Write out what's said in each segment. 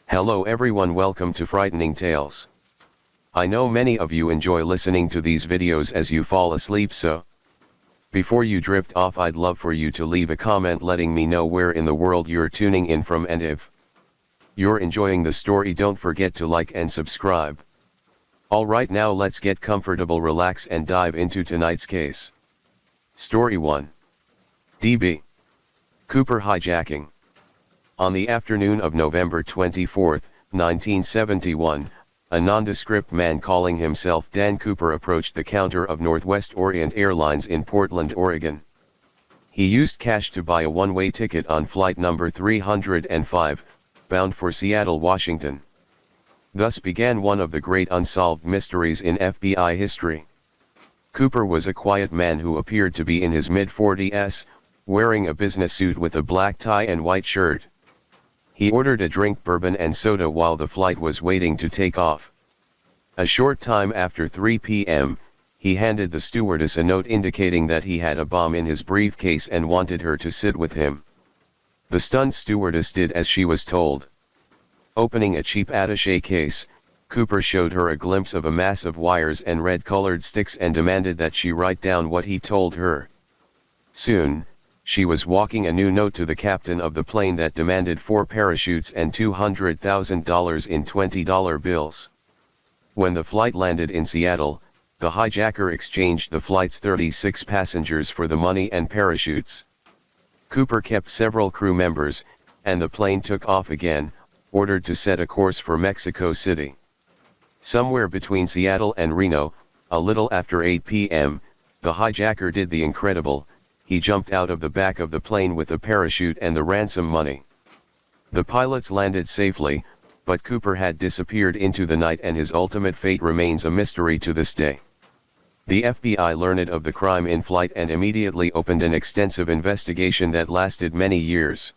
Hello everyone, welcome to Frightening Tales. I know many of you enjoy listening to these videos as you fall asleep, so before you drift off, I'd love for you to leave a comment letting me know where in the world you're tuning in from, and if you're enjoying the story, don't forget to like and subscribe. Alright, now let's get comfortable, relax and dive into tonight's case. Story 1. DB. Cooper hijacking. On the afternoon of November 24, 1971, a nondescript man calling himself Dan Cooper approached the counter of Northwest Orient Airlines in Portland, Oregon. He used cash to buy a one-way ticket on flight number 305, bound for Seattle, Washington. Thus began one of the great unsolved mysteries in FBI history. Cooper was a quiet man who appeared to be in his mid-40s, wearing a business suit with a black tie and white shirt. He ordered a drink, bourbon and soda, while the flight was waiting to take off. A short time after 3 p.m., he handed the stewardess a note indicating that he had a bomb in his briefcase and wanted her to sit with him. The stunned stewardess did as she was told. Opening a cheap attaché case, Cooper showed her a glimpse of a mass of wires and red-colored sticks and demanded that she write down what he told her. Soon, she was walking a new note to the captain of the plane that demanded 4 parachutes and $200,000 in $20 bills. When the flight landed in Seattle, the hijacker exchanged the flight's 36 passengers for the money and parachutes. Cooper kept several crew members, and the plane took off again, ordered to set a course for Mexico City. Somewhere between Seattle and Reno, a little after 8 p.m., the hijacker did the incredible. He jumped out of the back of the plane with a parachute and the ransom money. The pilots landed safely, but Cooper had disappeared into the night, and his ultimate fate remains a mystery to this day. The FBI learned of the crime in flight and immediately opened an extensive investigation that lasted many years.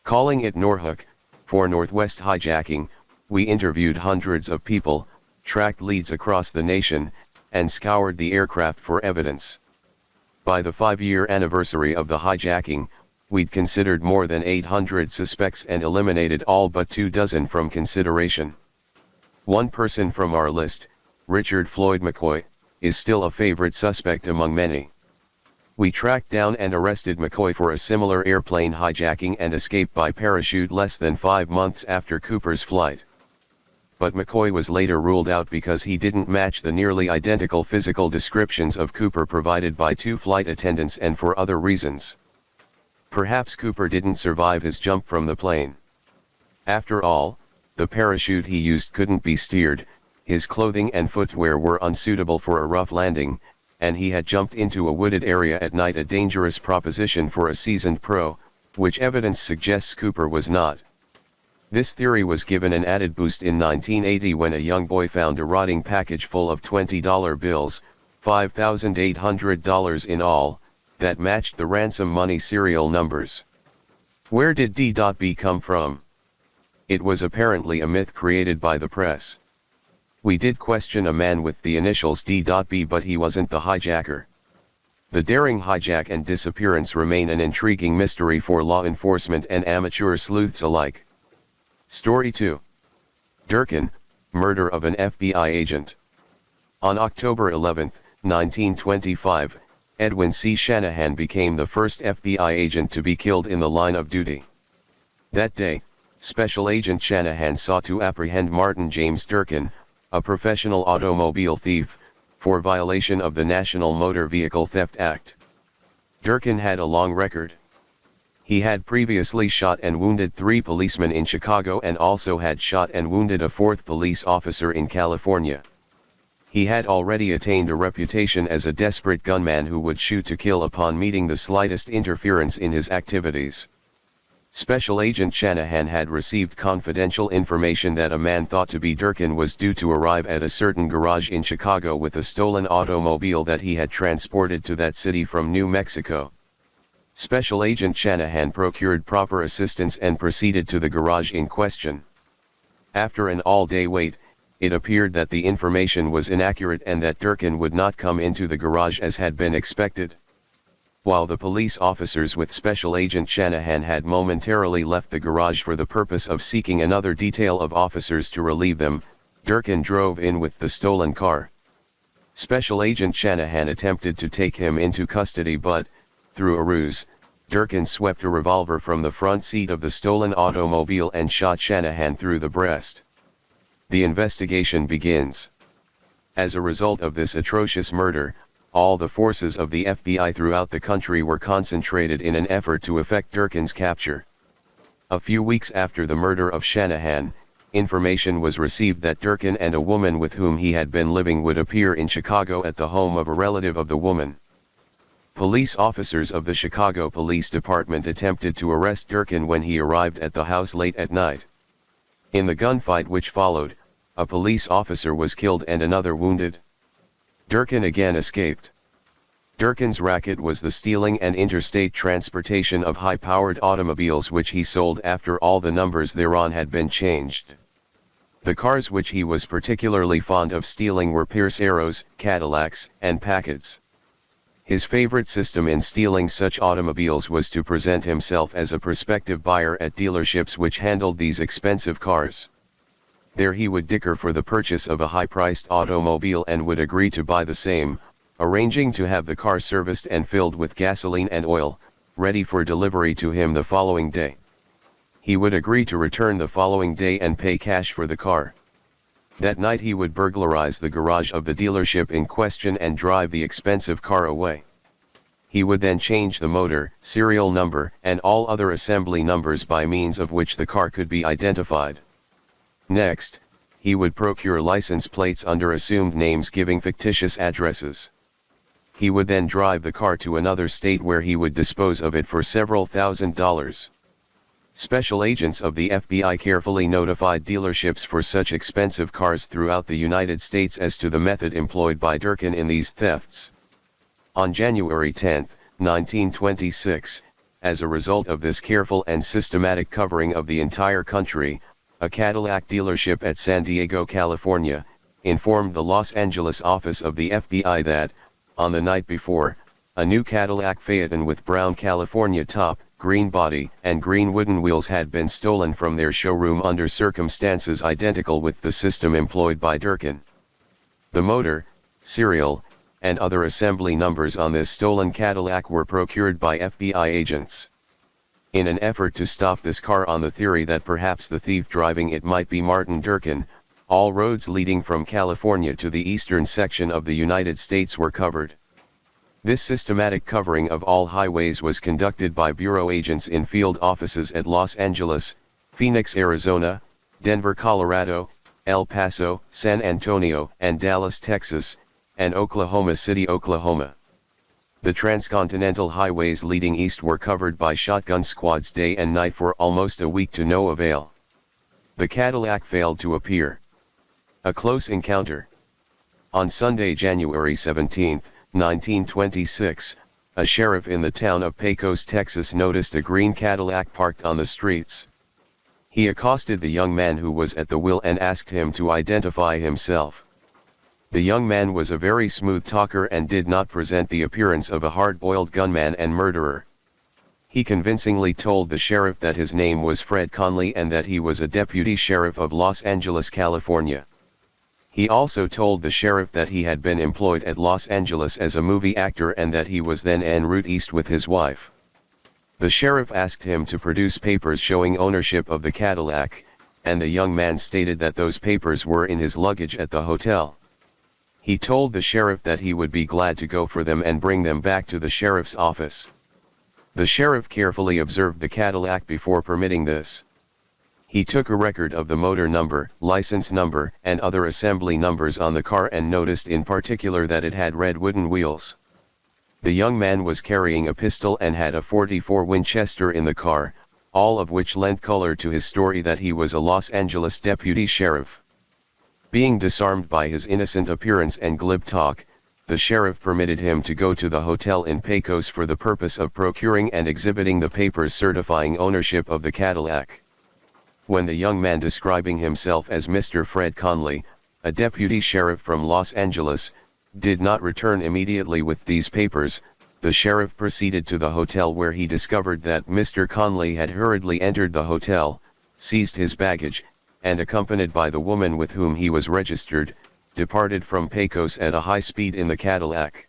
Calling it Norhook, for Northwest hijacking, we interviewed hundreds of people, tracked leads across the nation, and scoured the aircraft for evidence. By the 5-year anniversary of the hijacking, we'd considered more than 800 suspects and eliminated all but 24 from consideration. One person from our list, Richard Floyd McCoy, is still a favorite suspect among many. We tracked down and arrested McCoy for a similar airplane hijacking and escape by parachute less than 5 months after Cooper's flight. But McCoy was later ruled out because he didn't match the nearly identical physical descriptions of Cooper provided by 2 flight attendants, and for other reasons. Perhaps Cooper didn't survive his jump from the plane. After all, the parachute he used couldn't be steered, his clothing and footwear were unsuitable for a rough landing, and he had jumped into a wooded area at night, a dangerous proposition for a seasoned pro, which evidence suggests Cooper was not. This theory was given an added boost in 1980 when a young boy found a rotting package full of $20 bills, $5,800 in all, that matched the ransom money serial numbers. Where did D.B come from? It was apparently a myth created by the press. We did question a man with the initials D.B, but he wasn't the hijacker. The daring hijack and disappearance remain an intriguing mystery for law enforcement and amateur sleuths alike. Story 2. Durkin, murder of an FBI agent. On October 11, 1925, Edwin C. Shanahan became the first FBI agent to be killed in the line of duty. That day, Special Agent Shanahan sought to apprehend Martin James Durkin, a professional automobile thief, for violation of the National Motor Vehicle Theft Act. Durkin had a long record. He had previously shot and wounded 3 policemen in Chicago and also had shot and wounded a 4th police officer in California. He had already attained a reputation as a desperate gunman who would shoot to kill upon meeting the slightest interference in his activities. Special Agent Shanahan had received confidential information that a man thought to be Durkin was due to arrive at a certain garage in Chicago with a stolen automobile that he had transported to that city from New Mexico. Special Agent Shanahan procured proper assistance and proceeded to the garage in question. After an all-day wait, it appeared that the information was inaccurate and that Durkin would not come into the garage as had been expected. While the police officers with Special Agent Shanahan had momentarily left the garage for the purpose of seeking another detail of officers to relieve them, Durkin drove in with the stolen car. Special Agent Shanahan attempted to take him into custody but, through a ruse, Durkin swept a revolver from the front seat of the stolen automobile and shot Shanahan through the breast. The investigation begins. As a result of this atrocious murder, all the forces of the FBI throughout the country were concentrated in an effort to effect Durkin's capture. A few weeks after the murder of Shanahan, information was received that Durkin and a woman with whom he had been living would appear in Chicago at the home of a relative of the woman. Police officers of the Chicago Police Department attempted to arrest Durkin when he arrived at the house late at night. In the gunfight which followed, a police officer was killed and another wounded. Durkin again escaped. Durkin's racket was the stealing and interstate transportation of high-powered automobiles which he sold after all the numbers thereon had been changed. The cars which he was particularly fond of stealing were Pierce Arrows, Cadillacs, and Packards. His favorite system in stealing such automobiles was to present himself as a prospective buyer at dealerships which handled these expensive cars. There he would dicker for the purchase of a high-priced automobile and would agree to buy the same, arranging to have the car serviced and filled with gasoline and oil, ready for delivery to him the following day. He would agree to return the following day and pay cash for the car. That night he would burglarize the garage of the dealership in question and drive the expensive car away. He would then change the motor, serial number, and all other assembly numbers by means of which the car could be identified. Next, he would procure license plates under assumed names giving fictitious addresses. He would then drive the car to another state where he would dispose of it for several $1,000s. Special agents of the FBI carefully notified dealerships for such expensive cars throughout the United States as to the method employed by Durkin in these thefts. On January 10, 1926, as a result of this careful and systematic covering of the entire country, a Cadillac dealership at San Diego, California, informed the Los Angeles office of the FBI that, on the night before, a new Cadillac Phaeton with brown California top, green body, and green wooden wheels had been stolen from their showroom under circumstances identical with the system employed by Durkin. The motor, serial, and other assembly numbers on this stolen Cadillac were procured by FBI agents. In an effort to stop this car on the theory that perhaps the thief driving it might be Martin Durkin, all roads leading from California to the eastern section of the United States were covered. This systematic covering of all highways was conducted by bureau agents in field offices at Los Angeles, Phoenix, Arizona, Denver, Colorado, El Paso, San Antonio, and Dallas, Texas, and Oklahoma City, Oklahoma. The transcontinental highways leading east were covered by shotgun squads day and night for almost a week to no avail. The Cadillac failed to appear. A close encounter. On Sunday, January 17, 1926, a sheriff in the town of Pecos, Texas noticed a green Cadillac parked on the streets. He accosted the young man who was at the wheel and asked him to identify himself. The young man was a very smooth talker and did not present the appearance of a hard-boiled gunman and murderer. He convincingly told the sheriff that his name was Fred Conley and that he was a deputy sheriff of Los Angeles, California. He also told the sheriff that he had been employed at Los Angeles as a movie actor and that he was then en route east with his wife. The sheriff asked him to produce papers showing ownership of the Cadillac, and the young man stated that those papers were in his luggage at the hotel. He told the sheriff that he would be glad to go for them and bring them back to the sheriff's office. The sheriff carefully observed the Cadillac before permitting this. He took a record of the motor number, license number, and other assembly numbers on the car and noticed in particular that it had red wooden wheels. The young man was carrying a pistol and had a .44 Winchester in the car, all of which lent color to his story that he was a Los Angeles deputy sheriff. Being disarmed by his innocent appearance and glib talk, the sheriff permitted him to go to the hotel in Pecos for the purpose of procuring and exhibiting the papers certifying ownership of the Cadillac. When the young man, describing himself as Mr. Fred Conley, a deputy sheriff from Los Angeles, did not return immediately with these papers, the sheriff proceeded to the hotel where he discovered that Mr. Conley had hurriedly entered the hotel, seized his baggage, and accompanied by the woman with whom he was registered, departed from Pecos at a high speed in the Cadillac.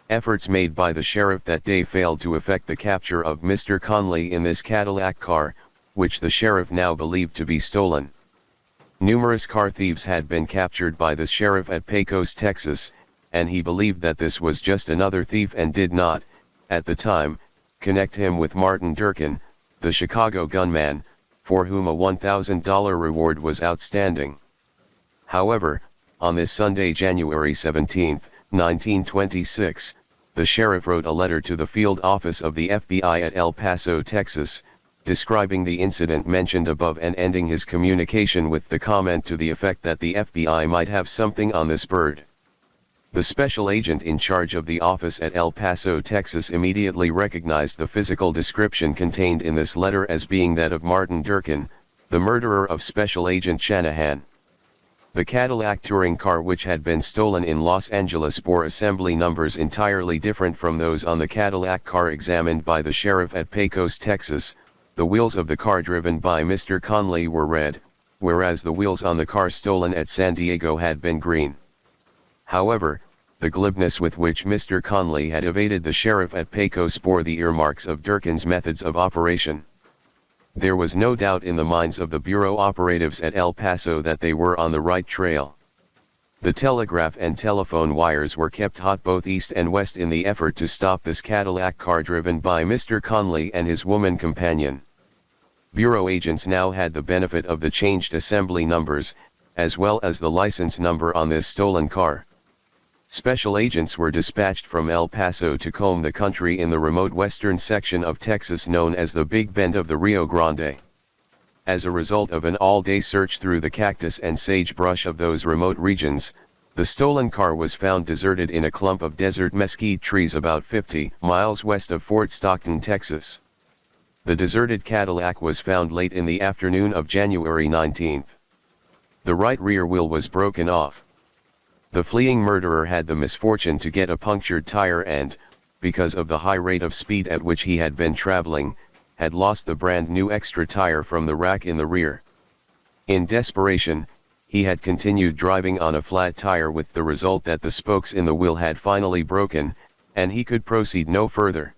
Efforts made by the sheriff that day failed to effect the capture of Mr. Conley in this Cadillac car, which the sheriff now believed to be stolen. Numerous car thieves had been captured by the sheriff at Pecos, Texas, and he believed that this was just another thief and did not, at the time, connect him with Martin Durkin, the Chicago gunman, for whom a $1,000 reward was outstanding. However, on this Sunday, January 17, 1926, the sheriff wrote a letter to the field office of the FBI at El Paso, Texas, describing the incident mentioned above and ending his communication with the comment to the effect that the FBI might have something on this bird. The special agent in charge of the office at El Paso, Texas immediately recognized the physical description contained in this letter as being that of Martin Durkin, the murderer of Special Agent Shanahan. The Cadillac touring car which had been stolen in Los Angeles bore assembly numbers entirely different from those on the Cadillac car examined by the sheriff at Pecos, Texas. The wheels of the car driven by Mr. Conley were red, whereas the wheels on the car stolen at San Diego had been green. However, the glibness with which Mr. Conley had evaded the sheriff at Pecos bore the earmarks of Durkin's methods of operation. There was no doubt in the minds of the bureau operatives at El Paso that they were on the right trail. The telegraph and telephone wires were kept hot both east and west in the effort to stop this Cadillac car driven by Mr. Conley and his woman companion. Bureau agents now had the benefit of the changed assembly numbers, as well as the license number on this stolen car. Special agents were dispatched from El Paso to comb the country in the remote western section of Texas known as the Big Bend of the Rio Grande. As a result of an all-day search through the cactus and sagebrush of those remote regions, the stolen car was found deserted in a clump of desert mesquite trees about 50 miles west of Fort Stockton, Texas. The deserted Cadillac was found late in the afternoon of January 19. The right rear wheel was broken off. The fleeing murderer had the misfortune to get a punctured tire and, because of the high rate of speed at which he had been traveling, had lost the brand new extra tire from the rack in the rear. In desperation, he had continued driving on a flat tire with the result that the spokes in the wheel had finally broken, and he could proceed no further.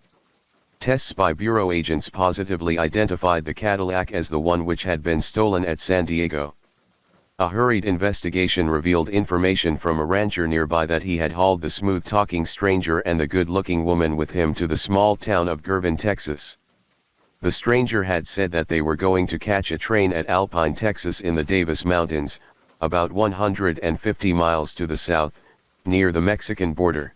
Tests by bureau agents positively identified the Cadillac as the one which had been stolen at San Diego. A hurried investigation revealed information from a rancher nearby that he had hauled the smooth-talking stranger and the good-looking woman with him to the small town of Girvan, Texas. The stranger had said that they were going to catch a train at Alpine, Texas in the Davis Mountains, about 150 miles to the south, near the Mexican border.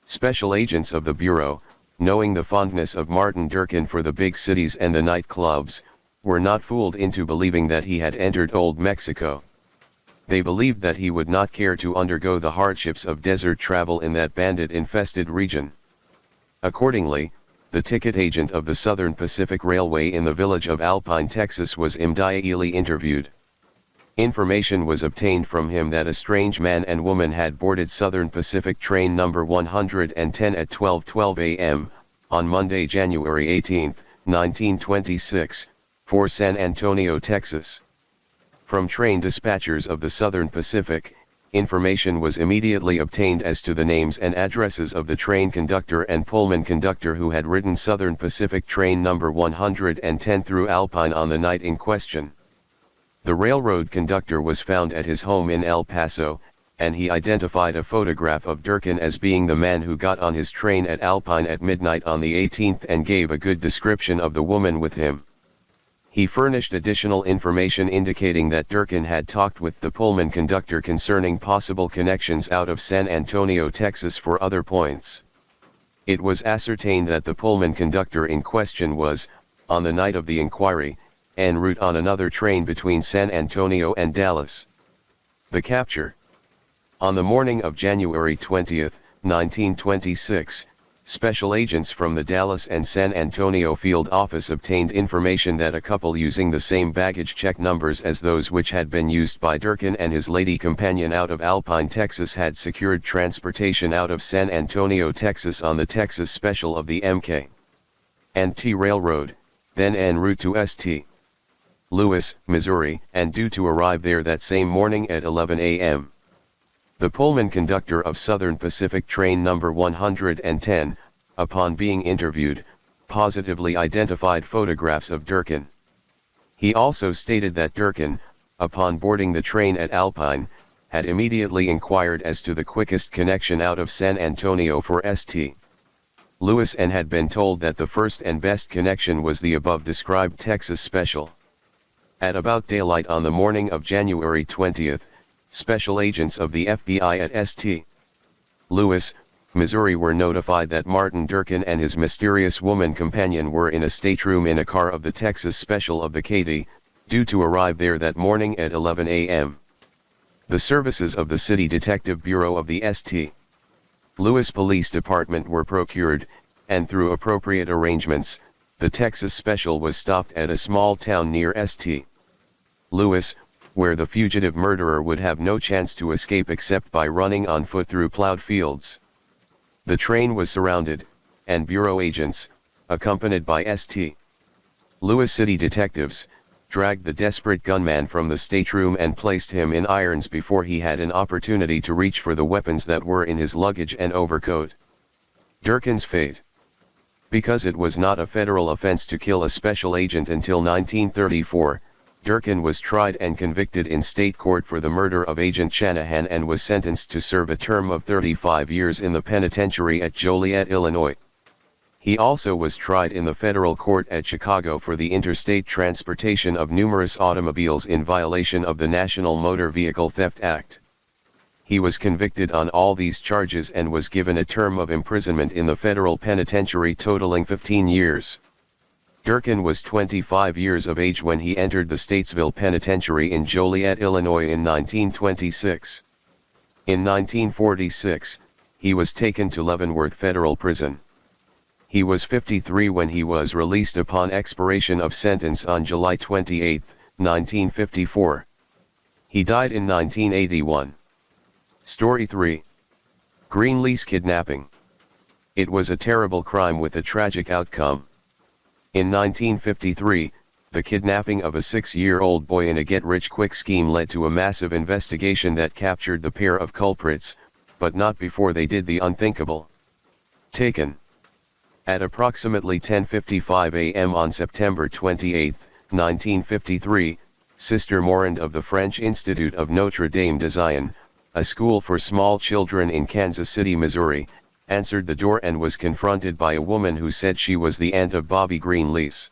Special agents of the Bureau, knowing the fondness of Martin Durkin for the big cities and the nightclubs, were not fooled into believing that he had entered Old Mexico. They believed that he would not care to undergo the hardships of desert travel in that bandit-infested region. Accordingly, the ticket agent of the Southern Pacific Railway in the village of Alpine, Texas was immediately interviewed. Information was obtained from him that a strange man and woman had boarded Southern Pacific train number 110 at 12:12 a.m., on Monday, January 18, 1926, for San Antonio, Texas. From train dispatchers of the Southern Pacific, information was immediately obtained as to the names and addresses of the train conductor and Pullman conductor who had ridden Southern Pacific train number 110 through Alpine on the night in question. The railroad conductor was found at his home in El Paso, and he identified a photograph of Durkin as being the man who got on his train at Alpine at midnight on the 18th and gave a good description of the woman with him. He furnished additional information indicating that Durkin had talked with the Pullman conductor concerning possible connections out of San Antonio, Texas for other points. It was ascertained that the Pullman conductor in question was, on the night of the inquiry, en route on another train between San Antonio and Dallas. The capture. On the morning of January 20, 1926, special agents from the Dallas and San Antonio field office obtained information that a couple using the same baggage check numbers as those which had been used by Durkin and his lady companion out of Alpine, Texas, had secured transportation out of San Antonio, Texas on the Texas Special of the MK&T Railroad, then en route to St. Louis, Missouri, and due to arrive there that same morning at 11 a.m. The Pullman conductor of Southern Pacific Train number 110, upon being interviewed, positively identified photographs of Durkin. He also stated that Durkin, upon boarding the train at Alpine, had immediately inquired as to the quickest connection out of San Antonio for St. Louis and had been told that the first and best connection was the above described Texas Special. At about daylight on the morning of January 20th, special agents of the FBI at St. Louis, Missouri were notified that Martin Durkin and his mysterious woman companion were in a stateroom in a car of the Texas Special of the KD, due to arrive there that morning at 11 a.m. The services of the City Detective Bureau of the St. Louis Police Department were procured, and through appropriate arrangements, the Texas Special was stopped at a small town near St. Louis, where the fugitive murderer would have no chance to escape except by running on foot through plowed fields. The train was surrounded, and bureau agents, accompanied by St. Louis city detectives, dragged the desperate gunman from the stateroom and placed him in irons before he had an opportunity to reach for the weapons that were in his luggage and overcoat. Durkin's fate. Because it was not a federal offense to kill a special agent until 1934, Durkin was tried and convicted in state court for the murder of Agent Shanahan and was sentenced to serve a term of 35 years in the penitentiary at Joliet, Illinois. He also was tried in the federal court at Chicago for the interstate transportation of numerous automobiles in violation of the National Motor Vehicle Theft Act. He was convicted on all these charges and was given a term of imprisonment in the federal penitentiary totaling 15 years. Durkin was 25 years of age when he entered the Statesville Penitentiary in Joliet, Illinois in 1926. In 1946, he was taken to Leavenworth Federal Prison. He was 53 when he was released upon expiration of sentence on July 28, 1954. He died in 1981. Story 3. Greenlease Kidnapping. It was a terrible crime with a tragic outcome. In 1953, the kidnapping of a 6-year-old boy in a get-rich-quick scheme led to a massive investigation that captured the pair of culprits, but not before they did the unthinkable. Taken. At approximately 10:55 a.m. on September 28, 1953, Sister Morand of the French Institute of Notre Dame de Zion, a school for small children in Kansas City, Missouri, answered the door and was confronted by a woman who said she was the aunt of Bobby Greenlease.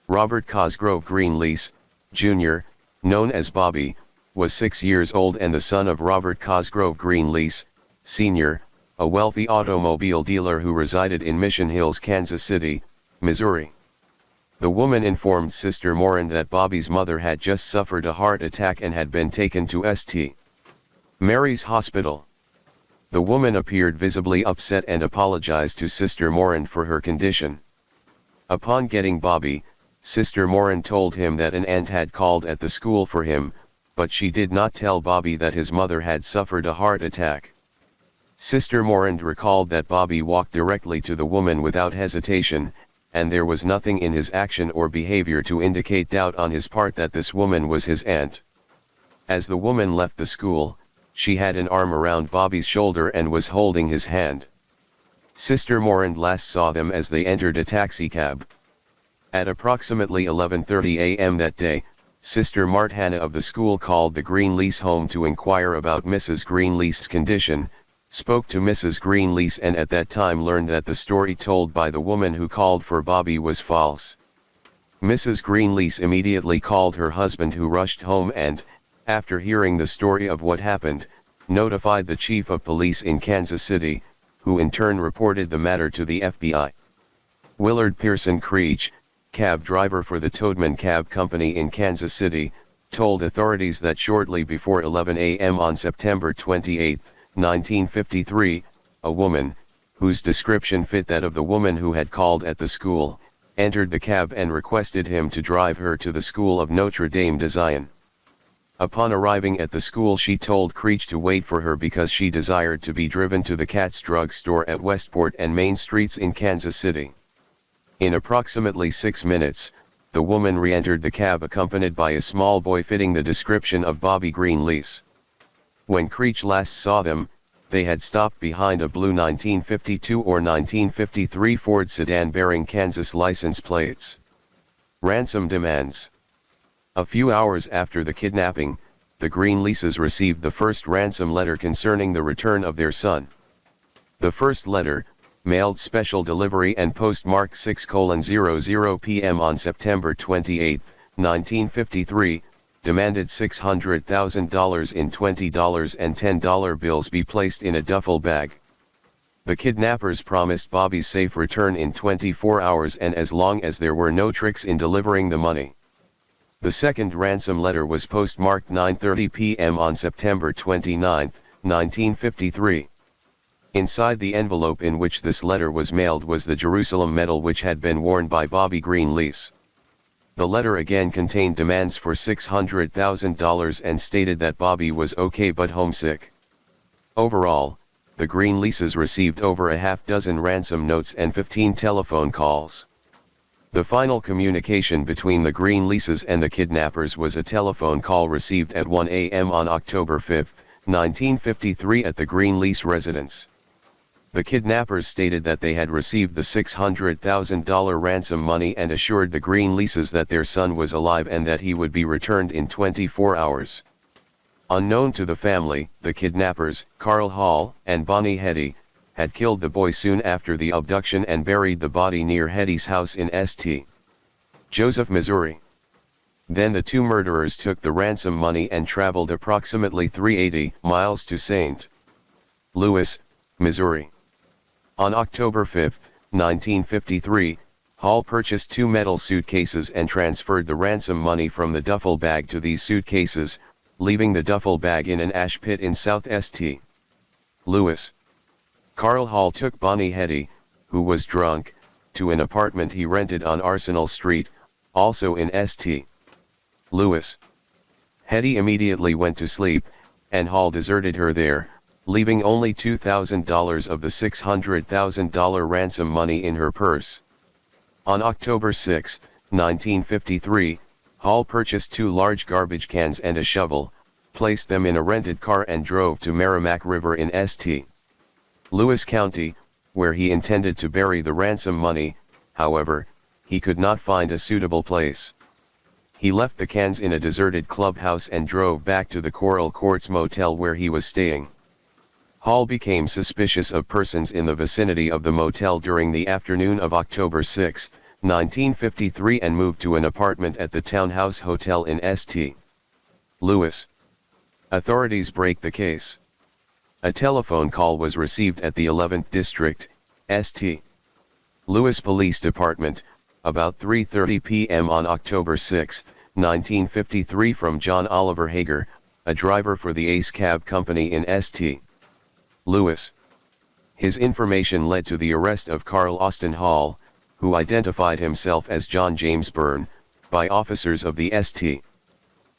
Robert Cosgrove Greenlease, Jr., known as Bobby, was 6 years old and the son of Robert Cosgrove Greenlease, Sr., a wealthy automobile dealer who resided in Mission Hills, Kansas City, Missouri. The woman informed Sister Morand that Bobby's mother had just suffered a heart attack and had been taken to St. Mary's Hospital. The woman appeared visibly upset and apologized to Sister Morand for her condition. Upon getting Bobby, Sister Morand told him that an aunt had called at the school for him, but she did not tell Bobby that his mother had suffered a heart attack. Sister Morand recalled that Bobby walked directly to the woman without hesitation, and there was nothing in his action or behavior to indicate doubt on his part that this woman was his aunt. As the woman left the school, she had an arm around Bobby's shoulder and was holding his hand. Sister Morand last saw them as they entered a taxicab. At approximately 11:30 a.m. that day, Sister Mart Hannah of the school called the Greenlease home to inquire about Mrs. Greenlease's condition, spoke to Mrs. Greenlease and at that time learned that the story told by the woman who called for Bobby was false. Mrs. Greenlease immediately called her husband, who rushed home and, after hearing the story of what happened, notified the chief of police in Kansas City, who in turn reported the matter to the FBI. Willard Pearson Creech, cab driver for the Toadman Cab Company in Kansas City, told authorities that shortly before 11 a.m. on September 28, 1953, a woman, whose description fit that of the woman who had called at the school, entered the cab and requested him to drive her to the school of Notre Dame de Zion. Upon arriving at the school, she told Creech to wait for her because she desired to be driven to the Cat's Drug Store at Westport and Main Streets in Kansas City. In approximately 6 minutes, the woman re-entered the cab accompanied by a small boy fitting the description of Bobby Greenlease. When Creech last saw them, they had stopped behind a blue 1952 or 1953 Ford sedan bearing Kansas license plates. Ransom demands. A few hours after the kidnapping, the Greenleases received the first ransom letter concerning the return of their son. The first letter, mailed special delivery and postmarked 6:00 p.m. on September 28, 1953, demanded $600,000 in $20 and $10 bills be placed in a duffel bag. The kidnappers promised Bobby's safe return in 24 hours and as long as there were no tricks in delivering the money. The second ransom letter was postmarked 9:30 p.m. on September 29, 1953. Inside the envelope in which this letter was mailed was the Jerusalem medal which had been worn by Bobby Greenlease. The letter again contained demands for $600,000 and stated that Bobby was okay but homesick. Overall, the Greenleases received over a half-dozen ransom notes and 15 telephone calls. The final communication between the Greenleases and the kidnappers was a telephone call received at 1 a.m. on October 5, 1953 at the Greenlease residence. The kidnappers stated that they had received the $600,000 ransom money and assured the Greenleases that their son was alive and that he would be returned in 24 hours. Unknown to the family, the kidnappers, Carl Hall and Bonnie Heddy, had killed the boy soon after the abduction and buried the body near Heddy's house in St. Joseph, Missouri. Then the two murderers took the ransom money and traveled approximately 380 miles to St. Louis, Missouri. On October 5, 1953, Hall purchased 2 metal suitcases and transferred the ransom money from the duffel bag to these suitcases, leaving the duffel bag in an ash pit in South St. Louis. Carl Hall took Bonnie Heddy, who was drunk, to an apartment he rented on Arsenal Street, also in St. Louis. Heddy immediately went to sleep, and Hall deserted her there, leaving only $2,000 of the $600,000 ransom money in her purse. On October 6, 1953, Hall purchased 2 large garbage cans and a shovel, placed them in a rented car and drove to Merrimack River in St. Louis County, where he intended to bury the ransom money. However, he could not find a suitable place. He left the cans in a deserted clubhouse and drove back to the Coral Courts motel where he was staying. Hall became suspicious of persons in the vicinity of the motel during the afternoon of October 6, 1953 and moved to an apartment at the Townhouse Hotel in St. Louis. Authorities break the case. A telephone call was received at the 11th District, St. Louis Police Department, about 3:30 p.m. on October 6, 1953 from John Oliver Hager, a driver for the Ace Cab Company in St. Louis. His information led to the arrest of Carl Austin Hall, who identified himself as John James Byrne, by officers of the St.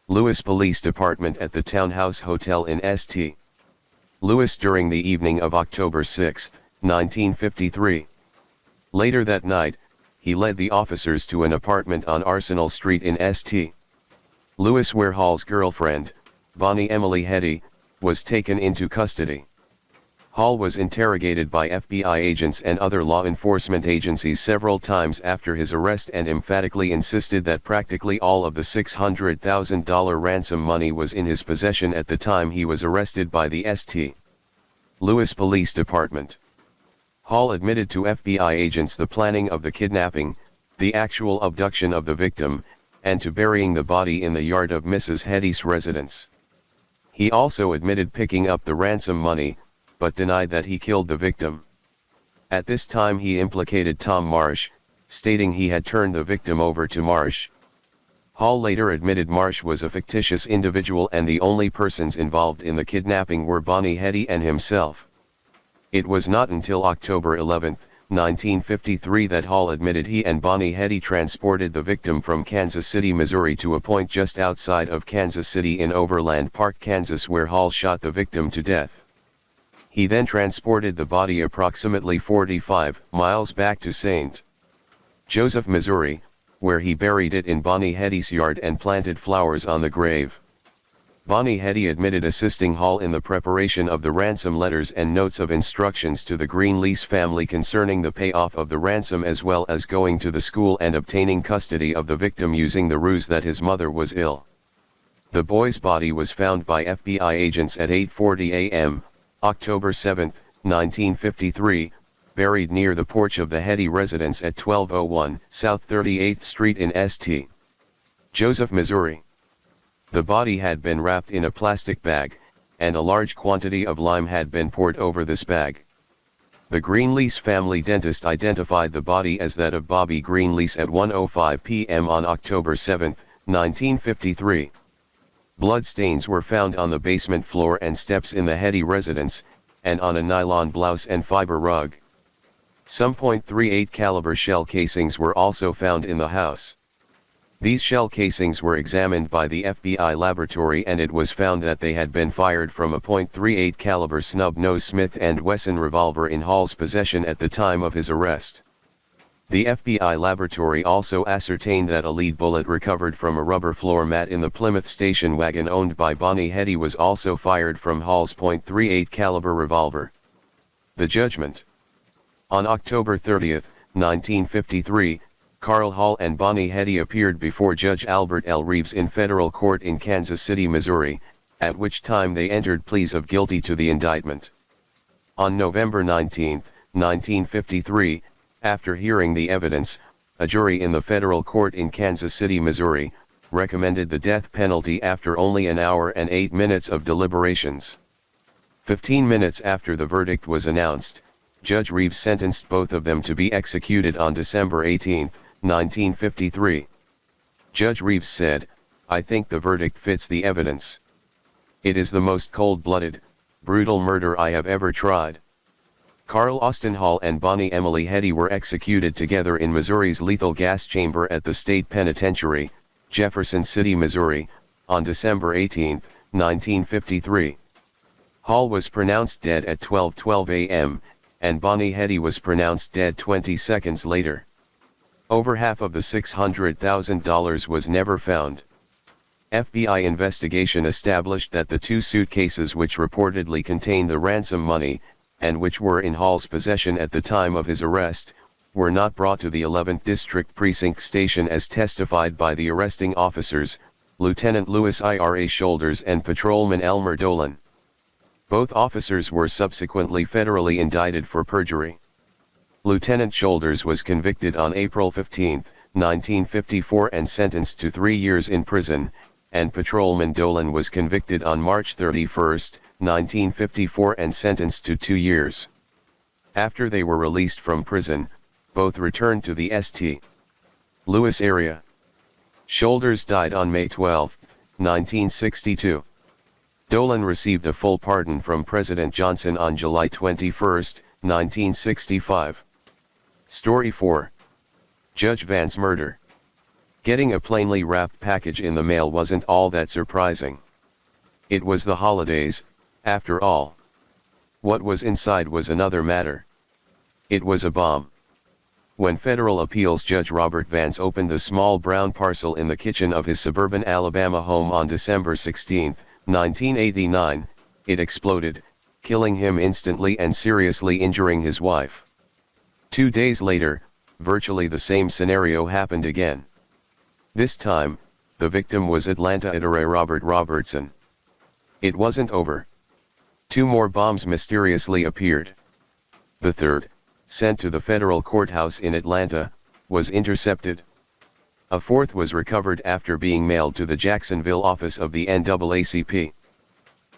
Louis Police Department at the Townhouse Hotel in St. Louis during the evening of October 6, 1953. Later that night, he led the officers to an apartment on Arsenal Street in St. Louis where Hall's girlfriend, Bonnie Emily Heddy, was taken into custody. Hall was interrogated by FBI agents and other law enforcement agencies several times after his arrest and emphatically insisted that practically all of the $600,000 ransom money was in his possession at the time he was arrested by the St. Louis Police Department. Hall admitted to FBI agents the planning of the kidnapping, the actual abduction of the victim, and to burying the body in the yard of Mrs. Heddy's residence. He also admitted picking up the ransom money, but denied that he killed the victim. At this time he implicated Tom Marsh, stating he had turned the victim over to Marsh. Hall later admitted Marsh was a fictitious individual and the only persons involved in the kidnapping were Bonnie Heddy and himself. It was not until October 11, 1953 that Hall admitted he and Bonnie Heady transported the victim from Kansas City, Missouri to a point just outside of Kansas City in Overland Park, Kansas, where Hall shot the victim to death. He then transported the body approximately 45 miles back to St. Joseph, Missouri, where he buried it in Bonnie Heady's yard and planted flowers on the grave. Bonnie Heady admitted assisting Hall in the preparation of the ransom letters and notes of instructions to the Greenlease family concerning the payoff of the ransom, as well as going to the school and obtaining custody of the victim using the ruse that his mother was ill. The boy's body was found by FBI agents at 8:40 a.m., October 7, 1953, buried near the porch of the Heady residence at 1201 South 38th Street in St. Joseph, Missouri. The body had been wrapped in a plastic bag, and a large quantity of lime had been poured over this bag. The Greenlease family dentist identified the body as that of Bobby Greenlease at 1:05 p.m. on October 7, 1953. Blood stains were found on the basement floor and steps in the Heady residence, and on a nylon blouse and fiber rug. Some .38 caliber shell casings were also found in the house. These shell casings were examined by the FBI laboratory, and it was found that they had been fired from a .38 caliber snub-nose Smith & Wesson revolver in Hall's possession at the time of his arrest. The FBI laboratory also ascertained that a lead bullet recovered from a rubber floor mat in the Plymouth station wagon owned by Bonnie Heady was also fired from Hall's .38 caliber revolver. The judgment. On October 30, 1953, Carl Hall and Bonnie Heady appeared before Judge Albert L. Reeves in federal court in Kansas City, Missouri, at which time they entered pleas of guilty to the indictment. On November 19, 1953, after hearing the evidence, a jury in the federal court in Kansas City, Missouri, recommended the death penalty after only an hour and 8 minutes of deliberations. 15 minutes after the verdict was announced, Judge Reeves sentenced both of them to be executed on December 18, 1953. Judge Reeves said, "I think the verdict fits the evidence. It is the most cold-blooded, brutal murder I have ever tried." Carl Austin Hall and Bonnie Emily Heady were executed together in Missouri's lethal gas chamber at the State Penitentiary, Jefferson City, Missouri, on December 18, 1953. Hall was pronounced dead at 12:12 a.m., and Bonnie Heady was pronounced dead 20 seconds later. Over half of the $600,000 was never found. FBI investigation established that the two suitcases which reportedly contained the ransom money, and which were in Hall's possession at the time of his arrest, were not brought to the 11th District Precinct Station as testified by the arresting officers, Lieutenant Louis Ira Shoulders and Patrolman Elmer Dolan. Both officers were subsequently federally indicted for perjury. Lieutenant Shoulders was convicted on April 15, 1954 and sentenced to 3 years in prison, and Patrolman Dolan was convicted on March 31, 1954 and sentenced to 2 years. After they were released from prison, both returned to the St. Louis area. Shoulders died on May 12, 1962. Dolan received a full pardon from President Johnson on July 21, 1965. Story 4. Judge Van's murder. Getting a plainly wrapped package in the mail wasn't all that surprising. It was the holidays, after all. What was inside was another matter. It was a bomb. When federal appeals judge Robert Vance opened the small brown parcel in the kitchen of his suburban Alabama home on December 16, 1989, it exploded, killing him instantly and seriously injuring his wife. 2 days later, virtually the same scenario happened again. This time, the victim was Atlanta Itaray Robert Robertson. It wasn't over. 2 more bombs mysteriously appeared. The third, sent to the federal courthouse in Atlanta, was intercepted. A fourth was recovered after being mailed to the Jacksonville office of the NAACP.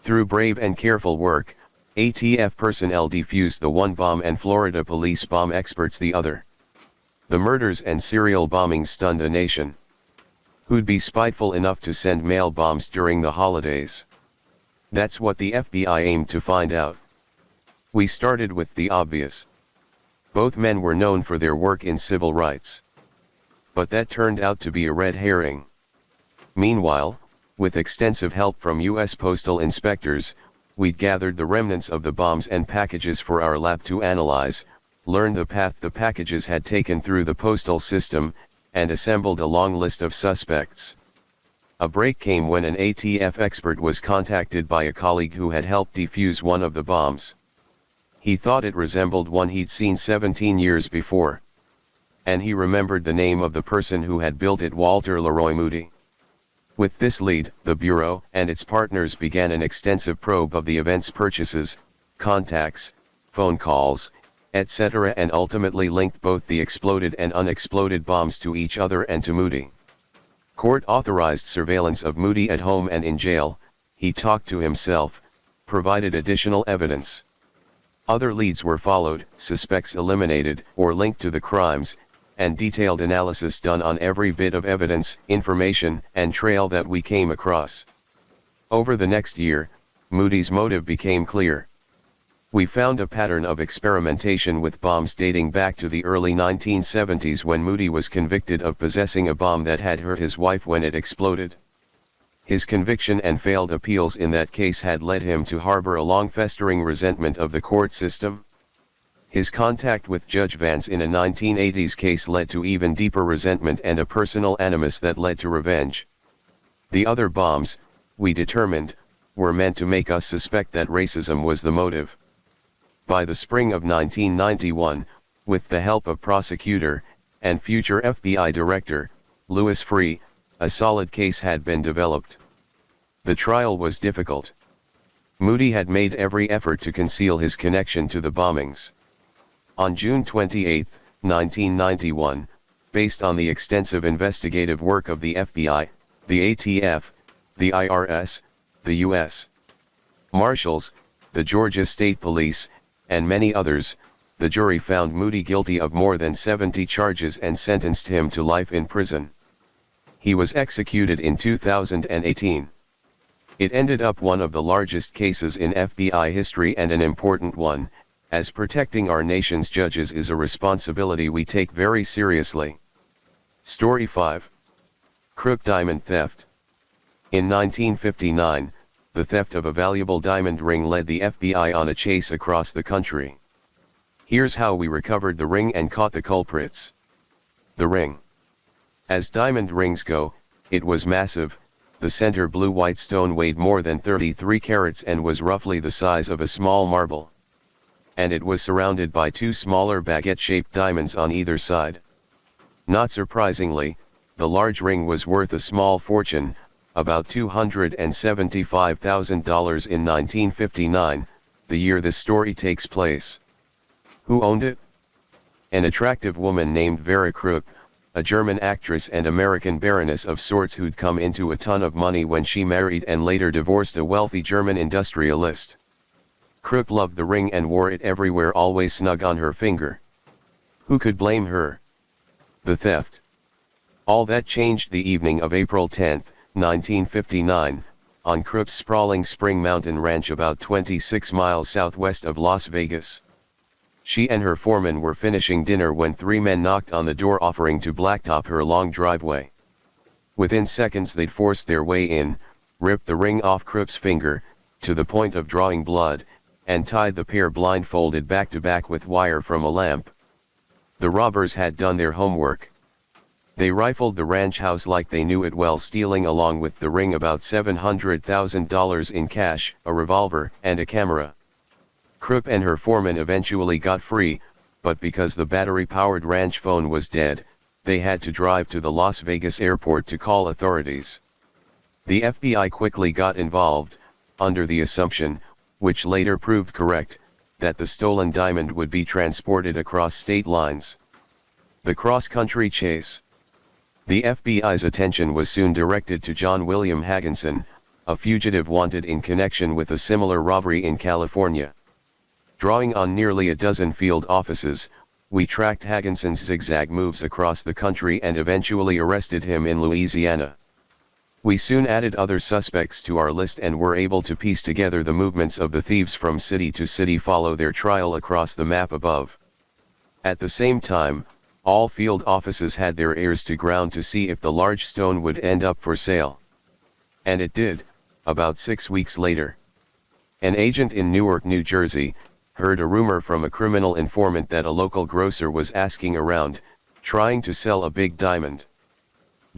Through brave and careful work, ATF personnel defused the one bomb and Florida police bomb experts the other. The murders and serial bombings stunned the nation. Who'd be spiteful enough to send mail bombs during the holidays? That's what the FBI aimed to find out. We started with the obvious. Both men were known for their work in civil rights. But that turned out to be a red herring. Meanwhile, with extensive help from U.S. postal inspectors, we'd gathered the remnants of the bombs and packages for our lab to analyze, learned the path the packages had taken through the postal system, and assembled a long list of suspects. A break came when an ATF expert was contacted by a colleague who had helped defuse one of the bombs. He thought it resembled one he'd seen 17 years before. And he remembered the name of the person who had built it, Walter Leroy Moody. With this lead, the Bureau and its partners began an extensive probe of the event's purchases, contacts, phone calls, etc., and ultimately linked both the exploded and unexploded bombs to each other and to Moody. Court-authorized surveillance of Moody at home and in jail, he talked to himself, provided additional evidence. Other leads were followed, suspects eliminated or linked to the crimes, and detailed analysis done on every bit of evidence, information, and trail that we came across. Over the next year, Moody's motive became clear. We found a pattern of experimentation with bombs dating back to the early 1970s when Moody was convicted of possessing a bomb that had hurt his wife when it exploded. His conviction and failed appeals in that case had led him to harbor a long festering resentment of the court system. His contact with Judge Vance in a 1980s case led to even deeper resentment and a personal animus that led to revenge. The other bombs, we determined, were meant to make us suspect that racism was the motive. By the spring of 1991, with the help of prosecutor and future FBI director, Louis Freeh, a solid case had been developed. The trial was difficult. Moody had made every effort to conceal his connection to the bombings. On June 28, 1991, based on the extensive investigative work of the FBI, the ATF, the IRS, the U.S. Marshals, the Georgia State Police, and many others, the jury found Moody guilty of more than 70 charges and sentenced him to life in prison. He was executed in 2018. It ended up one of the largest cases in FBI history and an important one, as protecting our nation's judges is a responsibility we take very seriously. Story 5. Crook Diamond Theft. In 1959, the theft of a valuable diamond ring led the FBI on a chase across the country. Here's how we recovered the ring and caught the culprits. The ring. As diamond rings go, it was massive. The center blue-white stone weighed more than 33 carats and was roughly the size of a small marble. And it was surrounded by two smaller baguette-shaped diamonds on either side. Not surprisingly, the large ring was worth a small fortune, about $275,000 in 1959, the year this story takes place. Who owned it? An attractive woman named Vera Crook, a German actress and American baroness of sorts who'd come into a ton of money when she married and later divorced a wealthy German industrialist. Crook loved the ring and wore it everywhere, always snug on her finger. Who could blame her? The theft. All that changed the evening of April 10, 1959, on Crook's sprawling Spring Mountain Ranch about 26 miles southwest of Las Vegas. She and her foreman were finishing dinner when three men knocked on the door offering to blacktop her long driveway. Within seconds they'd forced their way in, ripped the ring off Crook's finger, to the point of drawing blood, and tied the pair blindfolded back to back with wire from a lamp. The robbers had done their homework. They rifled the ranch house like they knew it well, stealing along with the ring about $700,000 in cash, a revolver, and a camera. Crook and her foreman eventually got free, but because the battery-powered ranch phone was dead, they had to drive to the Las Vegas airport to call authorities. The FBI quickly got involved, under the assumption, which later proved correct, that the stolen diamond would be transported across state lines. The cross-country chase. The FBI's attention was soon directed to John William Hagginson, a fugitive wanted in connection with a similar robbery in California. Drawing on nearly a dozen field offices, we tracked Hagginson's zigzag moves across the country and eventually arrested him in Louisiana. We soon added other suspects to our list and were able to piece together the movements of the thieves from city to city, follow their trail across the map above. At the same time, all field offices had their ears to ground to see if the large stone would end up for sale. And it did, about 6 weeks later. An agent in Newark, New Jersey, heard a rumor from a criminal informant that a local grocer was asking around, trying to sell a big diamond.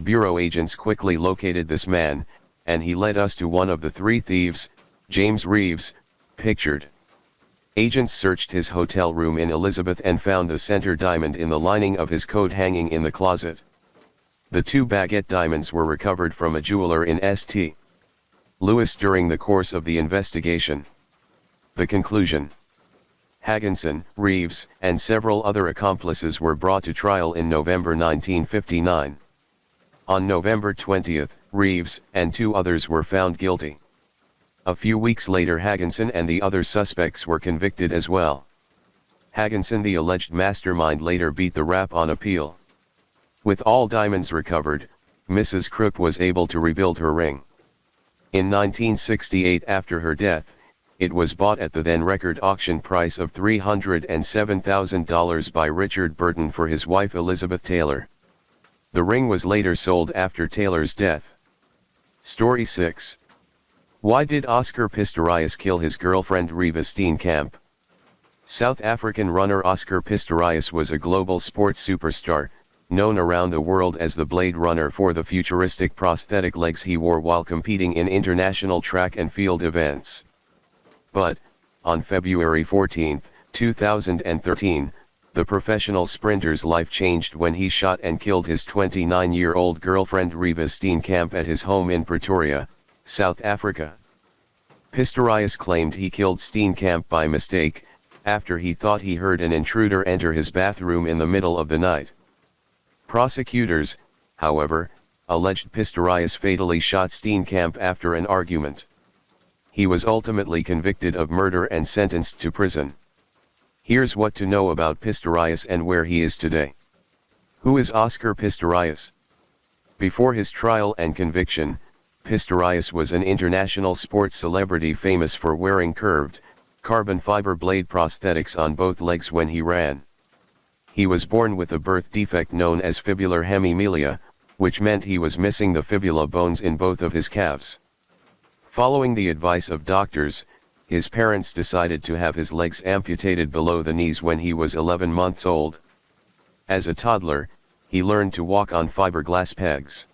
Bureau agents quickly located this man, and he led us to one of the 3 thieves, James Reeves, pictured. Agents searched his hotel room in Elizabeth and found the center diamond in the lining of his coat hanging in the closet. The 2 baguette diamonds were recovered from a jeweler in St. Louis during the course of the investigation. The conclusion: Hagginson, Reeves, and several other accomplices were brought to trial in November 1959. On November 20, Reeves and 2 others were found guilty. A few weeks later, Hagginson and the other suspects were convicted as well. Hagginson, the alleged mastermind, later beat the rap on appeal. With all diamonds recovered, Mrs. Crook was able to rebuild her ring. In 1968, after her death, it was bought at the then record auction price of $307,000 by Richard Burton for his wife Elizabeth Taylor. The ring was later sold after Taylor's death. Story 6. Why did Oscar Pistorius kill his girlfriend Reva Steenkamp? South African runner Oscar Pistorius was a global sports superstar, known around the world as the Blade Runner for the futuristic prosthetic legs he wore while competing in international track and field events. But, on February 14, 2013, the professional sprinter's life changed when he shot and killed his 29-year-old girlfriend Reva Steenkamp at his home in Pretoria, South Africa. Pistorius claimed he killed Steenkamp by mistake, after he thought he heard an intruder enter his bathroom in the middle of the night. Prosecutors, however, alleged Pistorius fatally shot Steenkamp after an argument. He was ultimately convicted of murder and sentenced to prison. Here's what to know about Pistorius and where he is today. Who is Oscar Pistorius? Before his trial and conviction, Pistorius was an international sports celebrity famous for wearing curved, carbon fiber blade prosthetics on both legs when he ran. He was born with a birth defect known as fibular hemimelia, which meant he was missing the fibula bones in both of his calves. Following the advice of doctors, his parents decided to have his legs amputated below the knees when he was 11 months old. As a toddler, he learned to walk on fiberglass pegs.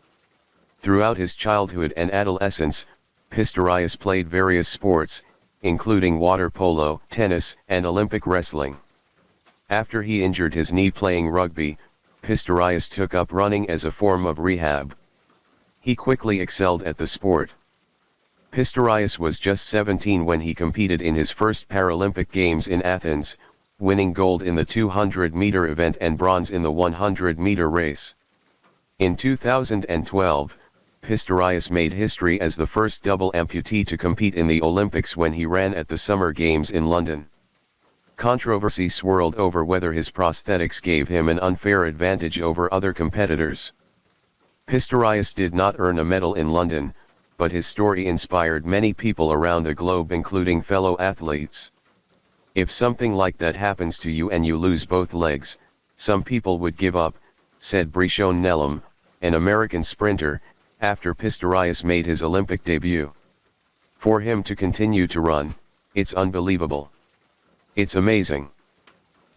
Throughout his childhood and adolescence, Pistorius played various sports, including water polo, tennis, and Olympic wrestling. After he injured his knee playing rugby, Pistorius took up running as a form of rehab. He quickly excelled at the sport. Pistorius was just 17 when he competed in his first Paralympic Games in Athens, winning gold in the 200-meter event and bronze in the 100-meter race. In 2012, Pistorius made history as the first double amputee to compete in the Olympics when he ran at the Summer Games in London. Controversy swirled over whether his prosthetics gave him an unfair advantage over other competitors. Pistorius did not earn a medal in London, but his story inspired many people around the globe, including fellow athletes. If something like that happens to you and you lose both legs, some people would give up, said Brishon Nelum, an American sprinter, after Pistorius made his Olympic debut. For him to continue to run, it's unbelievable. It's amazing.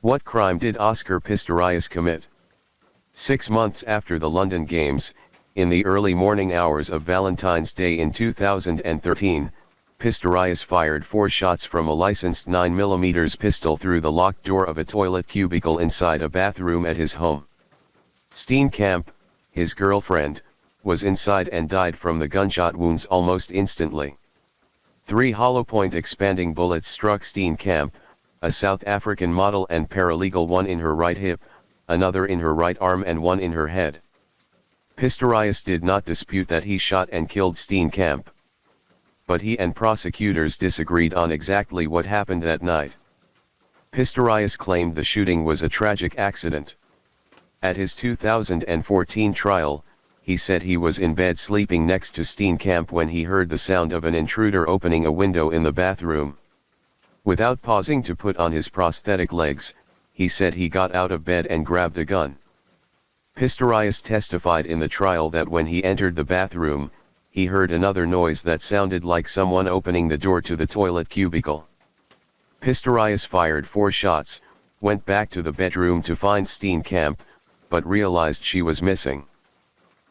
What crime did Oscar Pistorius commit? 6 months after the London Games, in the early morning hours of Valentine's Day in 2013, Pistorius fired 4 shots from a licensed 9mm pistol through the locked door of a toilet cubicle inside a bathroom at his home. Steenkamp, his girlfriend, was inside and died from the gunshot wounds almost instantly. 3 hollow-point expanding bullets struck Steenkamp, a South African model and paralegal, one in her right hip, another in her right arm and one in her head. Pistorius did not dispute that he shot and killed Steenkamp. But he and prosecutors disagreed on exactly what happened that night. Pistorius claimed the shooting was a tragic accident. At his 2014 trial, he said he was in bed sleeping next to Steenkamp when he heard the sound of an intruder opening a window in the bathroom. Without pausing to put on his prosthetic legs, he said he got out of bed and grabbed a gun. Pistorius testified in the trial that when he entered the bathroom, he heard another noise that sounded like someone opening the door to the toilet cubicle. Pistorius fired 4 shots, went back to the bedroom to find Steenkamp, but realized she was missing.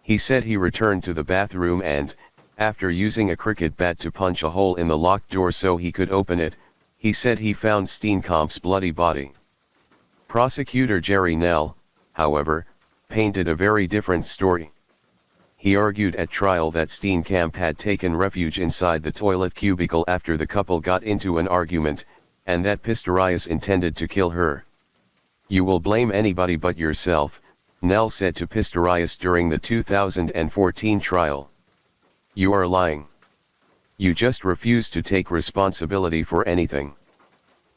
He said he returned to the bathroom and, after using a cricket bat to punch a hole in the locked door so he could open it, he said he found Steenkamp's bloody body. Prosecutor Jerry Nell, however, painted a very different story. He argued at trial that Steenkamp had taken refuge inside the toilet cubicle after the couple got into an argument, and that Pistorius intended to kill her. "You will blame anybody but yourself," Nell said to Pistorius during the 2014 trial. "You are lying. You just refuse to take responsibility for anything."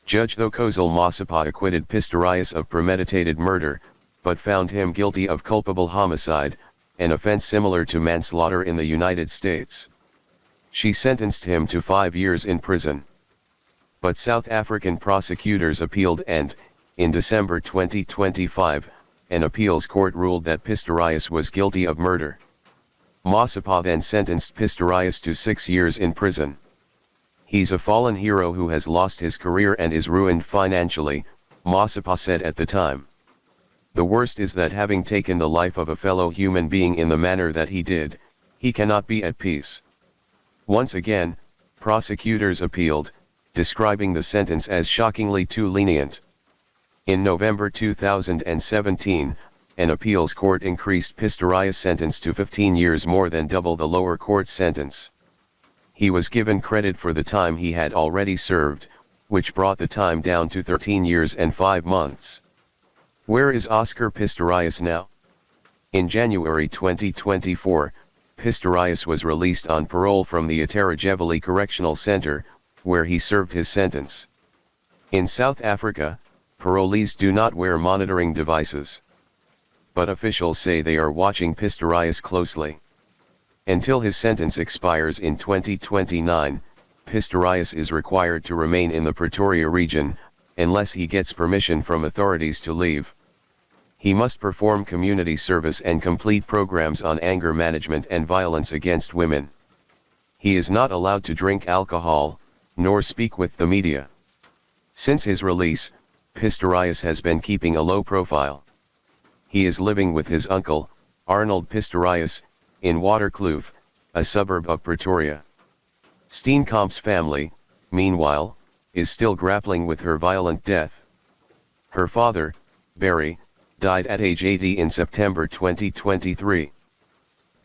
Judge Thokozil Mosapa acquitted Pistorius of premeditated murder, but found him guilty of culpable homicide, an offense similar to manslaughter in the United States. She sentenced him to 5 years in prison. But South African prosecutors appealed and, in December 2025, an appeals court ruled that Pistorius was guilty of murder. Mosapa then sentenced Pistorius to 6 years in prison. "He's a fallen hero who has lost his career and is ruined financially," Mosapa said at the time. "The worst is that having taken the life of a fellow human being in the manner that he did, he cannot be at peace." Once again, prosecutors appealed, describing the sentence as shockingly too lenient. In November 2017, an appeals court increased Pistorius' sentence to 15 years, more than double the lower court's sentence. He was given credit for the time he had already served, which brought the time down to 13 years and 5 months. Where is Oscar Pistorius now? In January 2024, Pistorius was released on parole from the Atarajeveli Correctional Center, where he served his sentence. In South Africa, parolees do not wear monitoring devices. But officials say they are watching Pistorius closely. Until his sentence expires in 2029, Pistorius is required to remain in the Pretoria region, unless he gets permission from authorities to leave. He must perform community service and complete programs on anger management and violence against women. He is not allowed to drink alcohol, nor speak with the media. Since his release, Pistorius has been keeping a low profile. He is living with his uncle, Arnold Pistorius, in Waterkloof, a suburb of Pretoria. Steenkamp's family, meanwhile, is still grappling with her violent death. Her father, Barry, died at age 80 in September 2023.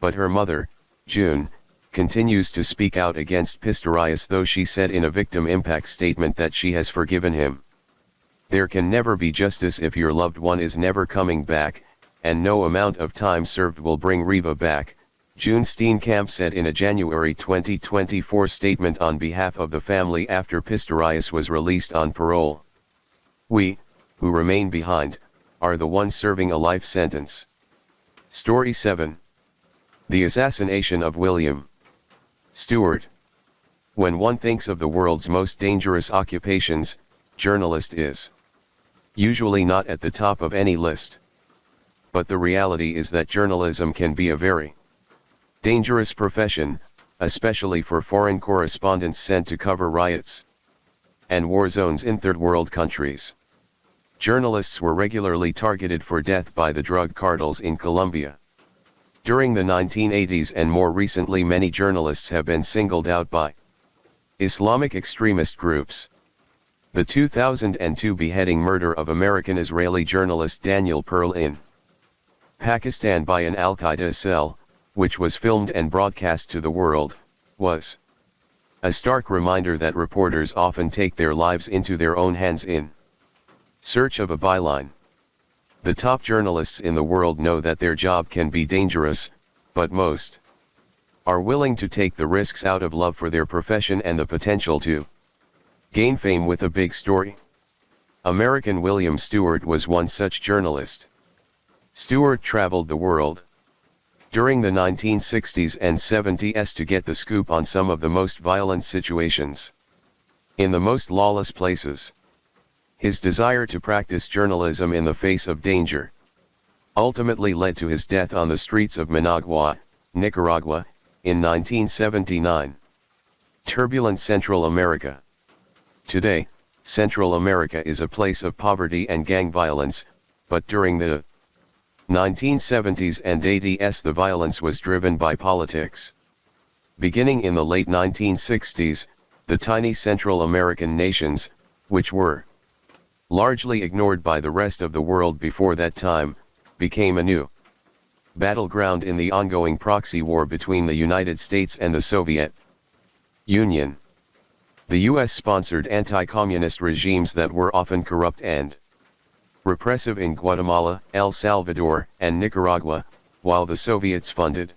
But her mother, June, continues to speak out against Pistorius, though she said in a victim impact statement that she has forgiven him. "There can never be justice if your loved one is never coming back, and no amount of time served will bring Reva back," June Steenkamp said in a January 2024 statement on behalf of the family after Pistorius was released on parole. "We, who remain behind, are the ones serving a life sentence." Story 7. The assassination of William Stewart. When one thinks of the world's most dangerous occupations, journalist is usually not at the top of any list. But the reality is that journalism can be a very dangerous profession, especially for foreign correspondents sent to cover riots and war zones in third world countries. Journalists were regularly targeted for death by the drug cartels in Colombia. During the 1980s and more recently, many journalists have been singled out by Islamic extremist groups. The 2002 beheading murder of American-Israeli journalist Daniel Pearl in Pakistan by an Al-Qaeda cell, which was filmed and broadcast to the world, was a stark reminder that reporters often take their lives into their own hands in search of a byline. The top journalists in the world know that their job can be dangerous, but most are willing to take the risks out of love for their profession and the potential to gain fame with a big story. American William Stewart was one such journalist. Stewart traveled the world during the 1960s and 70s to get the scoop on some of the most violent situations in the most lawless places. His desire to practice journalism in the face of danger ultimately led to his death on the streets of Managua, Nicaragua, in 1979. Turbulent Central America. Today, Central America is a place of poverty and gang violence, but during the 1970s and 80s the violence was driven by politics. Beginning in the late 1960s, the tiny Central American nations, which were largely ignored by the rest of the world before that time, became a new battleground in the ongoing proxy war between the United States and the Soviet Union. The US sponsored anti-communist regimes that were often corrupt and repressive in Guatemala, El Salvador, and Nicaragua, while the Soviets funded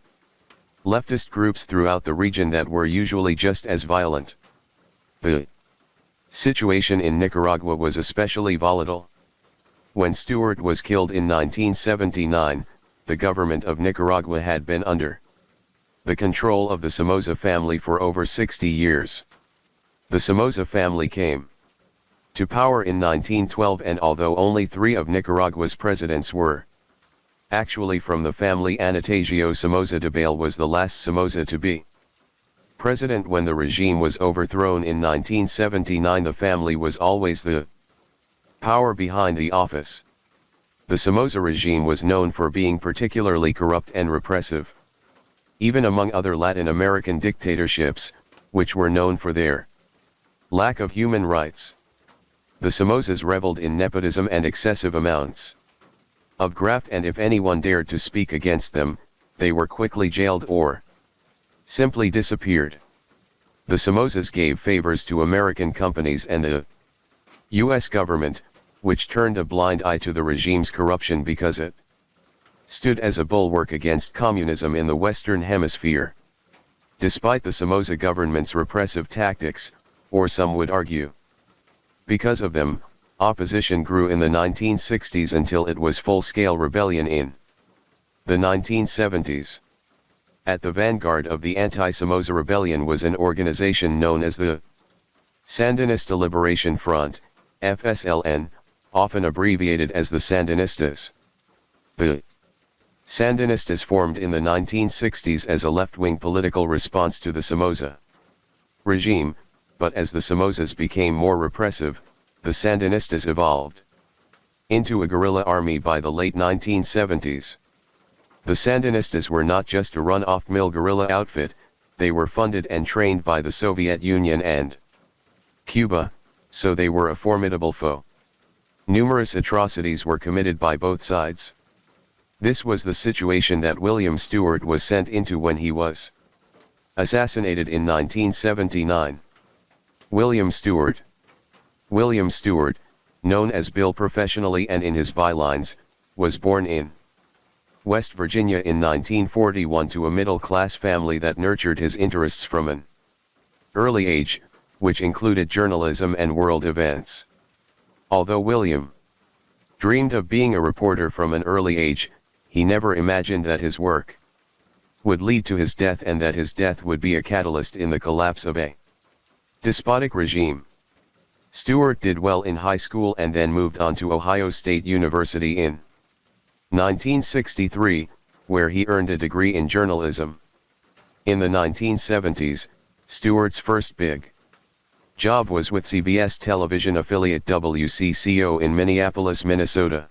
leftist groups throughout the region that were usually just as violent. The situation in Nicaragua was especially volatile. When Stewart was killed in 1979, the government of Nicaragua had been under the control of the Somoza family for over 60 years. The Somoza family came to power in 1912, and although only 3 of Nicaragua's presidents were actually from the family, Anastasio Somoza Debayle was the last Somoza to be president when the regime was overthrown in 1979. The family was always the power behind the office. The Somoza regime was known for being particularly corrupt and repressive, even among other Latin American dictatorships, which were known for their lack of human rights. The Somozas reveled in nepotism and excessive amounts of graft, and if anyone dared to speak against them, they were quickly jailed or simply disappeared. The Somozas gave favors to American companies and the US government, which turned a blind eye to the regime's corruption because it stood as a bulwark against communism in the Western Hemisphere. Despite the Somoza government's repressive tactics, or some would argue, because of them, opposition grew in the 1960s until it was full-scale rebellion in the 1970s. At the vanguard of the anti-Somoza rebellion was an organization known as the Sandinista Liberation Front, FSLN, often abbreviated as the Sandinistas. The Sandinistas formed in the 1960s as a left-wing political response to the Somoza regime, but as the Somozas became more repressive, the Sandinistas evolved into a guerrilla army by the late 1970s. The Sandinistas were not just a run-of-the-mill guerrilla outfit, they were funded and trained by the Soviet Union and Cuba, so they were a formidable foe. Numerous atrocities were committed by both sides. This was the situation that William Stewart was sent into when he was assassinated in 1979. William Stewart, known as Bill professionally and in his bylines, was born in West Virginia in 1941 to a middle-class family that nurtured his interests from an early age, which included journalism and world events. Although William dreamed of being a reporter from an early age, he never imagined that his work would lead to his death and that his death would be a catalyst in the collapse of a despotic regime. Stewart did well in high school and then moved on to Ohio State University in 1963, where he earned a degree in journalism. In the 1970s, Stewart's first big job was with CBS television affiliate WCCO in Minneapolis, Minnesota.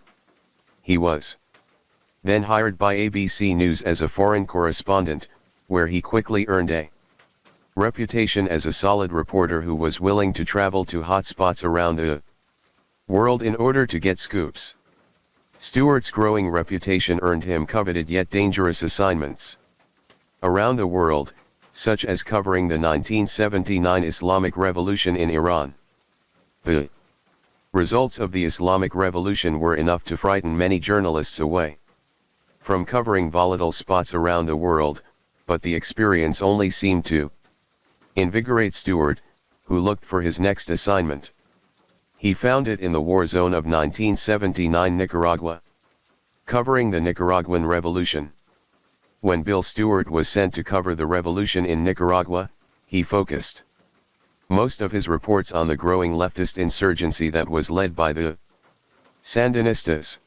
He was then hired by ABC News as a foreign correspondent, where he quickly earned a reputation as a solid reporter who was willing to travel to hotspots around the world in order to get scoops. Stewart's growing reputation earned him coveted yet dangerous assignments around the world, such as covering the 1979 Islamic Revolution in Iran. The results of the Islamic Revolution were enough to frighten many journalists away from covering volatile spots around the world, but the experience only seemed to invigorate Stewart, who looked for his next assignment. He found it in the war zone of 1979 Nicaragua, covering the Nicaraguan Revolution. When Bill Stewart was sent to cover the revolution in Nicaragua, he focused most of his reports on the growing leftist insurgency that was led by the Sandinistas.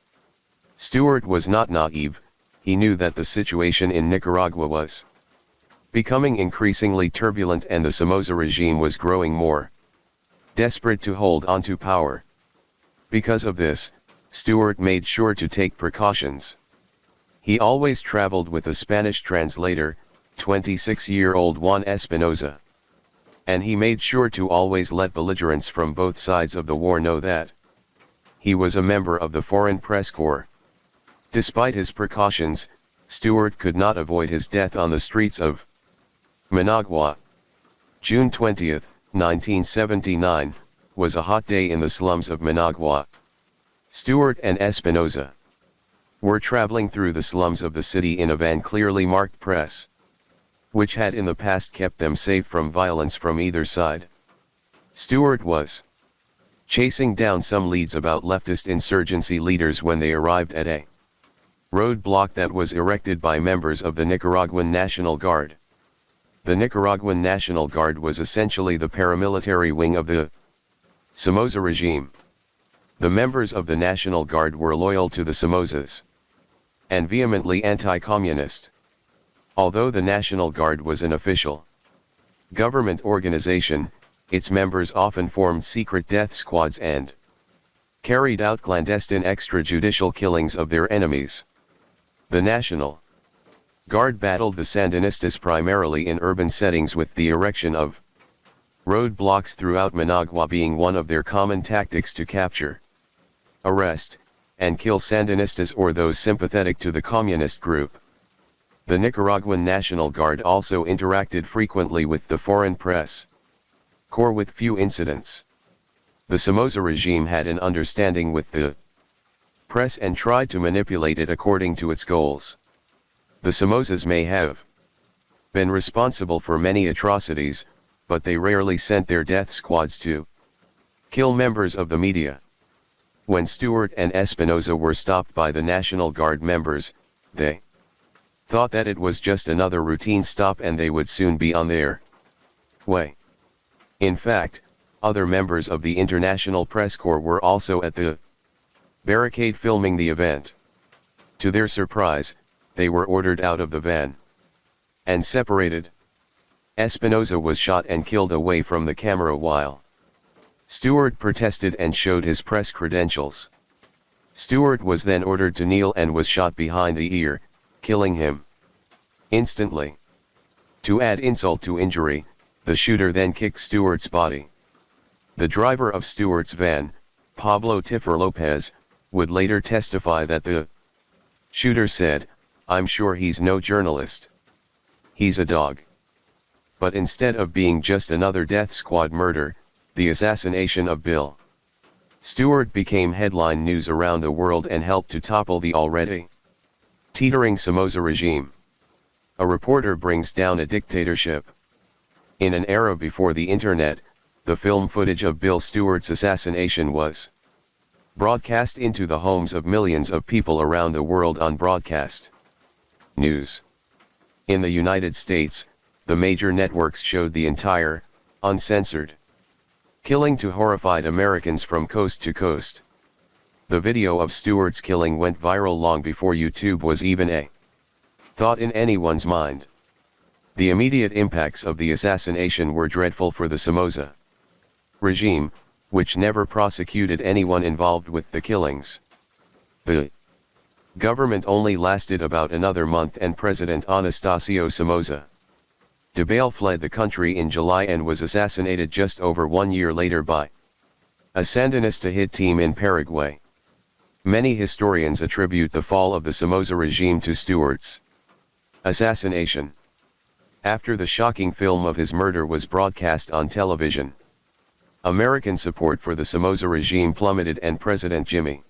Stewart was not naive. He knew that the situation in Nicaragua was becoming increasingly turbulent and the Somoza regime was growing more desperate to hold onto power. Because of this, Stewart made sure to take precautions. He always traveled with a Spanish translator, 26-year-old Juan Espinoza. And he made sure to always let belligerents from both sides of the war know that he was a member of the Foreign Press Corps. Despite his precautions, Stewart could not avoid his death on the streets of Managua. June 20, 1979, was a hot day in the slums of Managua. Stewart and Espinoza were traveling through the slums of the city in a van clearly marked press, which had in the past kept them safe from violence from either side. Stewart was chasing down some leads about leftist insurgency leaders when they arrived at a roadblock that was erected by members of the Nicaraguan National Guard. The Nicaraguan National Guard was essentially the paramilitary wing of the Somoza regime. The members of the National Guard were loyal to the Somozas and vehemently anti-communist. Although the National Guard was an official government organization, its members often formed secret death squads and carried out clandestine extrajudicial killings of their enemies. The National Guard battled the Sandinistas primarily in urban settings, with the erection of roadblocks throughout Managua being one of their common tactics to capture, arrest, and kill Sandinistas or those sympathetic to the communist group. The Nicaraguan National Guard also interacted frequently with the Foreign Press Corps with few incidents. The Somoza regime had an understanding with the press and tried to manipulate it according to its goals. The Somozas may have been responsible for many atrocities, but they rarely sent their death squads to kill members of the media. When Stewart and Espinoza were stopped by the National Guard members, they thought that it was just another routine stop and they would soon be on their way. In fact, other members of the International Press Corps were also at the barricade filming the event. To their surprise, they were ordered out of the van and separated. Espinoza was shot and killed away from the camera while Stewart protested and showed his press credentials. Stewart was then ordered to kneel and was shot behind the ear, killing him instantly. To add insult to injury, the shooter then kicked Stewart's body. The driver of Stewart's van, Pablo Tiffer Lopez, would later testify that the shooter said, "I'm sure he's no journalist. He's a dog." But instead of being just another death squad murder, the assassination of Bill Stewart became headline news around the world and helped to topple the already teetering Somoza regime. A reporter brings down a dictatorship. In an era before the internet, the film footage of Bill Stewart's assassination was broadcast into the homes of millions of people around the world on broadcast news. In the United States, the major networks showed the entire, uncensored killing to horrified Americans from coast to coast. The video of Stewart's killing went viral long before YouTube was even a thought in anyone's mind. The immediate impacts of the assassination were dreadful for the Somoza regime, which never prosecuted anyone involved with the killings. The government only lasted about another month and President Anastasio Somoza Debayle fled the country in July and was assassinated just over 1 year later by a Sandinista hit team in Paraguay. Many historians attribute the fall of the Somoza regime to Stewart's assassination. After the shocking film of his murder was broadcast on television, American support for the Somoza regime plummeted and President Jimmy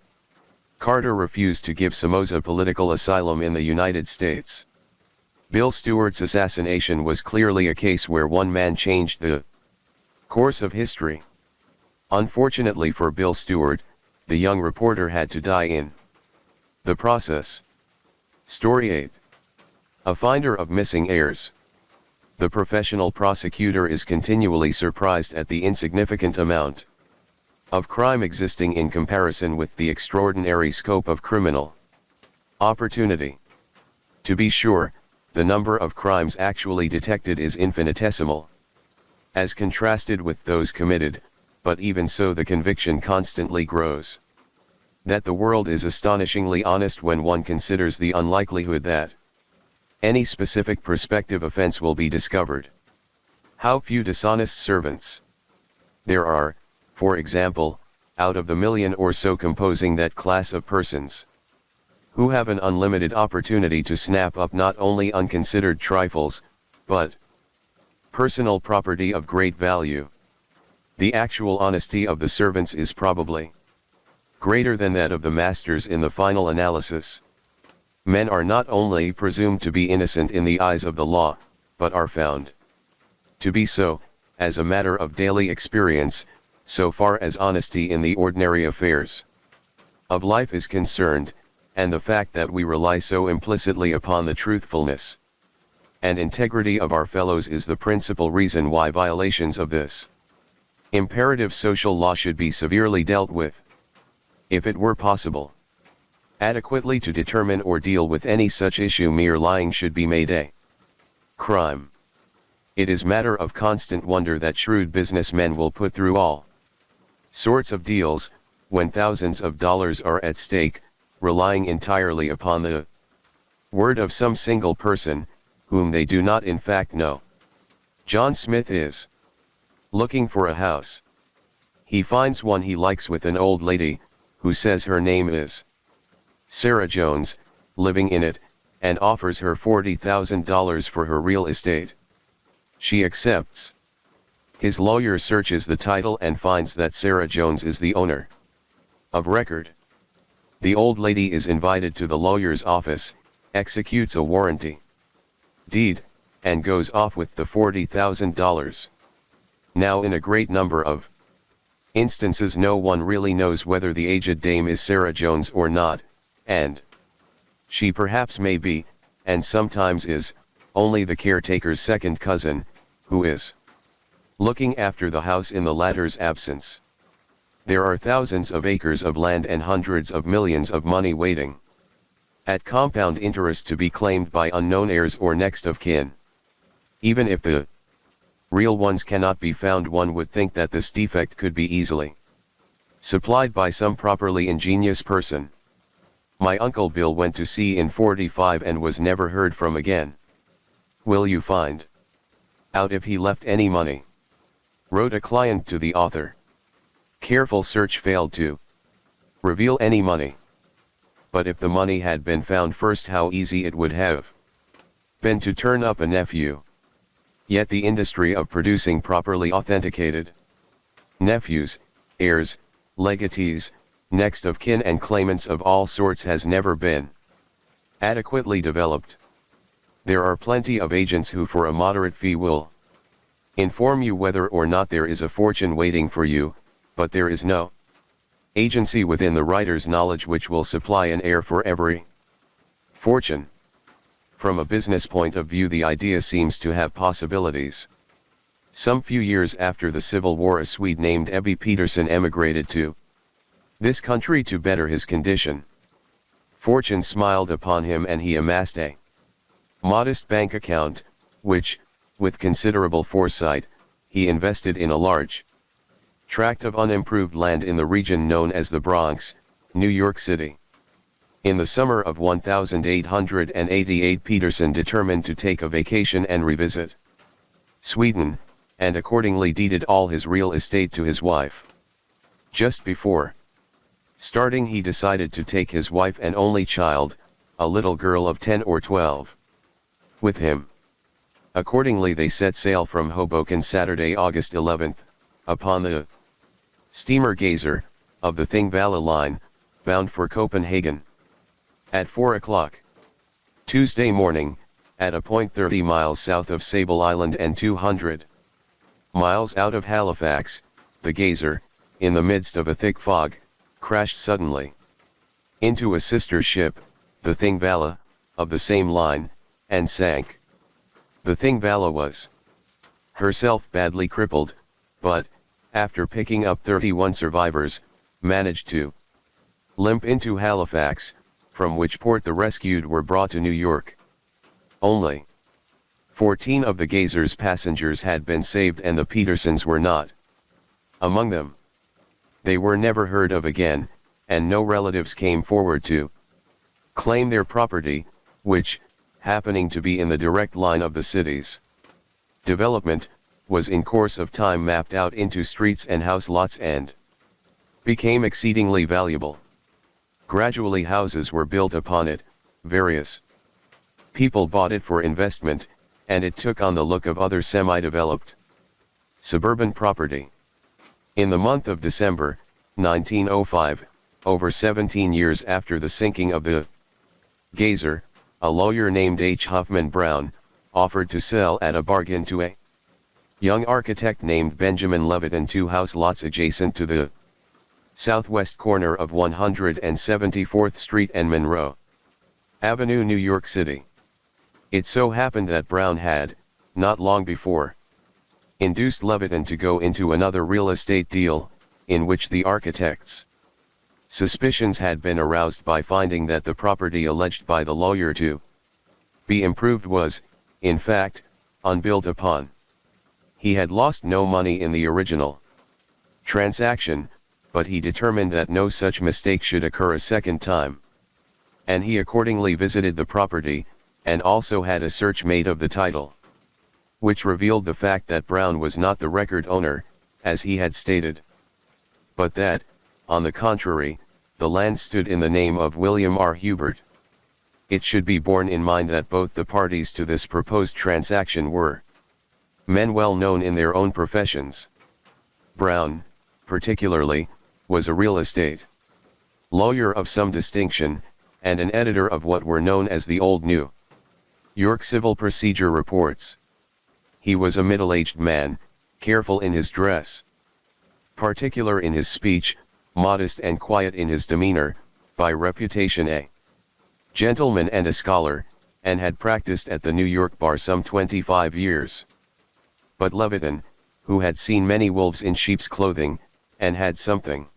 Carter refused to give Somoza political asylum in the United States. Bill Stewart's assassination was clearly a case where one man changed the course of history. Unfortunately for Bill Stewart, the young reporter had to die in the process. Story 8. A finder of missing heirs. The professional prosecutor is continually surprised at the insignificant amount of crime existing in comparison with the extraordinary scope of criminal opportunity. To be sure, the number of crimes actually detected is infinitesimal, as contrasted with those committed, but even so the conviction constantly grows that the world is astonishingly honest when one considers the unlikelihood that any specific prospective offense will be discovered. How few dishonest servants there are, for example, out of the million or so composing that class of persons, who have an unlimited opportunity to snap up not only unconsidered trifles, but personal property of great value. The actual honesty of the servants is probably greater than that of the masters in the final analysis. Men are not only presumed to be innocent in the eyes of the law, but are found to be so, as a matter of daily experience, so far as honesty in the ordinary affairs of life is concerned, and the fact that we rely so implicitly upon the truthfulness and integrity of our fellows is the principal reason why violations of this imperative social law should be severely dealt with. If it were possible adequately to determine or deal with any such issue, mere lying should be made a crime. It is matter of constant wonder that shrewd businessmen will put through all sorts of deals, when thousands of dollars are at stake, relying entirely upon the word of some single person, whom they do not in fact know. John Smith is looking for a house. He finds one he likes with an old lady, who says her name is Sarah Jones, living in it, and offers her $40,000 for her real estate. She accepts. His lawyer searches the title and finds that Sarah Jones is the owner of record. The old lady is invited to the lawyer's office, executes a warranty deed, and goes off with the $40,000. Now in a great number of instances no one really knows whether the aged dame is Sarah Jones or not, and she perhaps may be, and sometimes is, only the caretaker's second cousin, who is looking after the house in the latter's absence. There are thousands of acres of land and hundreds of millions of money waiting at compound interest to be claimed by unknown heirs or next of kin. Even if the real ones cannot be found, one would think that this defect could be easily supplied by some properly ingenious person. My Uncle Bill went to sea in '45 and was never heard from again. Will you find out if he left any money? Wrote a client to the author. Careful search failed to reveal any money. But if the money had been found first, how easy it would have been to turn up a nephew. Yet the industry of producing properly authenticated nephews, heirs, legatees, next of kin and claimants of all sorts has never been adequately developed. There are plenty of agents who for a moderate fee will inform you whether or not there is a fortune waiting for you, but there is no agency within the writer's knowledge which will supply an heir for every fortune. From a business point of view, the idea seems to have possibilities. Some few years after the Civil War, a Swede named Ebbe Peterson emigrated to this country to better his condition. Fortune smiled upon him and he amassed a modest bank account, which, with considerable foresight, he invested in a large tract of unimproved land in the region known as the Bronx, New York City. In the summer of 1888, Peterson determined to take a vacation and revisit Sweden, and accordingly deeded all his real estate to his wife. Just before starting, he decided to take his wife and only child, a little girl of 10 or 12, with him. Accordingly they set sail from Hoboken Saturday, August 11th, upon the steamer Gazer, of the Thingvalla line, bound for Copenhagen. At 4 o'clock Tuesday morning, at a point 30 miles south of Sable Island and 200 miles out of Halifax, the Gazer, in the midst of a thick fog, crashed suddenly into a sister ship, the Thingvalla, of the same line, and sank. The thing Vala was herself badly crippled, but, after picking up 31 survivors, managed to limp into Halifax, from which port the rescued were brought to New York. Only 14 of the Gazer's passengers had been saved and the Petersons were not among them. They were never heard of again, and no relatives came forward to claim their property, which, happening to be in the direct line of the city's development, was in course of time mapped out into streets and house lots and became exceedingly valuable. Gradually houses were built upon it, various people bought it for investment, and it took on the look of other semi-developed suburban property. In the month of December, 1905, over 17 years after the sinking of the Gazer, a lawyer named H. Huffman Brown offered to sell at a bargain to a young architect named Benjamin Leviton 2 house lots adjacent to the southwest corner of 174th Street and Monroe Avenue, New York City. It so happened that Brown had, not long before, induced Leviton to go into another real estate deal, in which the architect's suspicions had been aroused by finding that the property alleged by the lawyer to be improved was, in fact, unbuilt upon. He had lost no money in the original transaction, but he determined that no such mistake should occur a second time. And he accordingly visited the property, and also had a search made of the title, which revealed the fact that Brown was not the record owner, as he had stated, but that, on the contrary, the land stood in the name of William R. Hubert. It should be borne in mind that both the parties to this proposed transaction were men well known in their own professions. Brown, particularly, was a real estate lawyer of some distinction, and an editor of what were known as the Old New York Civil Procedure Reports. He was a middle-aged man, careful in his dress, particular in his speech, modest and quiet in his demeanor, by reputation a gentleman and a scholar, and had practiced at the New York bar some 25 years. But Leviton, who had seen many wolves in sheep's clothing, and had something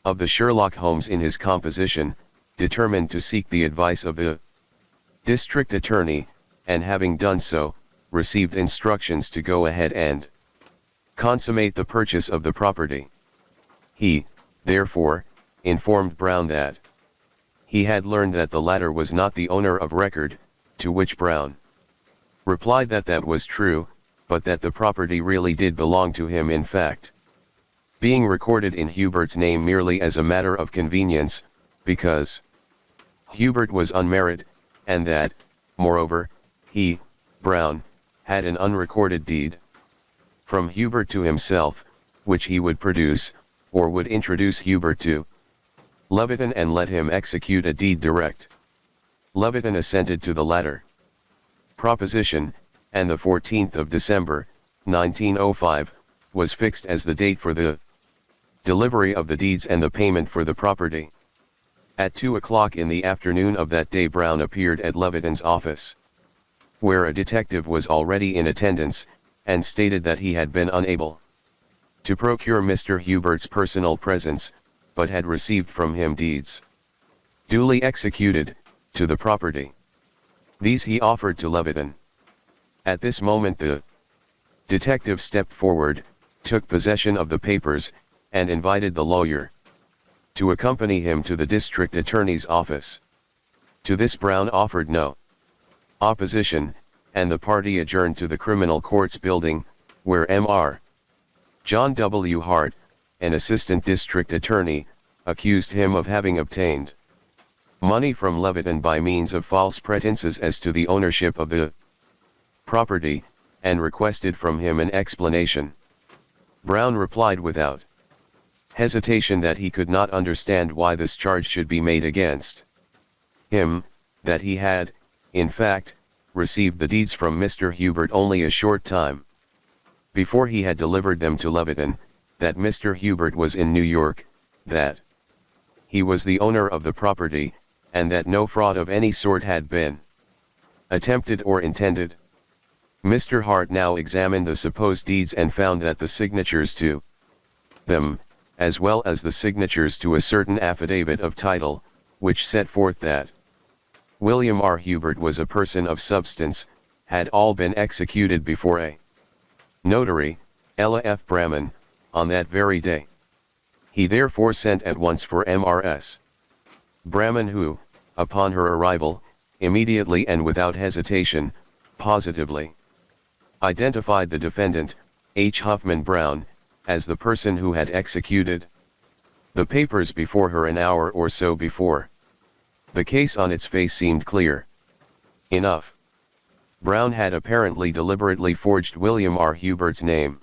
of the Sherlock Holmes in his composition, determined to seek the advice of the district attorney, and having done so, received instructions to go ahead and consummate the purchase of the property. He, therefore, informed Brown that he had learned that the latter was not the owner of record, to which Brown replied that that was true, but that the property really did belong to him in fact, being recorded in Hubert's name merely as a matter of convenience, because Hubert was unmarried, and that, moreover, he, Brown, had an unrecorded deed from Hubert to himself, which he would produce, or would introduce Hubert to Leviton and let him execute a deed direct. Leviton assented to the latter proposition, and the 14th of December, 1905, was fixed as the date for the delivery of the deeds and the payment for the property. At 2 o'clock in the afternoon of that day Brown appeared at Leviton's office, where a detective was already in attendance, and stated that he had been unable to procure Mr. Hubert's personal presence, but had received from him deeds, duly executed, to the property. These he offered to Leviton. At this moment the detective stepped forward, took possession of the papers, and invited the lawyer to accompany him to the district attorney's office. To this Brown offered no opposition, and the party adjourned to the criminal courts building, where Mr. John W. Hart, an assistant district attorney, accused him of having obtained money from Leviton by means of false pretenses as to the ownership of the property, and requested from him an explanation. Brown replied without hesitation that he could not understand why this charge should be made against him, that he had, in fact, received the deeds from Mr. Hubert only a short time before he had delivered them to Leviton, that Mr. Hubert was in New York, that he was the owner of the property, and that no fraud of any sort had been attempted or intended. Mr. Hart now examined the supposed deeds and found that the signatures to them, as well as the signatures to a certain affidavit of title, which set forth that William R. Hubert was a person of substance, had all been executed before a notary, Ella F. Bramman, on that very day. He therefore sent at once for Mrs. Bramman, who, upon her arrival, immediately and without hesitation, positively identified the defendant, H. Huffman Brown, as the person who had executed the papers before her an hour or so before. The case on its face seemed clear enough. Brown had apparently deliberately forged William R. Hubert's name,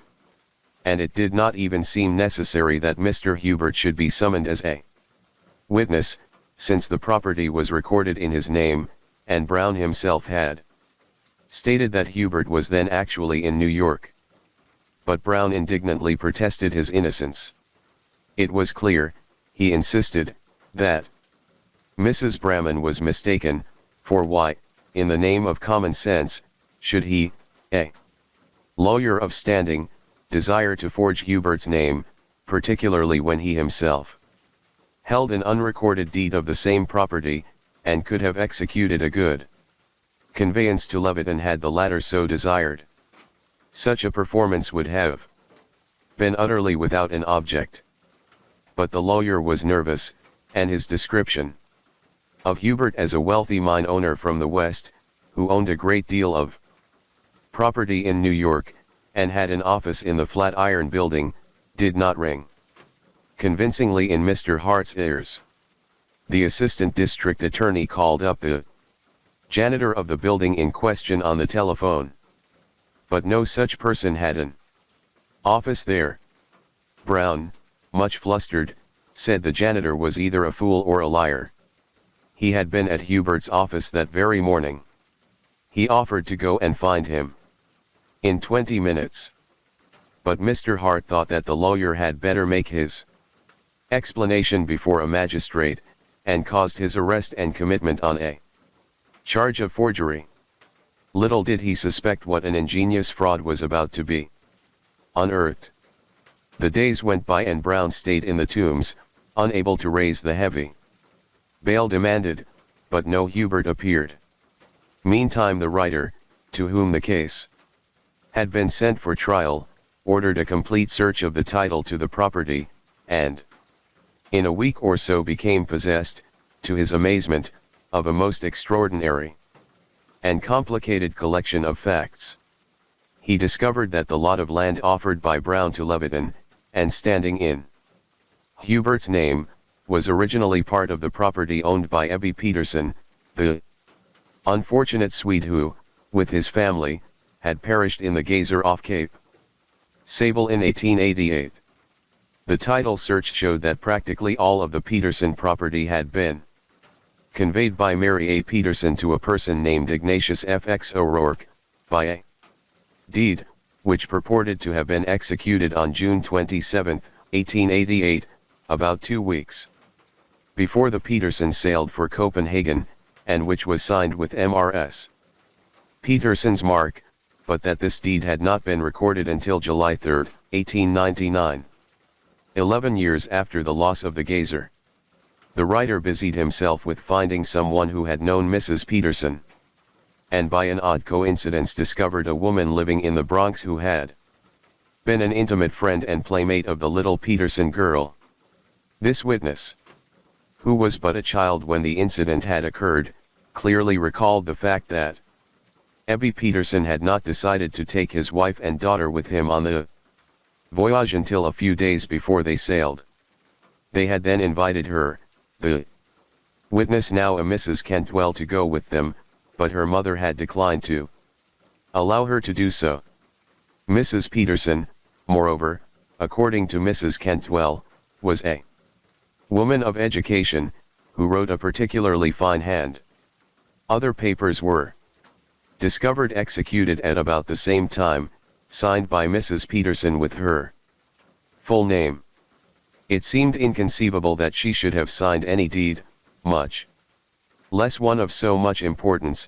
and it did not even seem necessary that Mr. Hubert should be summoned as a witness, since the property was recorded in his name, and Brown himself had stated that Hubert was then actually in New York. But Brown indignantly protested his innocence. It was clear, he insisted, that Mrs. Bramman was mistaken, for why, in the name of common sense, should he, a lawyer of standing, desire to forge Hubert's name, particularly when he himself held an unrecorded deed of the same property, and could have executed a good conveyance to Leviton had the latter so desired. Such a performance would have been utterly without an object. But the lawyer was nervous, and his description of Hubert as a wealthy mine owner from the West, who owned a great deal of property in New York, and had an office in the Flatiron Building, did not ring convincingly in Mr. Hart's ears. The assistant district attorney called up the janitor of the building in question on the telephone. But no such person had an office there. Brown, much flustered, said the janitor was either a fool or a liar. He had been at Hubert's office that very morning. He offered to go and find him in 20 minutes. But Mr. Hart thought that the lawyer had better make his explanation before a magistrate, and caused his arrest and commitment on a charge of forgery. Little did he suspect what an ingenious fraud was about to be unearthed. The days went by and Brown stayed in the Tombs, unable to raise the heavy bail demanded, but no Hubert appeared. Meantime the writer, to whom the case had been sent for trial, ordered a complete search of the title to the property, and in a week or so became possessed, to his amazement, of a most extraordinary and complicated collection of facts. He discovered that the lot of land offered by Brown to Leviton, and standing in Hubert's name, was originally part of the property owned by Ebbe Peterson, the unfortunate Swede who, with his family, had perished in the geyser off Cape Sable in 1888. The title search showed that practically all of the Peterson property had been conveyed by Mary A. Peterson to a person named Ignatius F. X. O'Rourke, by a deed, which purported to have been executed on June 27, 1888, about 2 weeks before the Petersons sailed for Copenhagen, and which was signed with Mrs. Peterson's mark, but that this deed had not been recorded until July 3, 1899. 11 years after the loss of the geyser. The writer busied himself with finding someone who had known Mrs. Peterson, and by an odd coincidence discovered a woman living in the Bronx who had been an intimate friend and playmate of the little Peterson girl. This witness, who was but a child when the incident had occurred, clearly recalled the fact that Ebbe Peterson had not decided to take his wife and daughter with him on the voyage until a few days before they sailed. They had then invited her, the witness now a Mrs. Cantwell, to go with them, but her mother had declined to allow her to do so. Mrs. Peterson, moreover, according to Mrs. Cantwell, was a woman of education, who wrote a particularly fine hand. Other papers were discovered executed at about the same time, signed by Mrs. Peterson with her full name. It seemed inconceivable that she should have signed any deed, much less one of so much importance,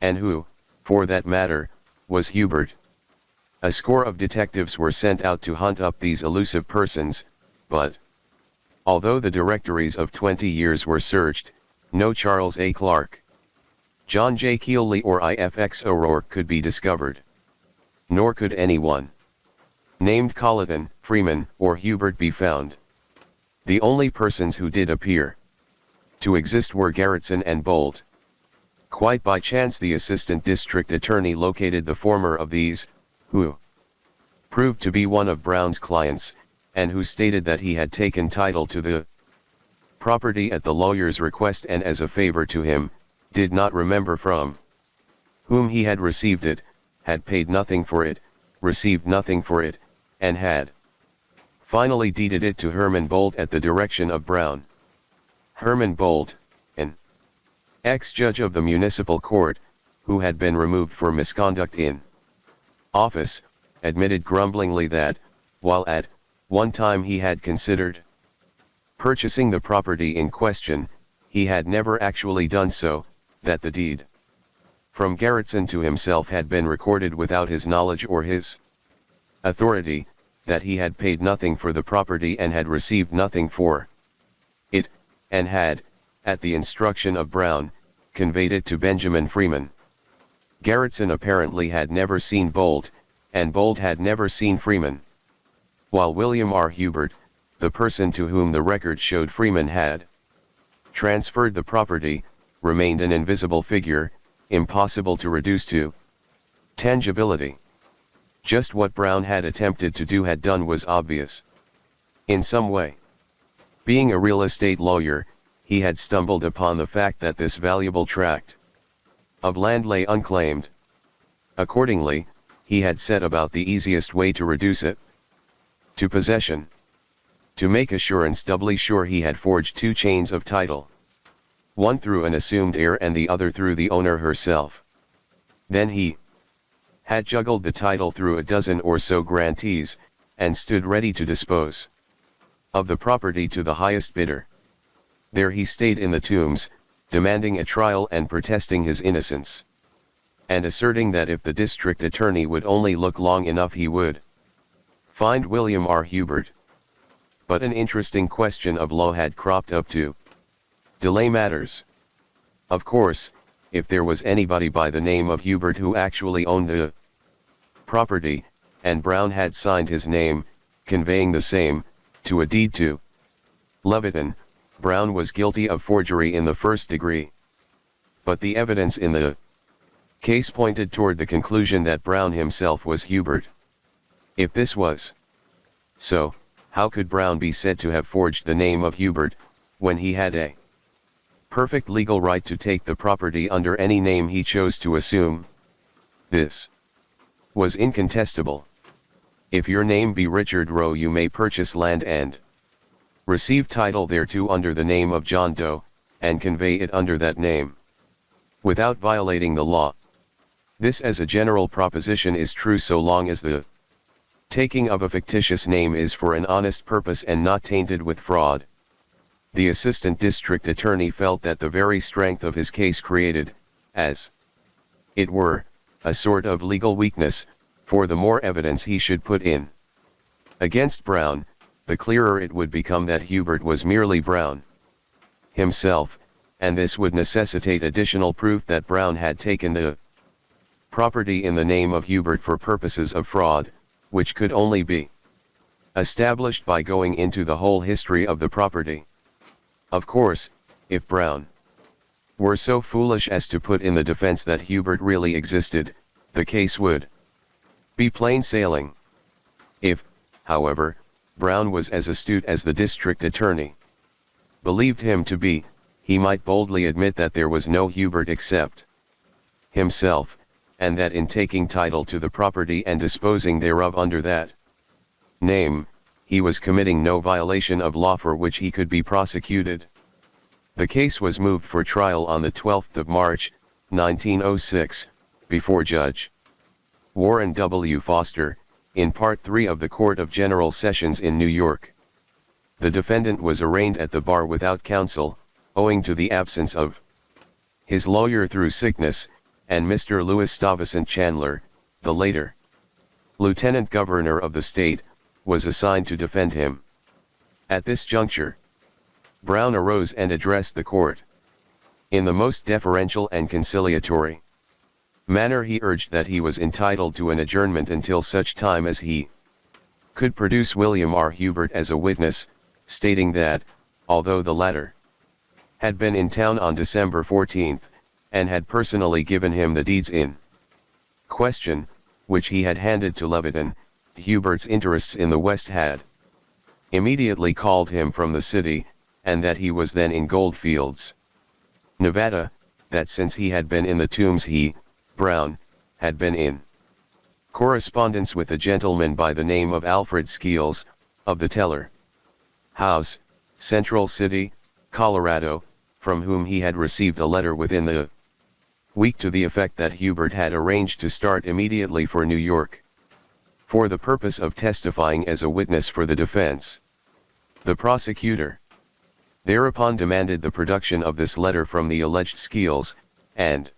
and who, for that matter, was Hubert. A score of detectives were sent out to hunt up these elusive persons, but although the directories of 20 years were searched, no Charles A. Clark, John J. Keeley or IFX O'Rourke could be discovered. Nor could anyone named Colleton, Freeman, or Hubert be found. The only persons who did appear to exist were Garretson and Bolt. Quite by chance the assistant district attorney located the former of these, who proved to be one of Brown's clients, and who stated that he had taken title to the property at the lawyer's request and as a favor to him, did not remember from whom he had received it, had paid nothing for it, received nothing for it, and had finally deeded it to Herman Bolt at the direction of Brown. Herman Bolt, an ex-judge of the municipal court, who had been removed for misconduct in office, admitted grumblingly that, while at one time he had considered purchasing the property in question, he had never actually done so, that the deed from Garretson to himself had been recorded without his knowledge or his authority, that he had paid nothing for the property and had received nothing for it, and had, at the instruction of Brown, conveyed it to Benjamin Freeman. Garretson apparently had never seen Bolt, and Bolt had never seen Freeman. While William R. Hubert, the person to whom the record showed Freeman had transferred the property, remained an invisible figure, impossible to reduce to tangibility. Just what Brown had attempted to do had done was obvious. In some way. Being a real estate lawyer, he had stumbled upon the fact that this valuable tract of land lay unclaimed. Accordingly, he had set about the easiest way to reduce it to possession. To make assurance doubly sure, he had forged 2 chains of title, one through an assumed heir and the other through the owner herself. Then he had juggled the title through a dozen or so grantees, and stood ready to dispose of the property to the highest bidder. There he stayed in the Tombs, demanding a trial and protesting his innocence, and asserting that if the district attorney would only look long enough he would find William R. Hubert. But an interesting question of law had cropped up to delay matters. Of course, if there was anybody by the name of Hubert who actually owned the property, and Brown had signed his name, conveying the same, to a deed to Leviton, Brown was guilty of forgery in the first degree. But the evidence in the case pointed toward the conclusion that Brown himself was Hubert. If this was so, how could Brown be said to have forged the name of Hubert, when he had a perfect legal right to take the property under any name he chose to assume? This was incontestable. If your name be Richard Roe, you may purchase land and receive title thereto under the name of John Doe, and convey it under that name, without violating the law. This as a general proposition is true so long as the taking of a fictitious name is for an honest purpose and not tainted with fraud. The assistant district attorney felt that the very strength of his case created, as it were, a sort of legal weakness, for the more evidence he should put in against Brown, the clearer it would become that Hubert was merely Brown himself, and this would necessitate additional proof that Brown had taken the property in the name of Hubert for purposes of fraud, which could only be established by going into the whole history of the property. Of course, if Brown were so foolish as to put in the defense that Hubert really existed, the case would be plain sailing. If, however, Brown was as astute as the district attorney believed him to be, he might boldly admit that there was no Hubert except himself, and that in taking title to the property and disposing thereof under that name, he was committing no violation of law for which he could be prosecuted. The case was moved for trial on the 12th of March, 1906, before Judge Warren W. Foster, in Part 3 of the Court of General Sessions in New York. The defendant was arraigned at the bar without counsel, owing to the absence of his lawyer through sickness, and Mr. Louis Stuyvesant Chandler, the later lieutenant governor of the state, was assigned to defend him. At this juncture, Brown arose and addressed the court. In the most deferential and conciliatory manner he urged that he was entitled to an adjournment until such time as he could produce William R. Hubert as a witness, stating that, although the latter had been in town on December 14, and had personally given him the deeds in question, which he had handed to Leviton, Hubert's interests in the West had immediately called him from the city, and that he was then in Goldfields, Nevada, that since he had been in the Tombs he, Brown, had been in correspondence with a gentleman by the name of Alfred Skeels, of the Teller House, Central City, Colorado, from whom he had received a letter within the week to the effect that Hubert had arranged to start immediately for New York, for the purpose of testifying as a witness for the defense. The prosecutor thereupon demanded the production of this letter from the alleged Skeels, and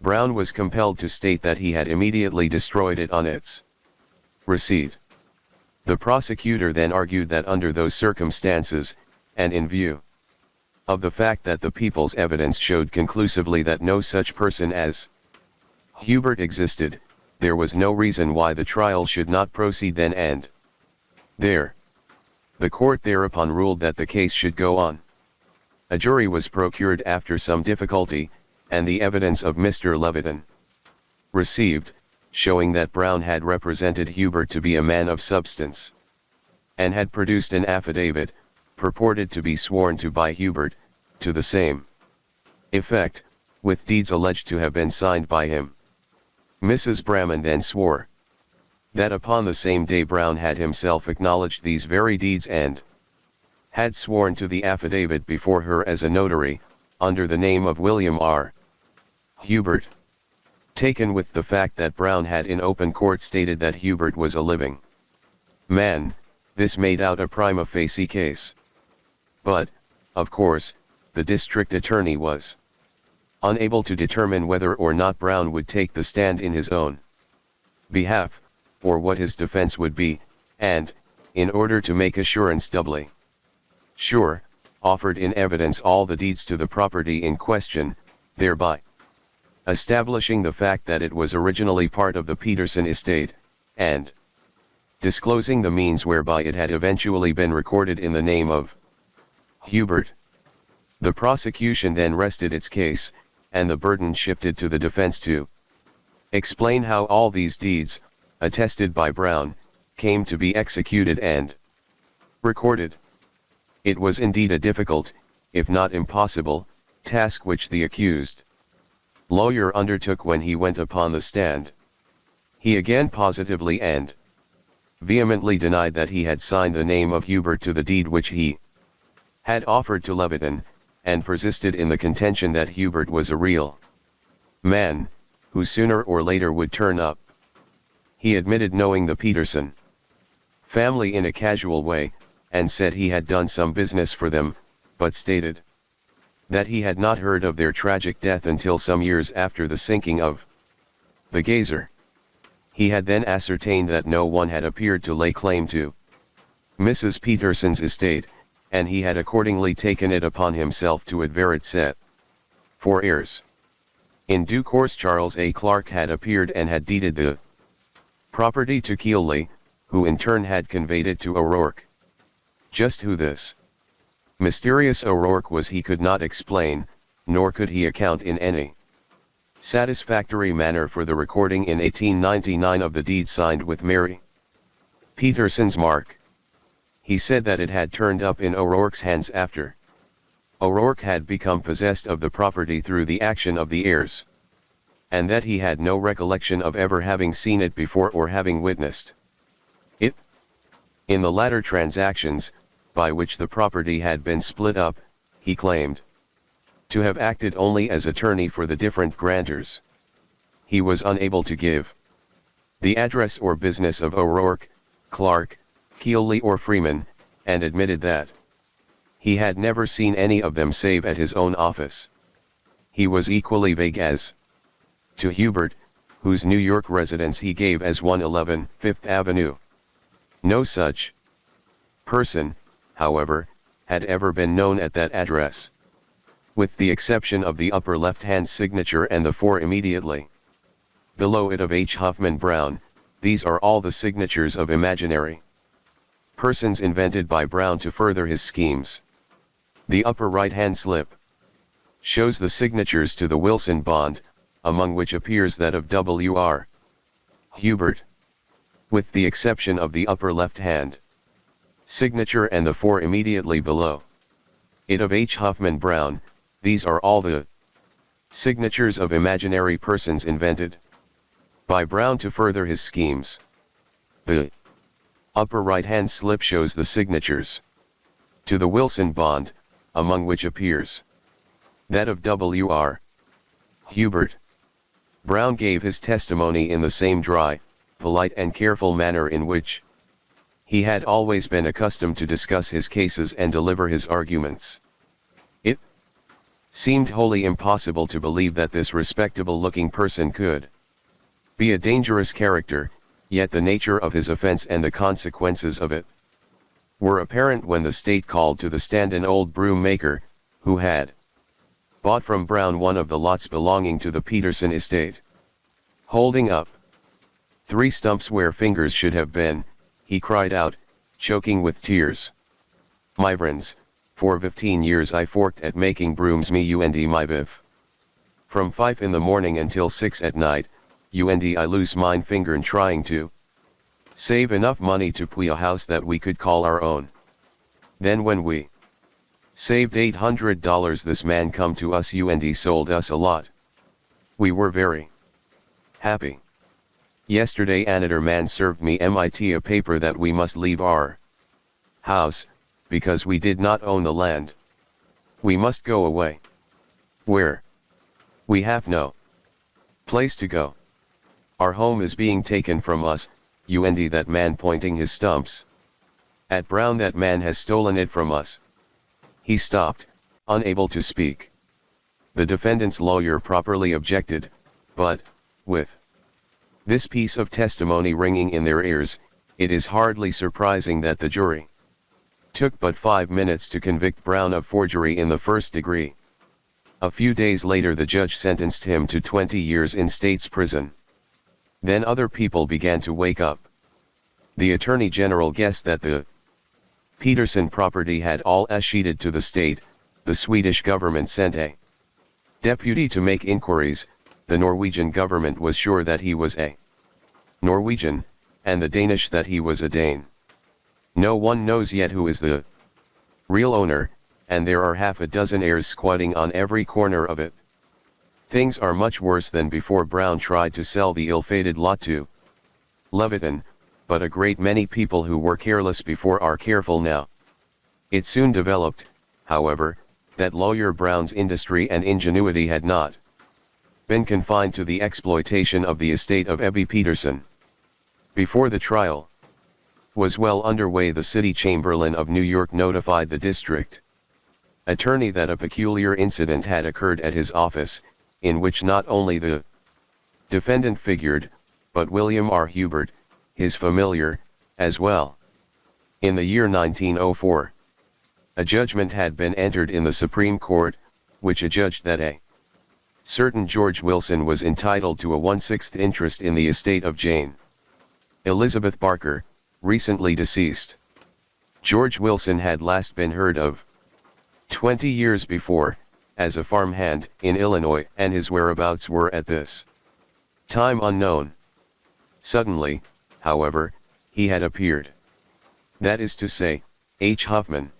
Brown was compelled to state that he had immediately destroyed it on its receipt. The prosecutor then argued that under those circumstances, and in view of the fact that the people's evidence showed conclusively that no such person as Hubert existed, there was no reason why the trial should not proceed then and there. The court thereupon ruled that the case should go on. A jury was procured after some difficulty, and the evidence of Mr. Leviton received, showing that Brown had represented Hubert to be a man of substance, and had produced an affidavit, purported to be sworn to by Hubert, to the same effect, with deeds alleged to have been signed by him. Mrs. Bramman then swore that upon the same day Brown had himself acknowledged these very deeds and had sworn to the affidavit before her as a notary, under the name of William R. Hubert. Taken with the fact that Brown had in open court stated that Hubert was a living man, this made out a prima facie case. But, of course, the district attorney was unable to determine whether or not Brown would take the stand in his own behalf, or what his defense would be, and, in order to make assurance doubly sure, offered in evidence all the deeds to the property in question, thereby establishing the fact that it was originally part of the Peterson estate, and disclosing the means whereby it had eventually been recorded in the name of Hubert. The prosecution then rested its case, and the burden shifted to the defense to explain how all these deeds, attested by Brown, came to be executed and recorded. It was indeed a difficult, if not impossible, task which the accused lawyer undertook when he went upon the stand. He again positively and vehemently denied that he had signed the name of Hubert to the deed which he had offered to Leviton, and persisted in the contention that Hubert was a real man, who sooner or later would turn up. He admitted knowing the Peterson family in a casual way, and said he had done some business for them, but stated that he had not heard of their tragic death until some years after the sinking of the Gazer. He had then ascertained that no one had appeared to lay claim to Mrs. Peterson's estate, and he had accordingly taken it upon himself to adver it set for heirs. In due course Charles A. Clark had appeared and had deeded the property to Keeley, who in turn had conveyed it to O'Rourke. Just who this mysterious O'Rourke was he could not explain, nor could he account in any satisfactory manner for the recording in 1899 of the deed signed with Mary Peterson's mark. He said that it had turned up in O'Rourke's hands after O'Rourke had become possessed of the property through the action of the heirs, and that he had no recollection of ever having seen it before or having witnessed it. In the latter transactions, by which the property had been split up, he claimed to have acted only as attorney for the different grantors. He was unable to give the address or business of O'Rourke, Clark, Keeley or Freeman, and admitted that he had never seen any of them save at his own office. He was equally vague as to Hubert, whose New York residence he gave as 111 Fifth Avenue. No such person, however, had ever been known at that address. With the exception of the upper left-hand signature and the 4 immediately below it of H. Huffman Brown, these are all the signatures of imaginary persons invented by Brown to further his schemes. The upper right-hand slip shows the signatures to the Wilson bond, among which appears that of W.R. Hubert. With the exception of the upper left-hand signature and the 4 immediately below it of H. Huffman Brown, these are all the signatures of imaginary persons invented by Brown to further his schemes. The upper right-hand slip shows the signatures to the Wilson bond, among which appears that of W.R. Hubert. Brown gave his testimony in the same dry, polite and careful manner in which he had always been accustomed to discuss his cases and deliver his arguments. It seemed wholly impossible to believe that this respectable-looking person could be a dangerous character, yet the nature of his offense and the consequences of it were apparent when the state called to the stand an old broom maker, who had bought from Brown one of the lots belonging to the Peterson estate. Holding up 3 stumps where fingers should have been, he cried out, choking with tears, "My friends, for 15 years I forked at making brooms me and my biff. From 5 in the morning until 6 at night, and I lose mine fingern trying to save enough money to buy a house that we could call our own. Then when we saved $800 this man come to us and he sold us a lot. We were very happy. Yesterday another man served me a paper that we must leave our house, because we did not own the land. We must go away. Where? We have no place to go. Our home is being taken from us, and that man pointing his stumps at Brown, that man has stolen it from us." He stopped, unable to speak. The defendant's lawyer properly objected, but, with this piece of testimony ringing in their ears, it is hardly surprising that the jury took but 5 minutes to convict Brown of forgery in the 1st degree. A few days later the judge sentenced him to 20 years in state's prison. Then other people began to wake up. The Attorney General guessed that the Peterson property had all escheated to the state. The Swedish government sent a deputy to make inquiries. The Norwegian government was sure that he was a Norwegian, and the Danish that he was a Dane. No one knows yet who is the real owner, and there are half a dozen heirs squatting on every corner of it. Things are much worse than before Brown tried to sell the ill-fated lot to Leviton, but a great many people who were careless before are careful now. It soon developed, however, that lawyer Brown's industry and ingenuity had not been confined to the exploitation of the estate of Ebbe Peterson. Before the trial was well underway, the city chamberlain of New York notified the district attorney that a peculiar incident had occurred at his office, in which not only the defendant figured, but William R. Hubert, his familiar, as well. In the year 1904, a judgment had been entered in the Supreme Court, which adjudged that a certain George Wilson was entitled to a 1/6 interest in the estate of Jane Elizabeth Barker, recently deceased. George Wilson had last been heard of 20 years before, as a farmhand in Illinois, and his whereabouts were at this time unknown. Suddenly, however, he had appeared. That is to say, H. Huffman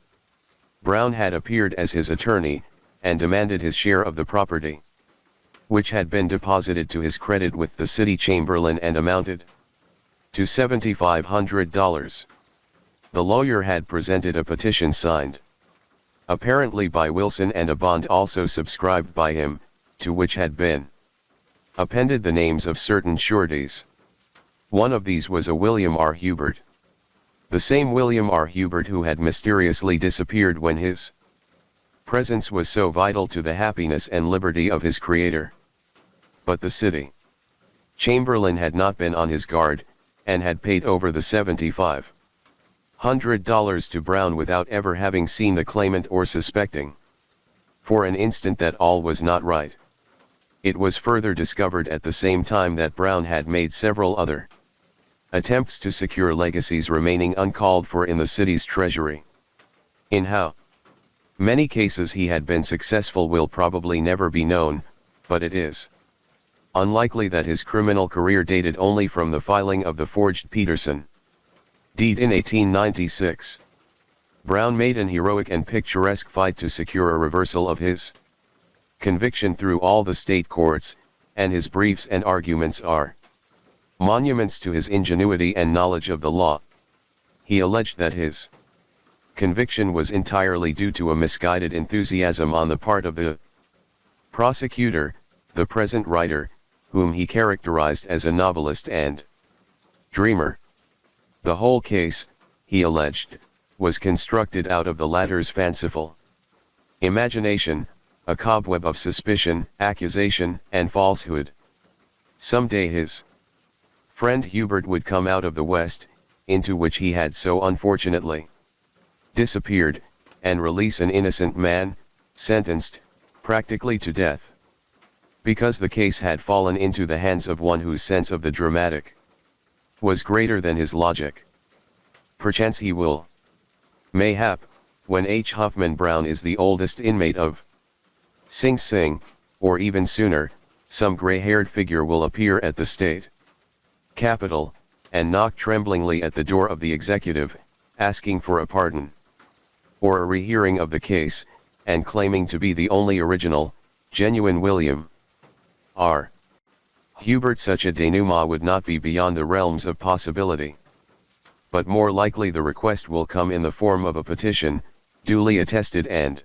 Brown had appeared as his attorney, and demanded his share of the property, which had been deposited to his credit with the city chamberlain and amounted to $7,500. The lawyer had presented a petition signed apparently by Wilson and a bond also subscribed by him, to which had been appended the names of certain sureties. One of these was a William R. Hubert. The same William R. Hubert who had mysteriously disappeared when his presence was so vital to the happiness and liberty of his creator. but the city chamberlain had not been on his guard, and had paid over the $7,500 to Brown without ever having seen the claimant or suspecting for an instant that all was not right. It was further discovered at the same time that Brown had made several other attempts to secure legacies remaining uncalled for in the city's treasury. In how many cases he had been successful will probably never be known, but it is unlikely that his criminal career dated only from the filing of the forged Peterson deed in 1896. Brown made an heroic and picturesque fight to secure a reversal of his conviction through all the state courts, and his briefs and arguments are monuments to his ingenuity and knowledge of the law. He alleged that his conviction was entirely due to a misguided enthusiasm on the part of the prosecutor, the present writer, whom he characterized as a novelist and dreamer. The whole case, he alleged, was constructed out of the latter's fanciful imagination, a cobweb of suspicion, accusation, and falsehood. Someday his friend Hubert would come out of the West, into which he had so unfortunately disappeared, and release an innocent man, sentenced, practically to death, because the case had fallen into the hands of one whose sense of the dramatic was greater than his logic. Perchance he will. Mayhap, when H. Huffman Brown is the oldest inmate of Sing Sing, or even sooner, some gray-haired figure will appear at the state capitol, and knock tremblingly at the door of the executive, asking for a pardon, or a rehearing of the case, and claiming to be the only original, genuine William R. Hubert. Such a denouement would not be beyond the realms of possibility. But more likely the request will come in the form of a petition, duly attested and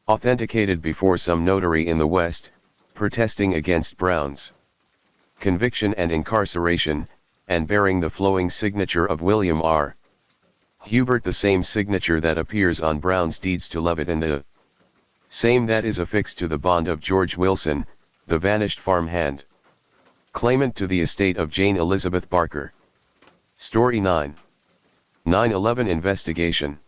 authenticated before some notary in the West, protesting against Brown's conviction and incarceration, and bearing the flowing signature of William R. Hubert, the same signature that appears on Brown's deeds to Levitt and the same that is affixed to the bond of George Wilson, the vanished farmhand, claimant to the estate of Jane Elizabeth Barker. Story 9. 9/11 Investigation.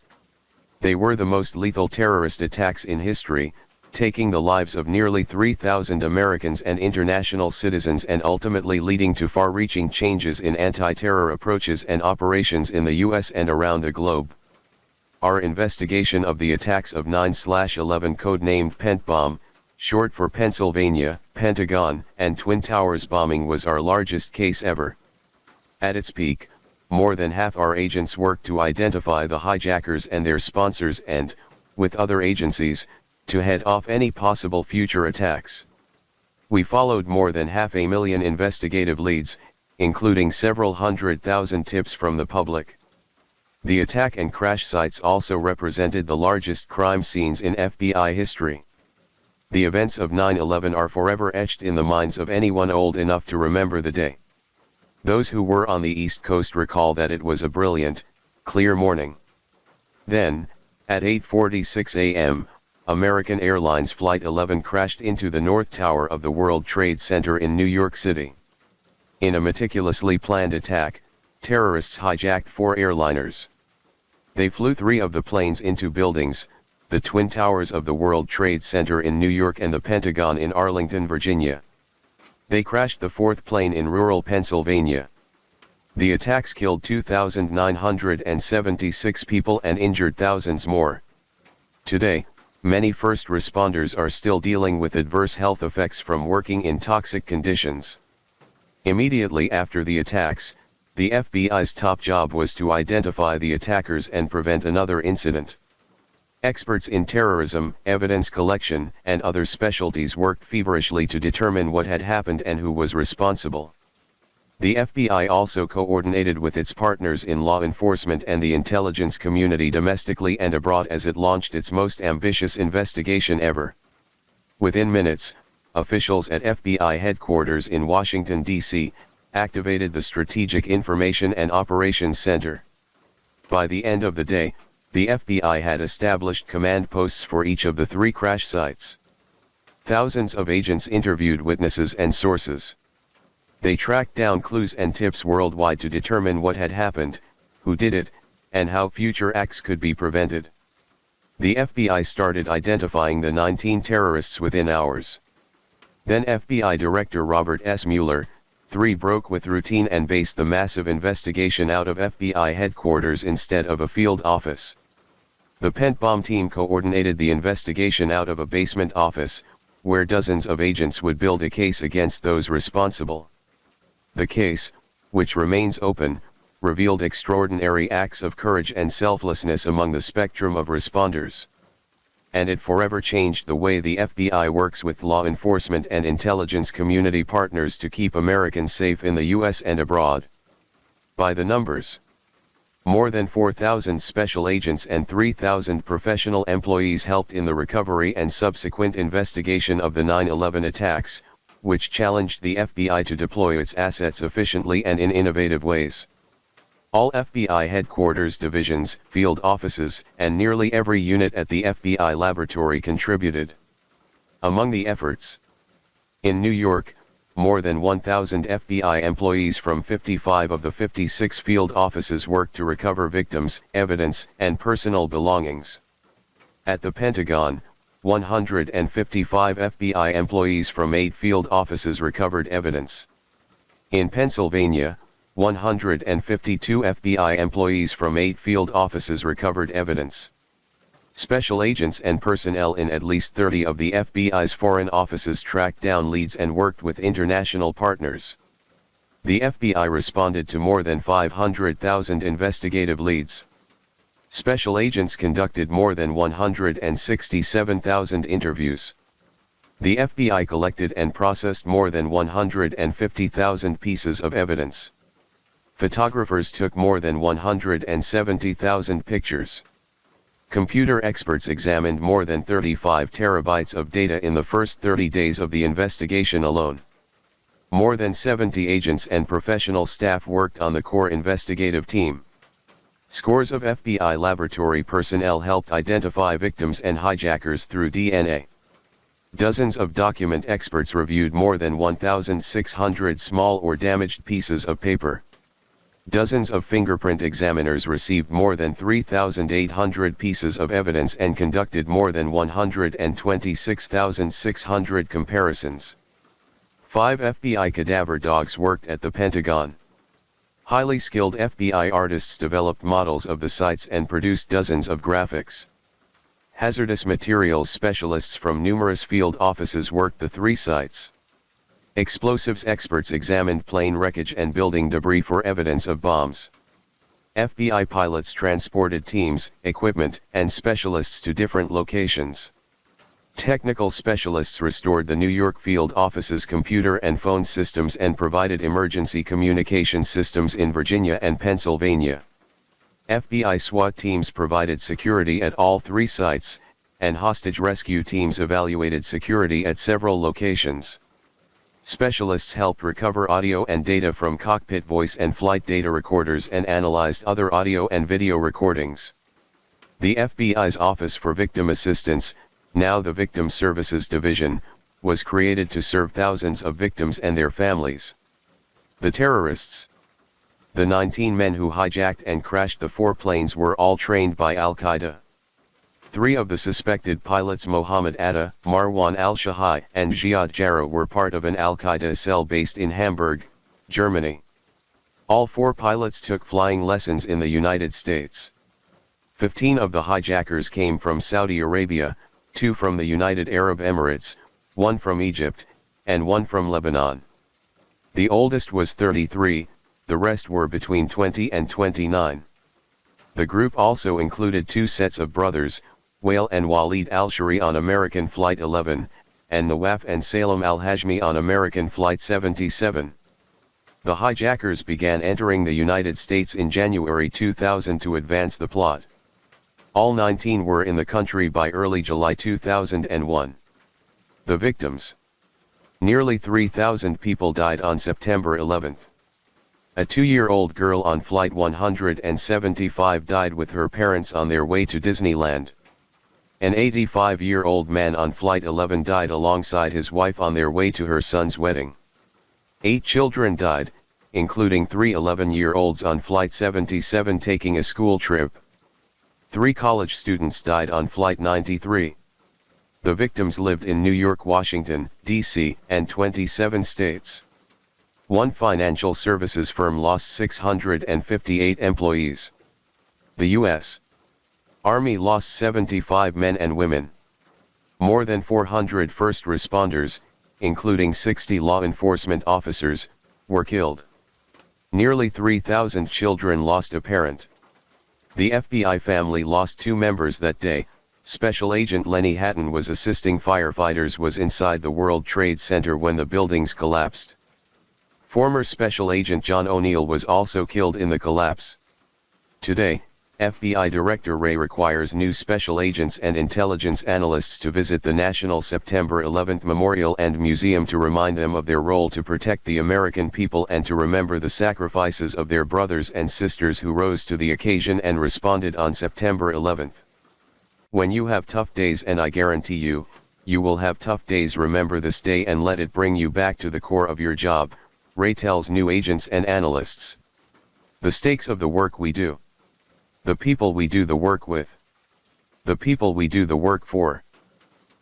They were the most lethal terrorist attacks in history, taking the lives of nearly 3,000 Americans and international citizens and ultimately leading to far-reaching changes in anti-terror approaches and operations in the U.S. and around the globe. Our investigation of the attacks of 9/11, codenamed Pent Bomb, short for Pennsylvania, Pentagon, and Twin Towers bombing, was our largest case ever. At its peak, more than half our agents worked to identify the hijackers and their sponsors and, with other agencies, to head off any possible future attacks. We followed more than 500,000 investigative leads, including several 100,000 tips from the public. The attack and crash sites also represented the largest crime scenes in FBI history. The events of 9/11 are forever etched in the minds of anyone old enough to remember the day. Those who were on the East Coast recall that it was a brilliant, clear morning. Then, at 8:46 a.m., American Airlines Flight 11 crashed into the North Tower of the World Trade Center in New York City. In a meticulously planned attack, terrorists hijacked 4 airliners. They flew 3 of the planes into buildings, the Twin Towers of the World Trade Center in New York and the Pentagon in Arlington, Virginia. They crashed the 4th plane in rural Pennsylvania. The attacks killed 2,976 people and injured thousands more. Today, many first responders are still dealing with adverse health effects from working in toxic conditions. Immediately after the attacks, the FBI's top job was to identify the attackers and prevent another incident. Experts in terrorism, evidence collection, and other specialties worked feverishly to determine what had happened and who was responsible. The FBI also coordinated with its partners in law enforcement and the intelligence community domestically and abroad as it launched its most ambitious investigation ever. Within minutes, officials at FBI headquarters in Washington, D.C., activated the Strategic Information and Operations Center. By the end of the day, the FBI had established command posts for each of the 3 crash sites. Thousands of agents interviewed witnesses and sources. They tracked down clues and tips worldwide to determine what had happened, who did it, and how future acts could be prevented. The FBI started identifying the 19 terrorists within hours. Then FBI Director Robert S. Mueller, III broke with routine and based the massive investigation out of FBI headquarters instead of a field office. The Pent Bomb team coordinated the investigation out of a basement office, where dozens of agents would build a case against those responsible. The case, which remains open, revealed extraordinary acts of courage and selflessness among the spectrum of responders. And it forever changed the way the FBI works with law enforcement and intelligence community partners to keep Americans safe in the U.S. and abroad. By the numbers, more than 4,000 special agents and 3,000 professional employees helped in the recovery and subsequent investigation of the 9/11 attacks, which challenged the FBI to deploy its assets efficiently and in innovative ways. All FBI headquarters divisions, field offices, and nearly every unit at the FBI laboratory contributed. Among the efforts, in New York, more than 1,000 FBI employees from 55 of the 56 field offices worked to recover victims, evidence, and personal belongings. At the Pentagon, 155 FBI employees from 8 field offices recovered evidence. In Pennsylvania, 152 FBI employees from 8 field offices recovered evidence. Special agents and personnel in at least 30 of the FBI's foreign offices tracked down leads and worked with international partners. The FBI responded to more than 500,000 investigative leads. Special agents conducted more than 167,000 interviews. The FBI collected and processed more than 150,000 pieces of evidence. Photographers took more than 170,000 pictures. Computer experts examined more than 35 terabytes of data in the first 30 days of the investigation alone. More than 70 agents and professional staff worked on the core investigative team. Scores of FBI laboratory personnel helped identify victims and hijackers through DNA. Dozens of document experts reviewed more than 1,600 small or damaged pieces of paper. Dozens of fingerprint examiners received more than 3,800 pieces of evidence and conducted more than 126,600 comparisons. 5 FBI cadaver dogs worked at the Pentagon. Highly skilled FBI artists developed models of the sites and produced dozens of graphics. Hazardous materials specialists from numerous field offices worked the 3 sites. Explosives experts examined plane wreckage and building debris for evidence of bombs. FBI pilots transported teams, equipment, and specialists to different locations. Technical specialists restored the New York field office's computer and phone systems and provided emergency communication systems in Virginia and Pennsylvania. FBI SWAT teams provided security at all 3 sites, and hostage rescue teams evaluated security at several locations. Specialists helped recover audio and data from cockpit voice and flight data recorders and analyzed other audio and video recordings. The FBI's Office for Victim Assistance, now the Victim Services Division, was created to serve thousands of victims and their families. The terrorists. The 19 men who hijacked and crashed the 4 planes were all trained by Al-Qaeda. 3 of the suspected pilots, Mohammed Atta, Marwan al-Shahai, and Ziad Jarrah, were part of an Al-Qaeda cell based in Hamburg, Germany. All 4 pilots took flying lessons in the United States. 15 of the hijackers came from Saudi Arabia, 2 from the United Arab Emirates, 1 from Egypt, and 1 from Lebanon. The oldest was 33, the rest were between 20 and 29. The group also included 2 sets of brothers, Wael and Walid al-Shari on American Flight 11, and Nawaf and Salem al-Hajmi on American Flight 77. The hijackers began entering the United States in January 2000 to advance the plot. All 19 were in the country by early July 2001. The victims. Nearly 3,000 people died on September 11. A 2-year-old girl on Flight 175 died with her parents on their way to Disneyland. An 85-year-old man on Flight 11 died alongside his wife on their way to her son's wedding. 8 children died, including 3 11-year-olds on Flight 77 taking a school trip. 3 college students died on Flight 93. The victims lived in New York, Washington, D.C., and 27 states. One financial services firm lost 658 employees. The U.S. Army lost 75 men and women. More than 400 first responders, including 60 law enforcement officers, were killed. Nearly 3,000 children lost a parent. The FBI family lost 2 members that day. Special Agent Lenny Hatton was assisting firefighters was inside the World Trade Center when the buildings collapsed. Former Special Agent John O'Neill was also killed in the collapse. Today, FBI Director Wray requires new special agents and intelligence analysts to visit the National September 11 Memorial and Museum to remind them of their role to protect the American people and to remember the sacrifices of their brothers and sisters who rose to the occasion and responded on September 11. When you have tough days, and I guarantee you, you will have tough days, remember this day and let it bring you back to the core of your job, Wray tells new agents and analysts. The stakes of the work we do. The people we do the work with. The people we do the work for.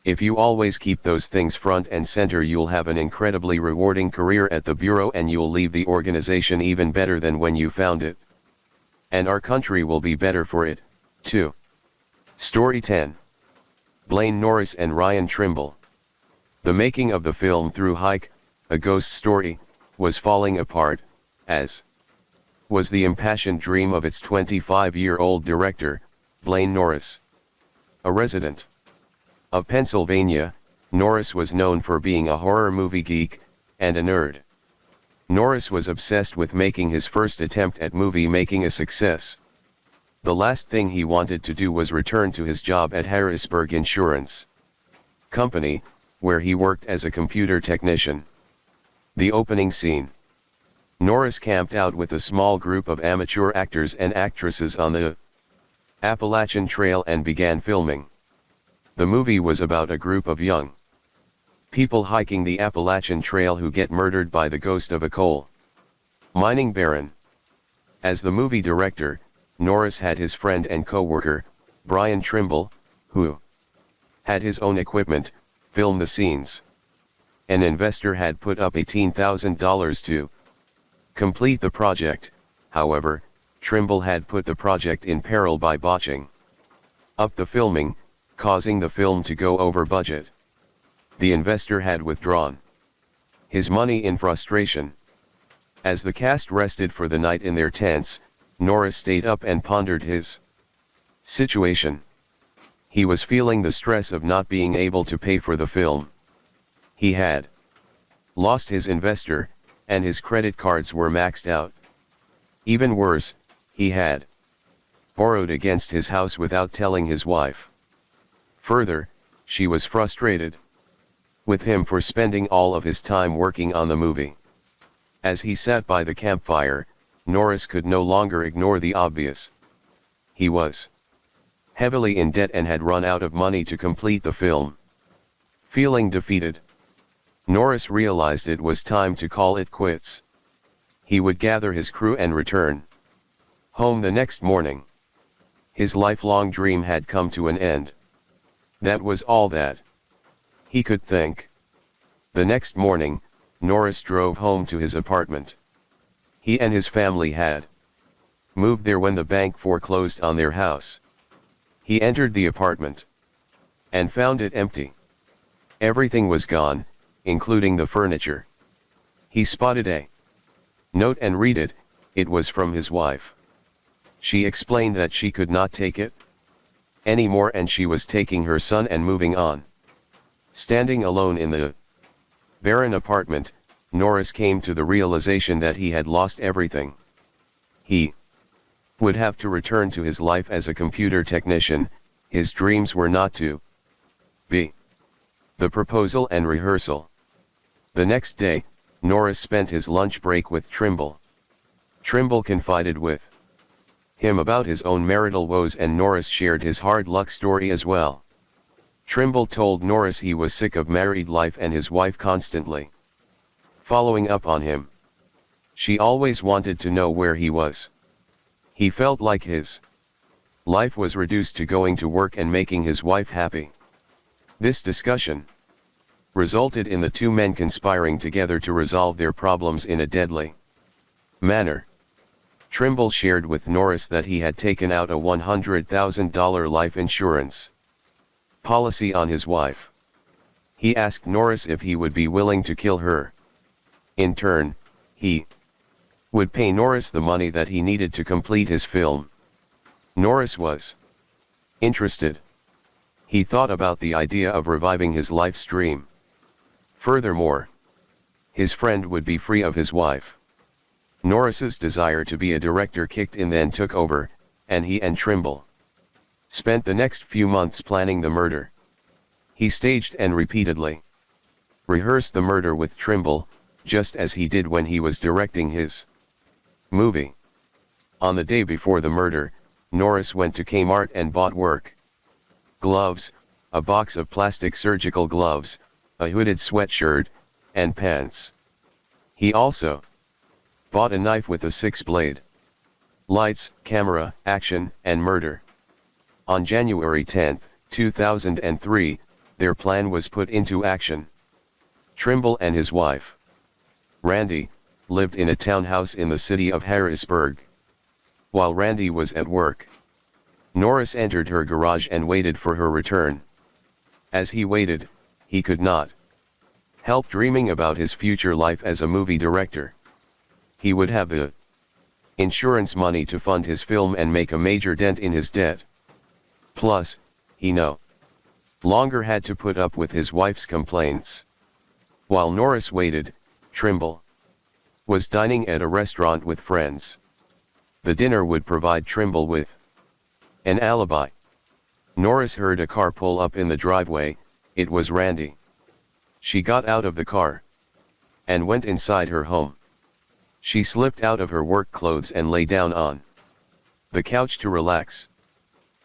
If you always keep those things front and center, you'll have an incredibly rewarding career at the Bureau and you'll leave the organization even better than when you found it. And our country will be better for it, too. Story 10. Blaine Norris and Ryan Trimble. The making of the film Through Hike, a ghost story, was falling apart, as was the impassioned dream of its 25-year-old director, Blaine Norris. A resident of Pennsylvania, Norris was known for being a horror movie geek, and a nerd. Norris was obsessed with making his first attempt at movie making a success. The last thing he wanted to do was return to his job at Harrisburg Insurance Company, where he worked as a computer technician. The opening scene. Norris camped out with a small group of amateur actors and actresses on the Appalachian Trail and began filming. The movie was about a group of young people hiking the Appalachian Trail who get murdered by the ghost of a coal mining baron. As the movie director, Norris had his friend and co-worker, Brian Trimble, who had his own equipment, film the scenes. An investor had put up $18,000 to complete the project. However, Trimble had put the project in peril by botching up the filming, causing the film to go over budget. The investor had withdrawn his money in frustration. As the cast rested for the night in their tents, Norris stayed up and pondered his situation. He was feeling the stress of not being able to pay for the film. He had lost his investor, and his credit cards were maxed out. Even worse, he had borrowed against his house without telling his wife. Further, she was frustrated with him for spending all of his time working on the movie. As he sat by the campfire, Norris could no longer ignore the obvious. He was heavily in debt and had run out of money to complete the film. Feeling defeated, Norris realized it was time to call it quits. He would gather his crew and return home the next morning. His lifelong dream had come to an end. That was all that he could think. The next morning, Norris drove home to his apartment. He and his family had moved there when the bank foreclosed on their house. He entered the apartment and found it empty. Everything was gone, including the furniture. He spotted a note and read it. It was from his wife. She explained that she could not take it anymore and she was taking her son and moving on. Standing alone in the barren apartment, Norris came to the realization that he had lost everything. He would have to return to his life as a computer technician. His dreams were not to be the proposal and rehearsal. The next day, Norris spent his lunch break with Trimble. Trimble confided with him about his own marital woes and Norris shared his hard luck story as well. Trimble told Norris he was sick of married life and his wife constantly following up on him. She always wanted to know where he was. He felt like his life was reduced to going to work and making his wife happy. This discussion resulted in the two men conspiring together to resolve their problems in a deadly manner. Trimble shared with Norris that he had taken out a $100,000 life insurance policy on his wife. He asked Norris if he would be willing to kill her. In turn, he would pay Norris the money that he needed to complete his film. Norris was interested. He thought about the idea of reviving his life's dream. Furthermore, his friend would be free of his wife. Norris's desire to be a director kicked in then took over, and he and Trimble spent the next few months planning the murder. He staged and repeatedly rehearsed the murder with Trimble, just as he did when he was directing his movie. On the day before the murder, Norris went to Kmart and bought work gloves, a box of plastic surgical gloves, a hooded sweatshirt, and pants. He also bought a knife with a 6-blade. Lights, camera, action, and murder. On January 10, 2003, their plan was put into action. Trimble and his wife, Randy, lived in a townhouse in the city of Harrisburg. While Randy was at work, Norris entered her garage and waited for her return. As he waited, he could not help dreaming about his future life as a movie director. He would have the insurance money to fund his film and make a major dent in his debt. Plus, he no longer had to put up with his wife's complaints. While Norris waited, Trimble was dining at a restaurant with friends. The dinner would provide Trimble with an alibi. Norris heard a car pull up in the driveway. It was Randy. She got out of the car and went inside her home. She slipped out of her work clothes and lay down on the couch to relax.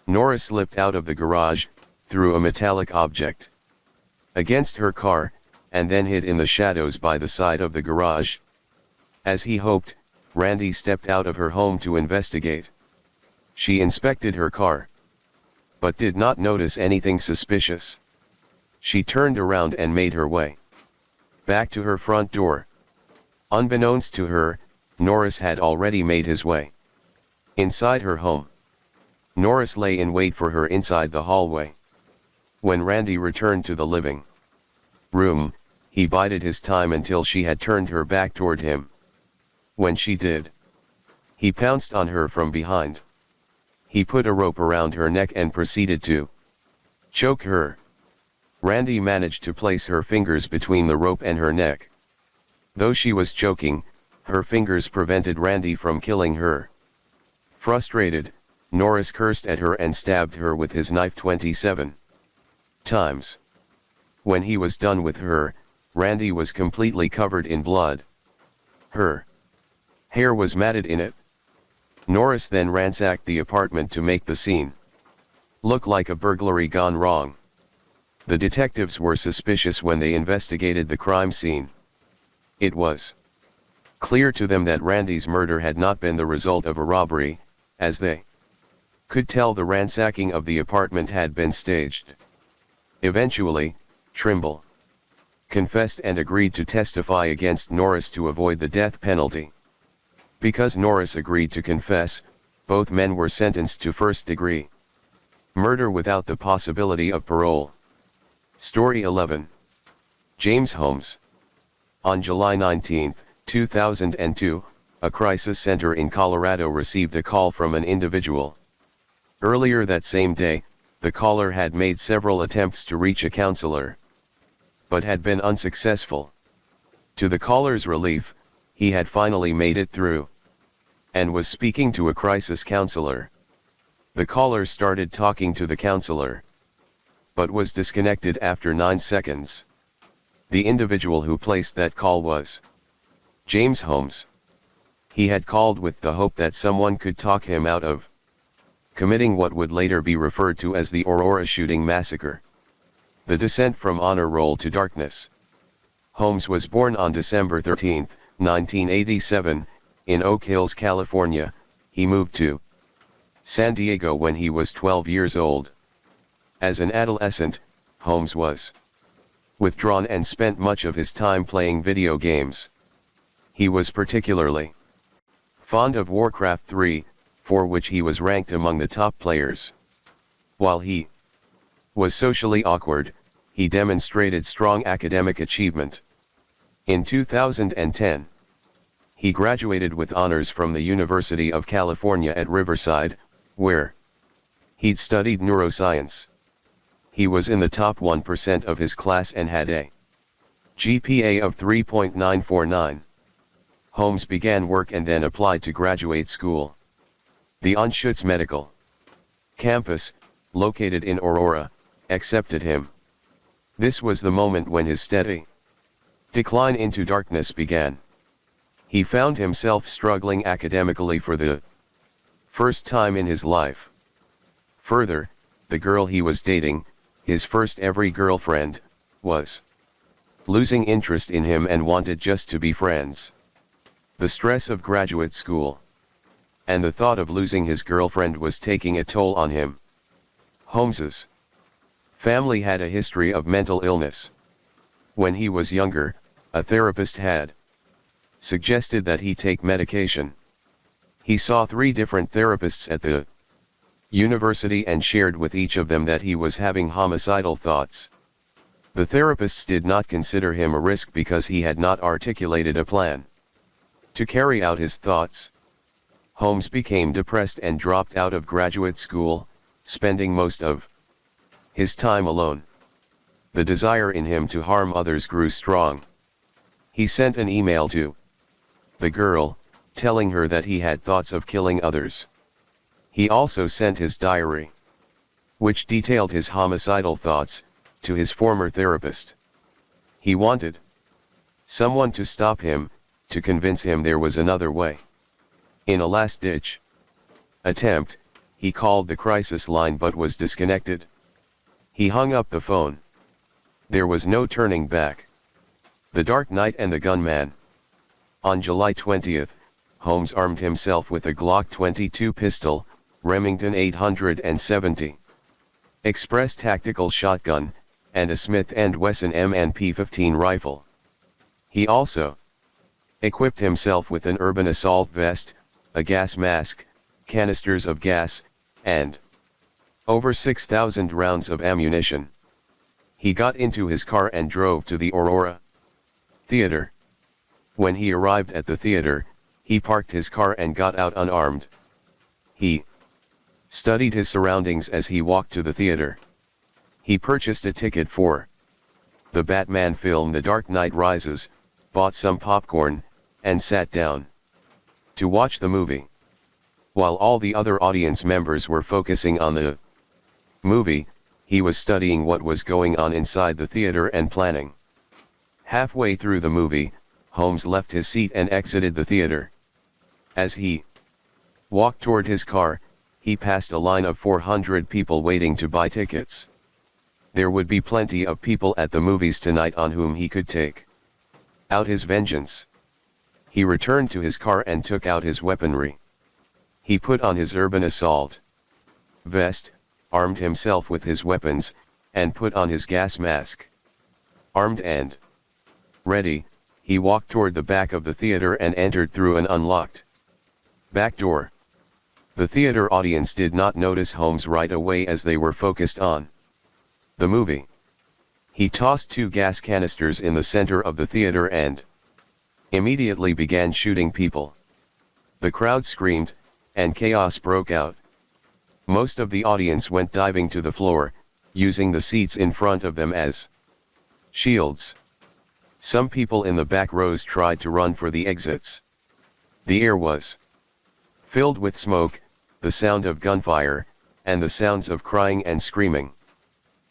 Norris slipped out of the garage, threw a metallic object against her car, and then hid in the shadows by the side of the garage. As he hoped, Randy stepped out of her home to investigate. She inspected her car, but did not notice anything suspicious. She turned around and made her way back to her front door. Unbeknownst to her, Norris had already made his way inside her home. Norris lay in wait for her inside the hallway. When Randy returned to the living room, he bided his time until she had turned her back toward him. When she did, he pounced on her from behind. He put a rope around her neck and proceeded to choke her. Randy managed to place her fingers between the rope and her neck. Though she was choking, her fingers prevented Randy from killing her. Frustrated, Norris cursed at her and stabbed her with his knife 27 times. When he was done with her, Randy was completely covered in blood. Her hair was matted in it. Norris then ransacked the apartment to make the scene look like a burglary gone wrong. The detectives were suspicious when they investigated the crime scene. It was clear to them that Randy's murder had not been the result of a robbery, as they could tell the ransacking of the apartment had been staged. Eventually, Trimble confessed and agreed to testify against Norris to avoid the death penalty. Because Norris agreed to confess, both men were sentenced to first-degree murder without the possibility of parole. Story 11. James Holmes. On July 19, 2002, a crisis center in Colorado received a call from an individual. Earlier that same day, the caller had made several attempts to reach a counselor, but had been unsuccessful. To the caller's relief, he had finally made it through and was speaking to a crisis counselor. The caller started talking to the counselor, but was disconnected after 9 seconds. The individual who placed that call was James Holmes. He had called with the hope that someone could talk him out of committing what would later be referred to as the Aurora shooting massacre. The descent from honor roll to darkness. Holmes was born on December 13, 1987, in Oak Hills, California. He moved to San Diego when he was 12 years old. As an adolescent, Holmes was withdrawn and spent much of his time playing video games. He was particularly fond of Warcraft 3, for which he was ranked among the top players. While he was socially awkward, he demonstrated strong academic achievement. In 2010, he graduated with honors from the University of California at Riverside, where he'd studied neuroscience. He was in the top 1% of his class and had a GPA of 3.949. Holmes began work and then applied to graduate school. The Anschutz Medical Campus, located in Aurora, accepted him. This was the moment when his steady decline into darkness began. He found himself struggling academically for the first time in his life. Further, the girl he was dating, his first ever girlfriend, was losing interest in him and wanted just to be friends. The stress of graduate school and the thought of losing his girlfriend was taking a toll on him. Holmes's family had a history of mental illness. When he was younger, a therapist had suggested that he take medication. He saw 3 different therapists at the university and shared with each of them that he was having homicidal thoughts. The therapists did not consider him a risk because he had not articulated a plan to carry out his thoughts. Holmes became depressed and dropped out of graduate school, spending most of his time alone. The desire in him to harm others grew strong. He sent an email to the girl, telling her that he had thoughts of killing others. He also sent his diary, which detailed his homicidal thoughts, to his former therapist. He wanted someone to stop him, to convince him there was another way. In a last-ditch attempt, he called the crisis line but was disconnected. He hung up the phone. There was no turning back. The Dark Knight and the Gunman. On July 20, Holmes armed himself with a Glock 22 pistol, Remington 870 Express tactical shotgun, and a Smith & Wesson M&P15 rifle. He also equipped himself with an urban assault vest, a gas mask, canisters of gas, and over 6,000 rounds of ammunition. He got into his car and drove to the Aurora Theater. When he arrived at the theater, he parked his car and got out unarmed. He studied his surroundings as he walked to the theater. He purchased a ticket for the Batman film The Dark Knight Rises, bought some popcorn, and sat down to watch the movie. While all the other audience members were focusing on the movie, he was studying what was going on inside the theater and planning. Halfway through the movie, Holmes left his seat and exited the theater. As he walked toward his car, he passed a line of 400 people waiting to buy tickets. There would be plenty of people at the movies tonight on whom he could take out his vengeance. He returned to his car and took out his weaponry. He put on his urban assault vest, armed himself with his weapons, and put on his gas mask. Armed and ready, he walked toward the back of the theater and entered through an unlocked back door. The theater audience did not notice Holmes right away as they were focused on the movie. He tossed 2 gas canisters in the center of the theater and immediately began shooting people. The crowd screamed, and chaos broke out. Most of the audience went diving to the floor, using the seats in front of them as shields. Some people in the back rows tried to run for the exits. The air was filled with smoke, the sound of gunfire, and the sounds of crying and screaming.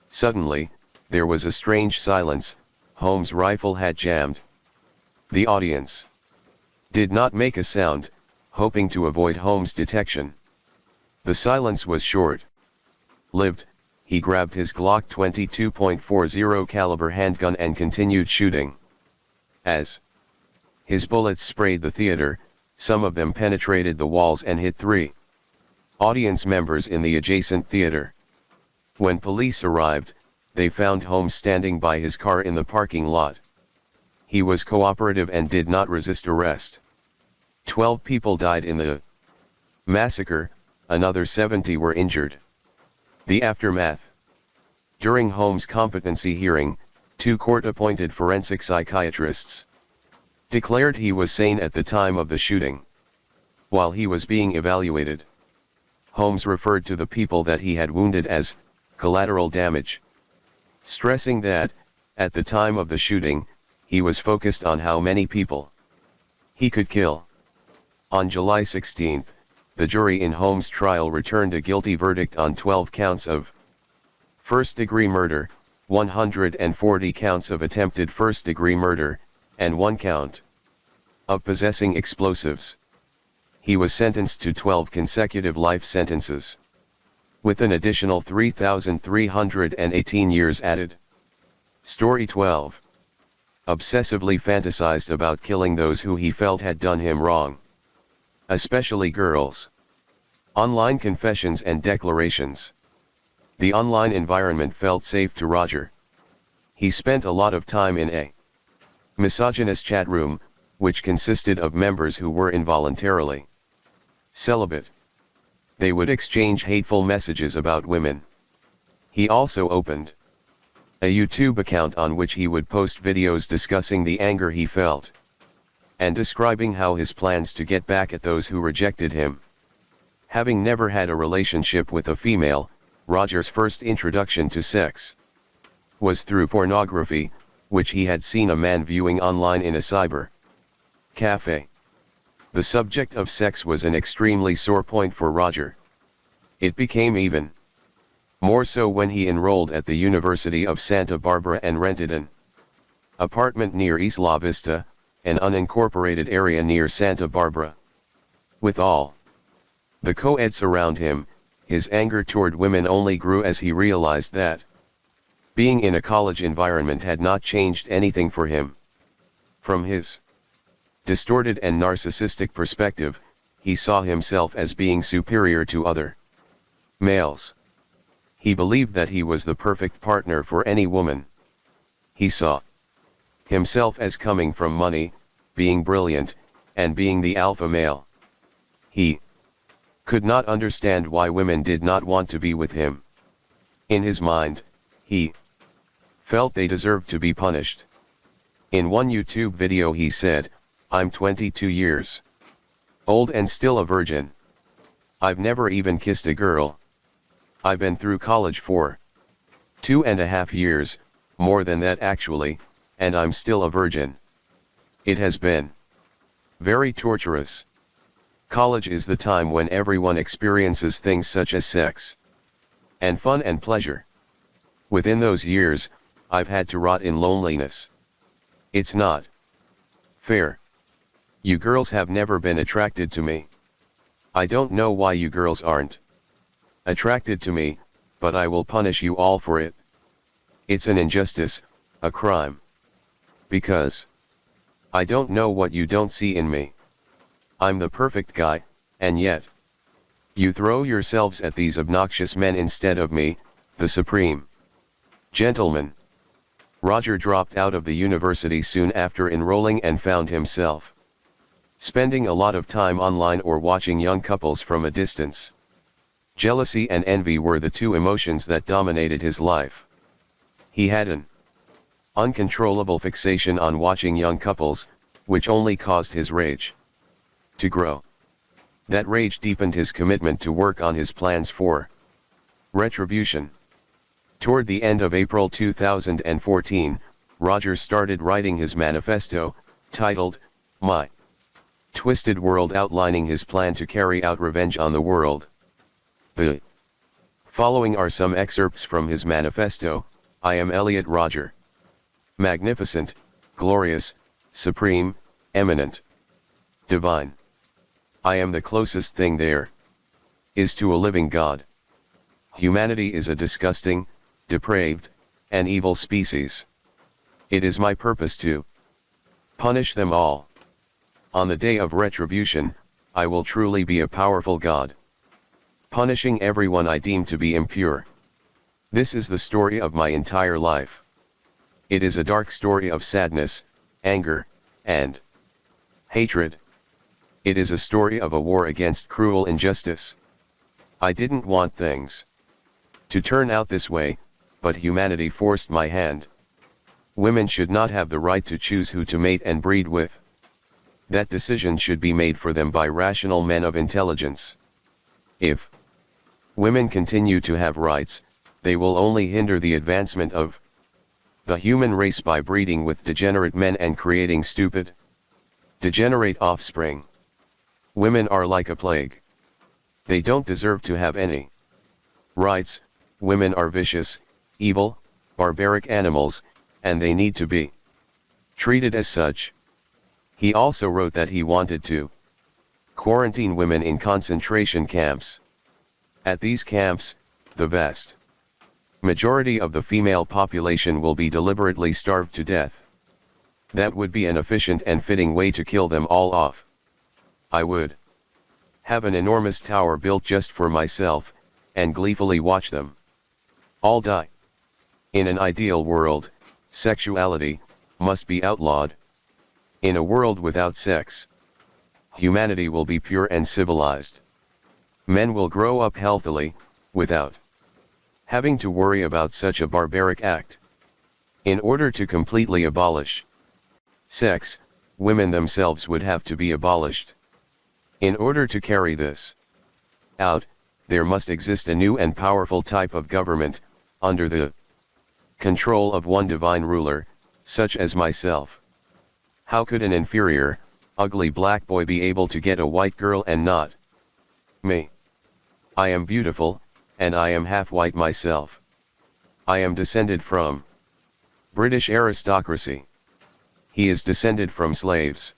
Suddenly, there was a strange silence. Holmes' rifle had jammed. The audience did not make a sound, hoping to avoid Holmes' detection. The silence was short-lived. he grabbed his Glock 22.40 caliber handgun and continued shooting. As his bullets sprayed the theater, some of them penetrated the walls and hit 3 audience members in the adjacent theater. When police arrived, they found Holmes standing by his car in the parking lot. He was cooperative and did not resist arrest. 12 people died in the massacre, another 70 were injured. The aftermath. During Holmes' competency hearing, 2 court-appointed forensic psychiatrists declared he was sane at the time of the shooting. While he was being evaluated, Holmes referred to the people that he had wounded as collateral damage, stressing that, at the time of the shooting, he was focused on how many people he could kill. On July 16, the jury in Holmes' trial returned a guilty verdict on 12 counts of first-degree murder, 140 counts of attempted first-degree murder, and 1 count of possessing explosives. He was sentenced to 12 consecutive life sentences, with an additional 3,318 years added. Story 12. Obsessively fantasized about killing those who he felt had done him wrong, especially girls. Online confessions and declarations. The online environment felt safe to Roger. He spent a lot of time in a misogynist chat room, which consisted of members who were involuntarily celibate. They would exchange hateful messages about women. He also opened a YouTube account on which he would post videos discussing the anger he felt and describing how his plans to get back at those who rejected him. Having never had a relationship with a female, Roger's first introduction to sex was through pornography, which he had seen a man viewing online in a cyber cafe. The subject of sex was an extremely sore point for Roger. It became even more so when he enrolled at the University of Santa Barbara and rented an apartment near Isla Vista, an unincorporated area near Santa Barbara. With all the co-eds around him, his anger toward women only grew as he realized that being in a college environment had not changed anything for him. From his distorted and narcissistic perspective, he saw himself as being superior to other males. He believed that he was the perfect partner for any woman. He saw himself as coming from money, being brilliant, and being the alpha male. He could not understand why women did not want to be with him. In his mind, he felt they deserved to be punished. In one YouTube video he said, "I'm 22 years old and still a virgin. I've never even kissed a girl. I've been through college for 2.5 years, more than that actually, and I'm still a virgin. It has been very torturous. College is the time when everyone experiences things such as sex and fun and pleasure. Within those years, I've had to rot in loneliness. It's not fair. You girls have never been attracted to me. I don't know why you girls aren't attracted to me, but I will punish you all for it. It's an injustice, a crime. Because I don't know what you don't see in me. I'm the perfect guy, and yet you throw yourselves at these obnoxious men instead of me, the supreme gentleman." Roger dropped out of the university soon after enrolling and found himself spending a lot of time online or watching young couples from a distance. Jealousy and envy were the two emotions that dominated his life. He had an uncontrollable fixation on watching young couples, which only caused his rage to grow. That rage deepened his commitment to work on his plans for retribution. Toward the end of April 2014, Roger started writing his manifesto, titled, My Twisted World, outlining his plan to carry out revenge on the world. The following are some excerpts from his manifesto. I am Elliot Roger. Magnificent, glorious, supreme, eminent, divine. I am the closest thing there is to a living God. Humanity is a disgusting, depraved, and evil species. It is my purpose to punish them all. On the day of retribution, I will truly be a powerful God, punishing everyone I deem to be impure. This is the story of my entire life. It is a dark story of sadness, anger, and hatred. It is a story of a war against cruel injustice. I didn't want things to turn out this way, but humanity forced my hand. Women should not have the right to choose who to mate and breed with. That decision should be made for them by rational men of intelligence. If women continue to have rights, they will only hinder the advancement of the human race by breeding with degenerate men and creating stupid, degenerate offspring. Women are like a plague. They don't deserve to have any rights. Women are vicious, evil, barbaric animals, and they need to be treated as such. He also wrote that he wanted to quarantine women in concentration camps. At these camps, the vast majority of the female population will be deliberately starved to death. That would be an efficient and fitting way to kill them all off. I would have an enormous tower built just for myself, and gleefully watch them all die. In an ideal world, sexuality must be outlawed. In a world without sex, humanity will be pure and civilized. Men will grow up healthily, without having to worry about such a barbaric act. In order to completely abolish sex, women themselves would have to be abolished. In order to carry this out, there must exist a new and powerful type of government, under the control of one divine ruler, such as myself. How could an inferior, ugly black boy be able to get a white girl and not me? I am beautiful, and I am half white myself. I am descended from British aristocracy. He is descended from slaves.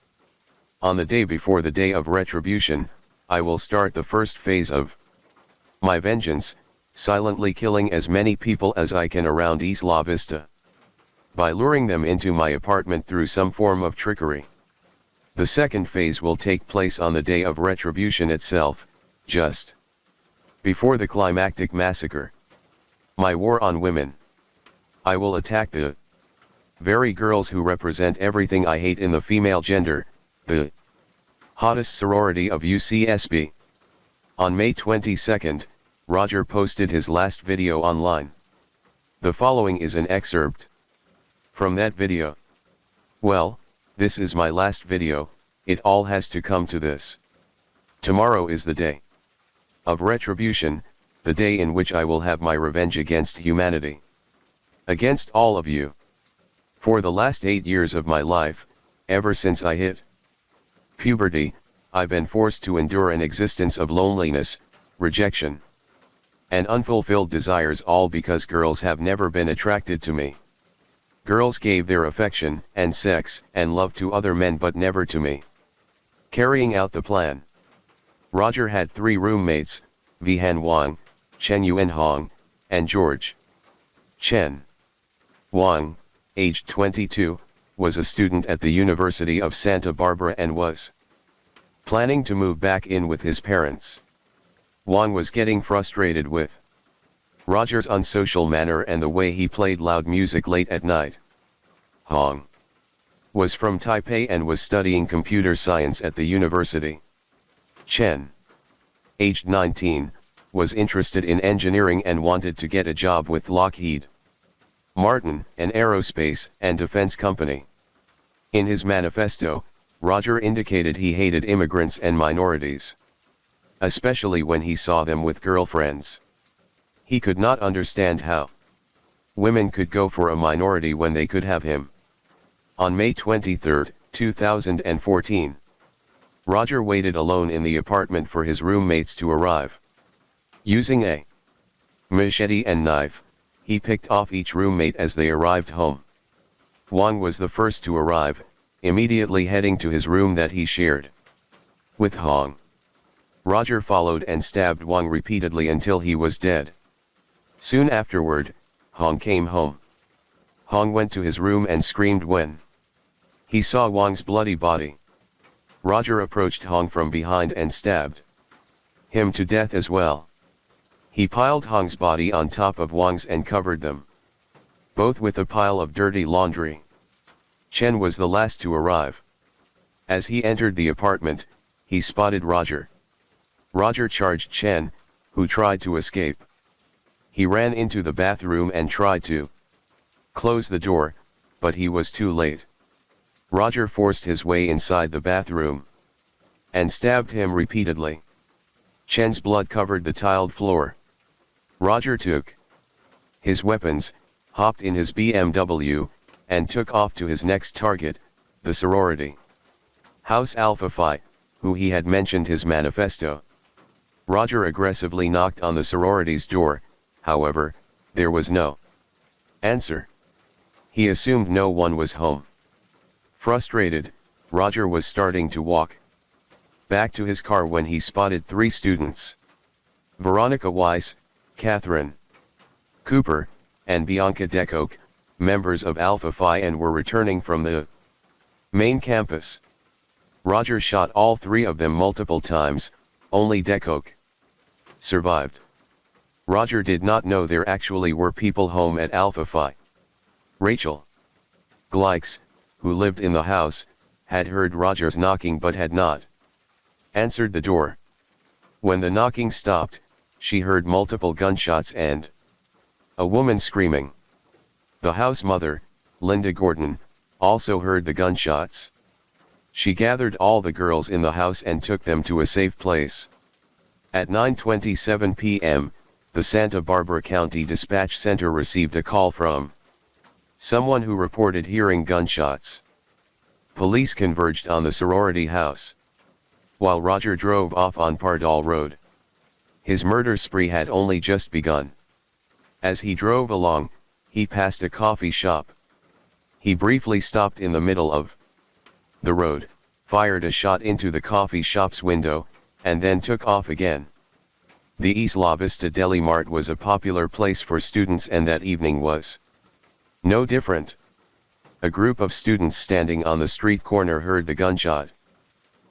On the day before the day of retribution, I will start the first phase of my vengeance, silently killing as many people as I can around Isla Vista, by luring them into my apartment through some form of trickery. The second phase will take place on the day of retribution itself, just before the climactic massacre. My war on women. I will attack the very girls who represent everything I hate in the female gender, the hottest sorority of UCSB. On May 22nd, Roger posted his last video online. The following is an excerpt from that video. Well, this is my last video, it all has to come to this. Tomorrow is the day of retribution, the day in which I will have my revenge against humanity. Against all of you. For the last 8 years of my life, ever since I hit puberty, I've been forced to endure an existence of loneliness, rejection, and unfulfilled desires, all because girls have never been attracted to me. Girls gave their affection, and sex, and love to other men but never to me. Carrying out the plan. Roger had 3 roommates, Vihan Wang, Chen Yuanhong, and George. Chen Wang, aged 22, was a student at the University of Santa Barbara and was planning to move back in with his parents. Wang was getting frustrated with Roger's unsocial manner and the way he played loud music late at night. Hong was from Taipei and was studying computer science at the university. Chen, aged 19, was interested in engineering and wanted to get a job with Lockheed Martin, an aerospace and defense company. In his manifesto, Roger indicated he hated immigrants and minorities, especially when he saw them with girlfriends. He could not understand how women could go for a minority when they could have him. On May 23, 2014, Roger waited alone in the apartment for his roommates to arrive. Using a machete and knife, he picked off each roommate as they arrived home. Wang was the first to arrive, immediately heading to his room that he shared with Hong. Roger followed and stabbed Wang repeatedly until he was dead. Soon afterward, Hong came home. Hong went to his room and screamed when he saw Wang's bloody body. Roger approached Hong from behind and stabbed him to death as well. He piled Hong's body on top of Wang's and covered them both with a pile of dirty laundry. Chen was the last to arrive. As he entered the apartment, he spotted Roger. Roger charged Chen, who tried to escape. He ran into the bathroom and tried to close the door, but he was too late. Roger forced his way inside the bathroom and stabbed him repeatedly. Chen's blood covered the tiled floor. Roger took his weapons, hopped in his BMW, and took off to his next target, the sorority house Alpha Phi, who he had mentioned his manifesto. Roger aggressively knocked on the sorority's door, however, there was no answer. He assumed no one was home. Frustrated, Roger was starting to walk back to his car when he spotted three students: Veronica Weiss, Catherine Cooper, and Bianca Decoque, members of Alpha Phi, and were returning from the main campus. Roger shot all three of them multiple times, only Decoque survived. Roger did not know there actually were people home at Alpha Phi. Rachel Glikes, who lived in the house, had heard Roger's knocking but had not answered the door. When the knocking stopped, she heard multiple gunshots and a woman screaming. The house mother, Linda Gordon, also heard the gunshots. She gathered all the girls in the house and took them to a safe place. At 9:27 p.m., the Santa Barbara County Dispatch Center received a call from someone who reported hearing gunshots. Police converged on the sorority house, while Roger drove off on Pardal Road. His murder spree had only just begun. As he drove along, he passed a coffee shop. He briefly stopped in the middle of the road, fired a shot into the coffee shop's window, and then took off again. The Isla Vista Deli Mart was a popular place for students, and that evening was no different. A group of students standing on the street corner heard the gunshot.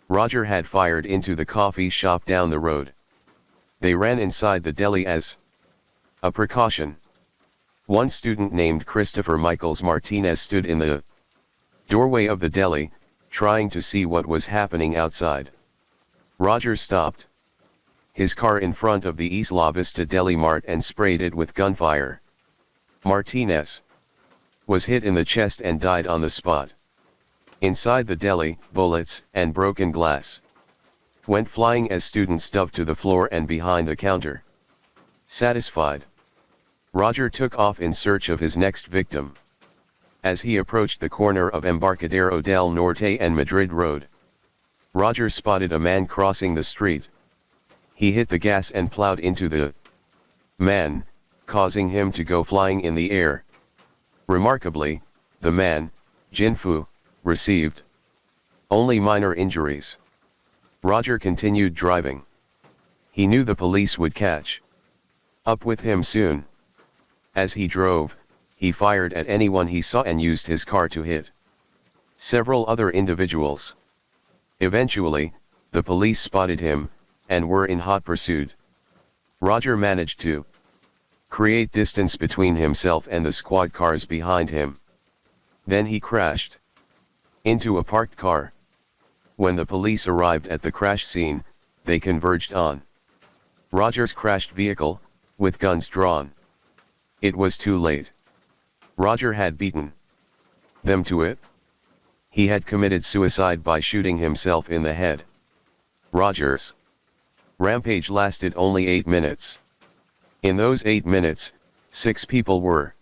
Roger had fired into the coffee shop down the road. They ran inside the deli as a precaution. One student named Christopher Michaels Martinez stood in the doorway of the deli, trying to see what was happening outside. Roger stopped his car in front of the Isla Vista Deli Mart and sprayed it with gunfire. Martinez was hit in the chest and died on the spot. Inside the deli, bullets and broken glass went flying as students dove to the floor and behind the counter. Satisfied, Roger took off in search of his next victim. As he approached the corner of Embarcadero del Norte and Madrid Road, Roger spotted a man crossing the street. He hit the gas and plowed into the man, causing him to go flying in the air. Remarkably, the man, Jinfu, received only minor injuries. Roger continued driving. He knew the police would catch up with him soon. As he drove, he fired at anyone he saw and used his car to hit several other individuals. Eventually, the police spotted him, and were in hot pursuit. Roger managed to create distance between himself and the squad cars behind him. Then he crashed into a parked car. When the police arrived at the crash scene, they converged on Roger's crashed vehicle, with guns drawn. It was too late. Roger had beaten them to it. He had committed suicide by shooting himself in the head. Roger's rampage lasted only 8 minutes. In those 8 minutes, 6 people were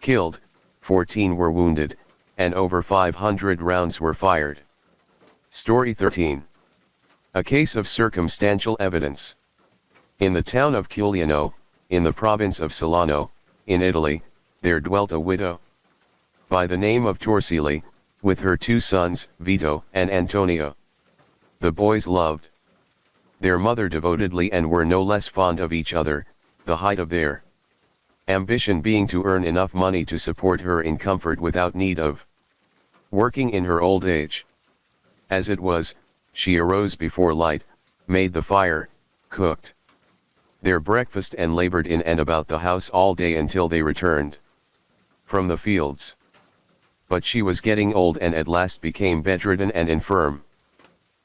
killed, 14 were wounded, and over 500 rounds were fired. Story 13. A case of circumstantial evidence. In the town of Culiano, in the province of Solano, in Italy, there dwelt a widow by the name of Torsili, with her 2 sons, Vito and Antonio. The boys loved their mother devotedly and were no less fond of each other. The height of their ambition being to earn enough money to support her in comfort without need of working in her old age. As it was, she arose before light, made the fire, cooked their breakfast and labored in and about the house all day until they returned from the fields. But she was getting old and at last became bedridden and infirm.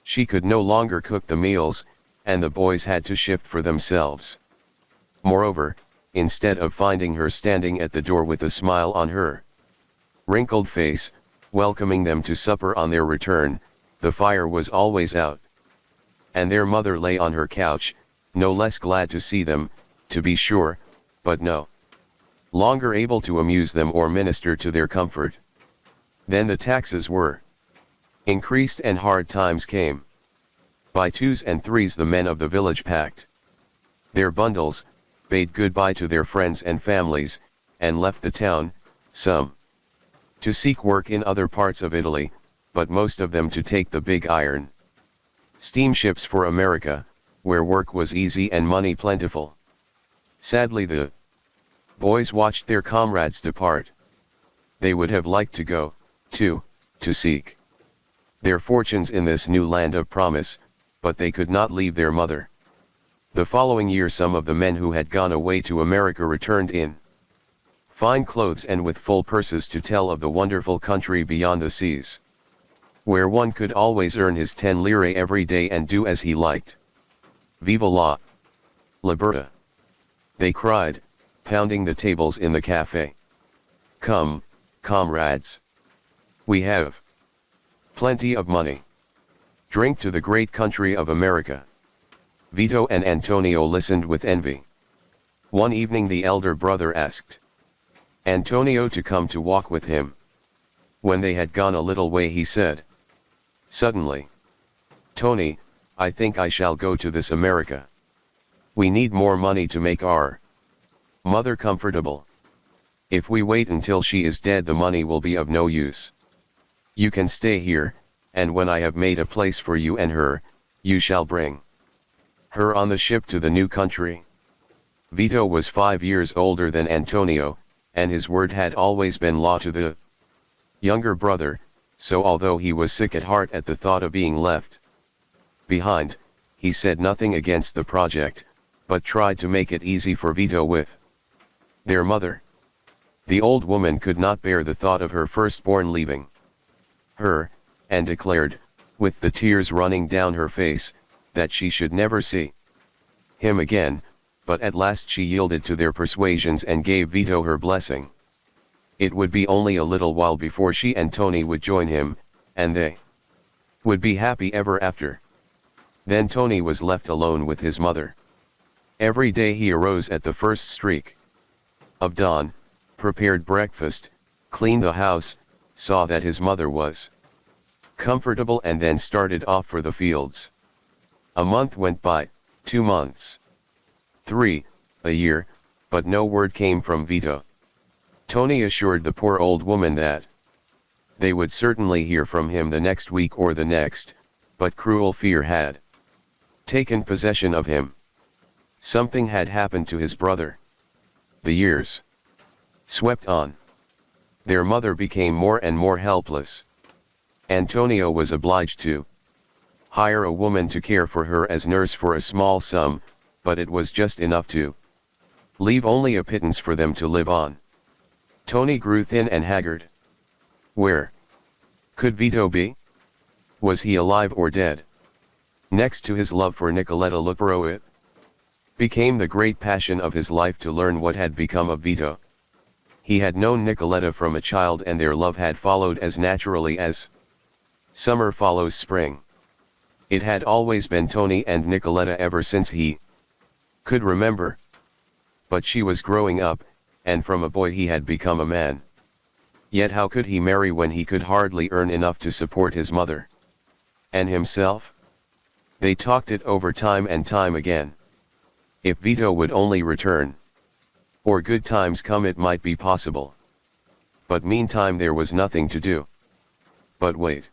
She could no longer cook the meals, and the boys had to shift for themselves. Moreover, instead of finding her standing at the door with a smile on her wrinkled face, welcoming them to supper on their return, the fire was always out. And their mother lay on her couch, no less glad to see them, to be sure, but no longer able to amuse them or minister to their comfort. Then the taxes were increased and hard times came. By twos and threes the men of the village packed their bundles, bade goodbye to their friends and families, and left the town, some to seek work in other parts of Italy, but most of them to take the big iron steamships for America, where work was easy and money plentiful. Sadly the boys watched their comrades depart. They would have liked to go, too, to seek their fortunes in this new land of promise, but they could not leave their mother. The following year some of the men who had gone away to America returned in fine clothes and with full purses to tell of the wonderful country beyond the seas, where one could always earn his 10 lire every day and do as he liked. Viva la libertà! They cried, pounding the tables in the cafe. Come, comrades. We have plenty of money. Drink to the great country of America. Vito and Antonio listened with envy. One evening the elder brother asked Antonio to come to walk with him. When they had gone a little way he said suddenly, Tony, I think I shall go to this America. We need more money to make our mother comfortable. If we wait until she is dead the money will be of no use. You can stay here, and when I have made a place for you and her, you shall bring her on the ship to the new country. Vito was 5 years older than Antonio, and his word had always been law to the younger brother, so although he was sick at heart at the thought of being left behind, he said nothing against the project, but tried to make it easy for Vito with their mother. The old woman could not bear the thought of her firstborn leaving her, and declared, with the tears running down her face, that she should never see him again, but at last she yielded to their persuasions and gave Vito her blessing. It would be only a little while before she and Tony would join him, and they would be happy ever after. Then Tony was left alone with his mother. Every day he arose at the first streak of dawn, prepared breakfast, cleaned the house, saw that his mother was comfortable and then started off for the fields. A month went by, 2 months, 3, a year, but no word came from Vito. Tony assured the poor old woman that they would certainly hear from him the next week or the next, but cruel fear had taken possession of him. Something had happened to his brother. The years swept on. Their mother became more and more helpless. Antonio was obliged to hire a woman to care for her as nurse for a small sum, but it was just enough to leave only a pittance for them to live on. Tony grew thin and haggard. Where could Vito be? Was he alive or dead? Next to his love for Nicoletta Lupero, it became the great passion of his life to learn what had become of Vito. He had known Nicoletta from a child and their love had followed as naturally as summer follows spring. It had always been Tony and Nicoletta ever since he could remember. But she was growing up, and from a boy he had become a man. Yet how could he marry when he could hardly earn enough to support his mother and himself? They talked it over time and time again. If Vito would only return, or good times come, it might be possible. But meantime there was nothing to do. But wait.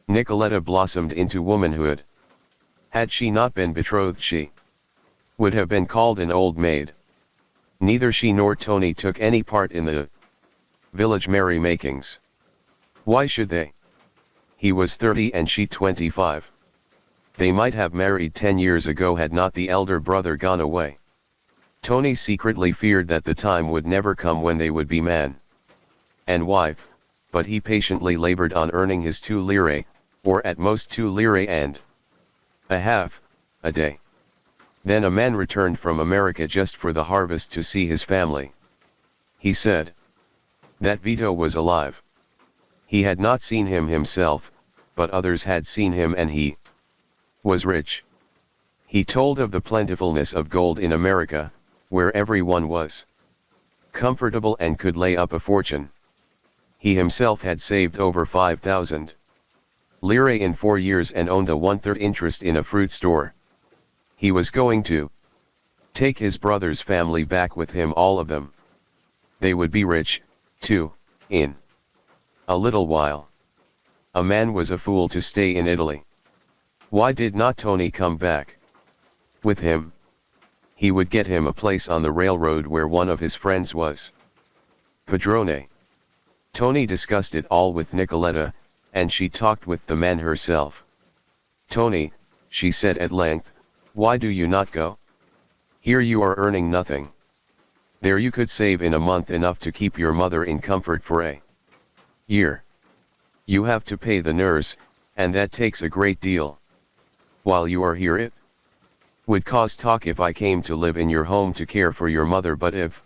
Nicoletta blossomed into womanhood. Had she not been betrothed she would have been called an old maid. Neither she nor Tony took any part in the village merrymakings. Why should they? He was 30 and she 25. They might have married 10 years ago had not the elder brother gone away. Tony secretly feared that the time would never come when they would be man and wife, but he patiently labored on earning his 2 lire, or at most 2 lire and a half, a day. Then a man returned from America just for the harvest to see his family. He said that Vito was alive. He had not seen him himself, but others had seen him and he was rich. He told of the plentifulness of gold in America, where everyone was comfortable and could lay up a fortune. He himself had saved over 5,000 lire in 4 years and owned a 1/3 interest in a fruit store. He was going to take his brother's family back with him, all of them. They would be rich, too, in a little while. A man was a fool to stay in Italy. Why did not Tony come back with him? He would get him a place on the railroad where one of his friends was padrone. Tony discussed it all with Nicoletta, and she talked with the man herself. "Tony," she said at length, "why do you not go? Here you are earning nothing. There you could save in a month enough to keep your mother in comfort for a year. You have to pay the nurse, and that takes a great deal. While you are here it would cause talk if I came to live in your home to care for your mother, but if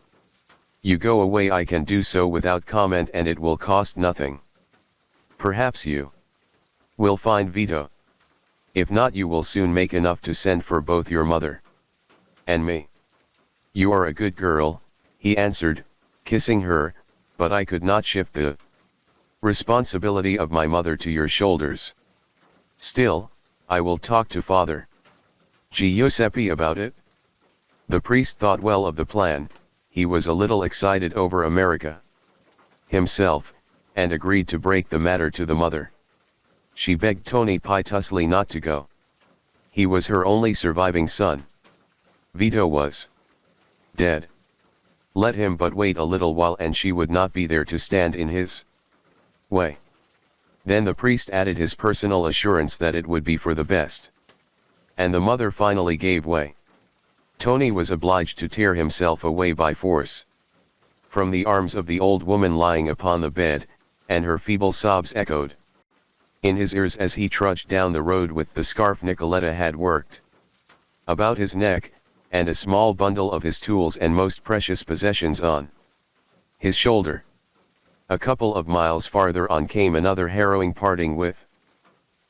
you go away I can do so without comment and it will cost nothing. Perhaps you will find Vito. If not, you will soon make enough to send for both your mother and me." "You are a good girl," he answered, kissing her, "but I could not shift the responsibility of my mother to your shoulders. Still, I will talk to Father Giuseppe about it." The priest thought well of the plan. He was a little excited over America himself, and agreed to break the matter to the mother. She begged Tony piteously not to go. He was her only surviving son. Vito was dead. Let him but wait a little while and she would not be there to stand in his way. Then the priest added his personal assurance that it would be for the best. And the mother finally gave way. Tony was obliged to tear himself away by force from the arms of the old woman lying upon the bed, and her feeble sobs echoed in his ears as he trudged down the road with the scarf Nicoletta had worked about his neck, and a small bundle of his tools and most precious possessions on his shoulder. A couple of miles farther on came another harrowing parting with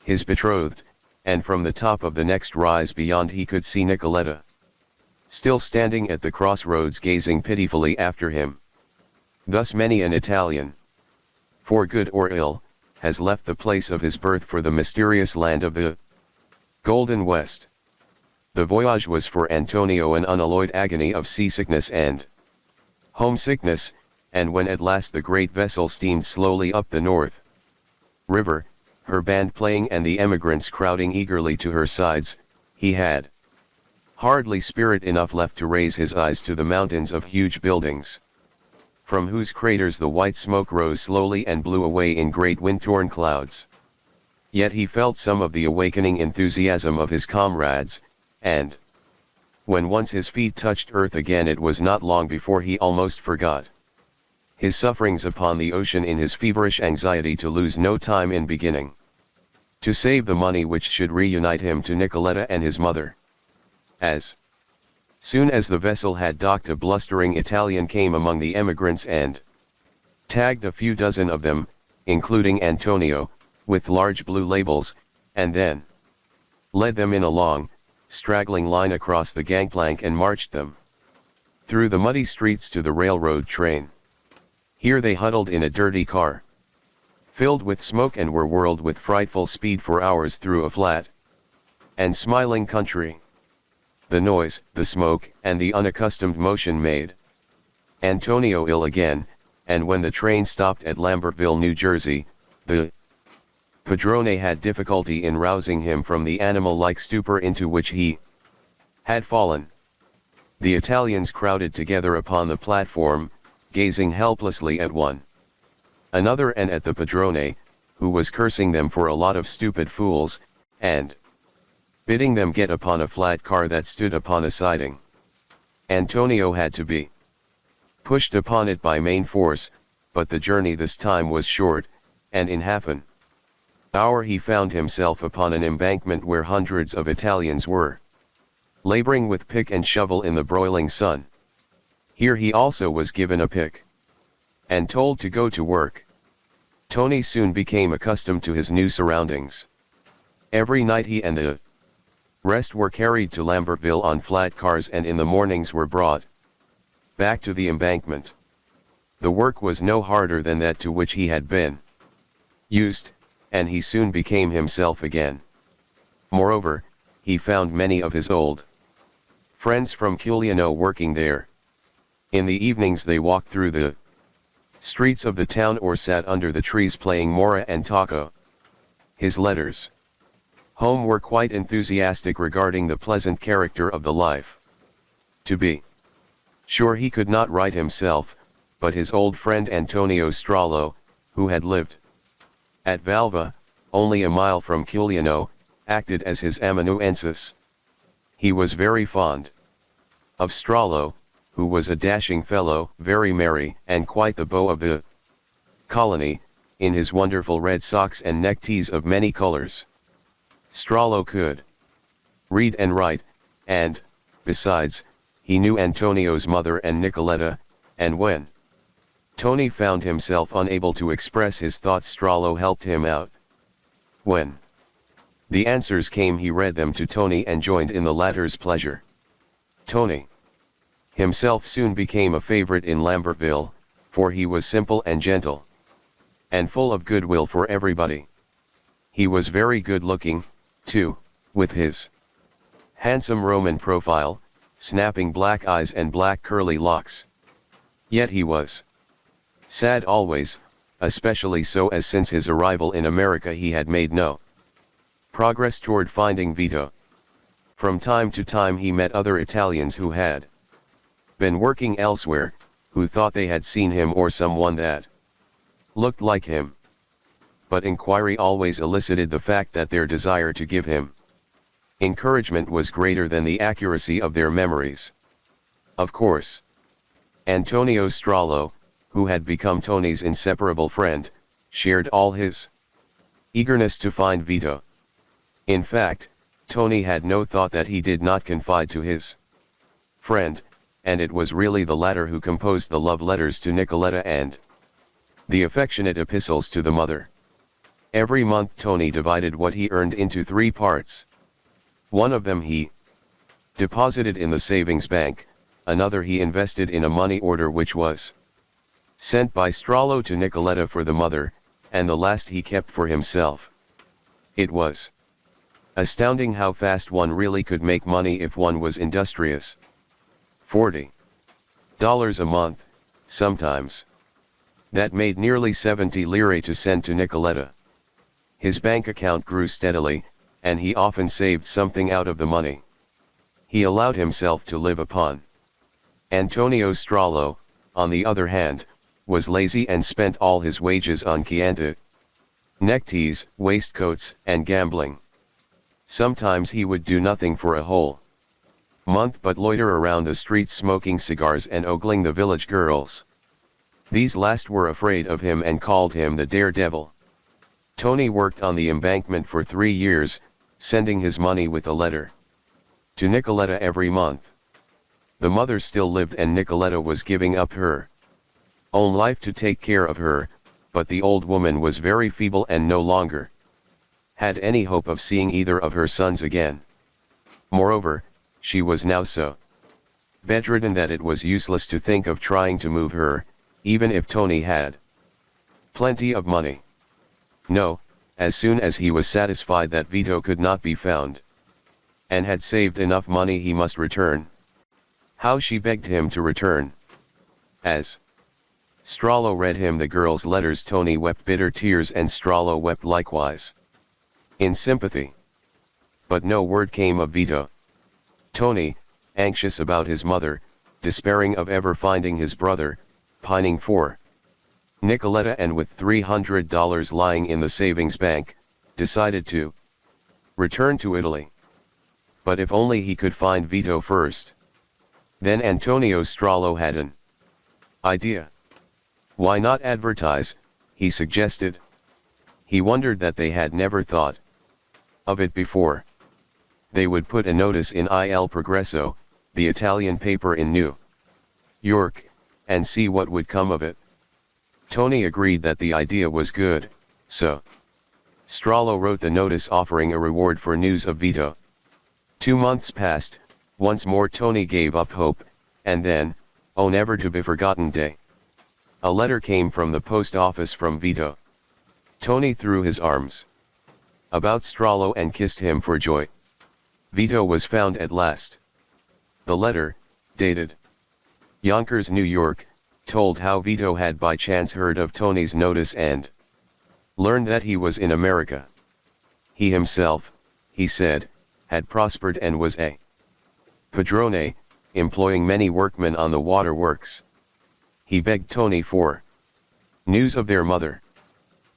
his betrothed, and from the top of the next rise beyond he could see Nicoletta still standing at the crossroads gazing pitifully after him. Thus many an Italian, for good or ill, has left the place of his birth for the mysterious land of the Golden West. The voyage was for Antonio an unalloyed agony of seasickness and homesickness, and when at last the great vessel steamed slowly up the North River, her band playing and the emigrants crowding eagerly to her sides, he had hardly spirit enough left to raise his eyes to the mountains of huge buildings, from whose craters the white smoke rose slowly and blew away in great wind-torn clouds. Yet he felt some of the awakening enthusiasm of his comrades, and when once his feet touched earth again it was not long before he almost forgot his sufferings upon the ocean in his feverish anxiety to lose no time in beginning to save the money which should reunite him to Nicoletta and his mother. As soon as the vessel had docked, a blustering Italian came among the emigrants and tagged a few dozen of them, including Antonio, with large blue labels, and then led them in a long, straggling line across the gangplank and marched them through the muddy streets to the railroad train. Here they huddled in a dirty car, filled with smoke, and were whirled with frightful speed for hours through a flat and smiling country. The noise, the smoke, and the unaccustomed motion made Antonio ill again, and when the train stopped at Lambertville, New Jersey, the padrone had difficulty in rousing him from the animal-like stupor into which he had fallen. The Italians crowded together upon the platform, gazing helplessly at one another and at the padrone, who was cursing them for a lot of stupid fools, and bidding them get upon a flat car that stood upon a siding. Antonio had to be pushed upon it by main force, but the journey this time was short, and in half an hour he found himself upon an embankment where hundreds of Italians were laboring with pick and shovel in the broiling sun. Here he also was given a pick and told to go to work. Tony soon became accustomed to his new surroundings. Every night he and the rest were carried to Lambertville on flat cars and in the mornings were brought back to the embankment. The work was no harder than that to which he had been used, and he soon became himself again. Moreover, he found many of his old friends from Giuliano working there. In the evenings they walked through the streets of the town or sat under the trees playing mora and taco. His letters home were quite enthusiastic regarding the pleasant character of the life. To be sure, he could not write himself, but his old friend Antonio Strollo, who had lived at Valva, only a mile from Giuliano, acted as his amanuensis. He was very fond of Strollo, who was a dashing fellow, very merry, and quite the beau of the colony, in his wonderful red socks and neckties of many colors. Strollo could read and write, and, besides, he knew Antonio's mother and Nicoletta, and when Tony found himself unable to express his thoughts, Strollo helped him out. When the answers came, he read them to Tony and joined in the latter's pleasure. Tony himself soon became a favorite in Lambertville, for he was simple and gentle, and full of goodwill for everybody. He was very good-looking, too, with his handsome Roman profile, snapping black eyes and black curly locks. Yet he was sad always, especially so as since his arrival in America he had made no progress toward finding Vito. From time to time he met other Italians who had been working elsewhere, who thought they had seen him or someone that looked like him. But inquiry always elicited the fact that their desire to give him encouragement was greater than the accuracy of their memories. Of course, Antonio Strollo, who had become Tony's inseparable friend, shared all his eagerness to find Vito. In fact, Tony had no thought that he did not confide to his friend, and it was really the latter who composed the love letters to Nicoletta and the affectionate epistles to the mother. Every month Tony divided what he earned into 3 parts. One of them he deposited in the savings bank, another he invested in a money order which was sent by Strollo to Nicoletta for the mother, and the last he kept for himself. It was astounding how fast one really could make money if one was industrious. $40 a month, sometimes. That made nearly 70 lire to send to Nicoletta. His bank account grew steadily, and he often saved something out of the money he allowed himself to live upon. Antonio Strollo, on the other hand, was lazy and spent all his wages on Chianti, neckties, waistcoats, and gambling. Sometimes he would do nothing for a whole month but loiter around the streets smoking cigars and ogling the village girls. These last were afraid of him and called him the daredevil. Tony worked on the embankment for 3 years, sending his money with a letter to Nicoletta every month. The mother still lived and Nicoletta was giving up her own life to take care of her, but the old woman was very feeble and no longer had any hope of seeing either of her sons again. Moreover, she was now so bedridden that it was useless to think of trying to move her, even if Tony had plenty of money. No, as soon as he was satisfied that Vito could not be found, and had saved enough money, he must return. How she begged him to return! As Strollo read him the girl's letters, Tony wept bitter tears and Strollo wept likewise, in sympathy. But no word came of Vito. Tony, anxious about his mother, despairing of ever finding his brother, pining for Nicoletta, and with $300 lying in the savings bank, decided to return to Italy. But if only he could find Vito first. Then Antonio Strollo had an idea. Why not advertise, he suggested. He wondered that they had never thought of it before. They would put a notice in Il Progresso, the Italian paper in New York, and see what would come of it. Tony agreed that the idea was good, so Strollo wrote the notice offering a reward for news of Vito. 2 months passed, once more Tony gave up hope, and then, oh never to be forgotten day. A letter came from the post office from Vito. Tony threw his arms about Strollo and kissed him for joy. Vito was found at last. The letter, dated Yonkers, New York, told how Vito had by chance heard of Tony's notice and learned that he was in America. He himself, he said, had prospered and was a padrone, employing many workmen on the waterworks. He begged Tony for news of their mother.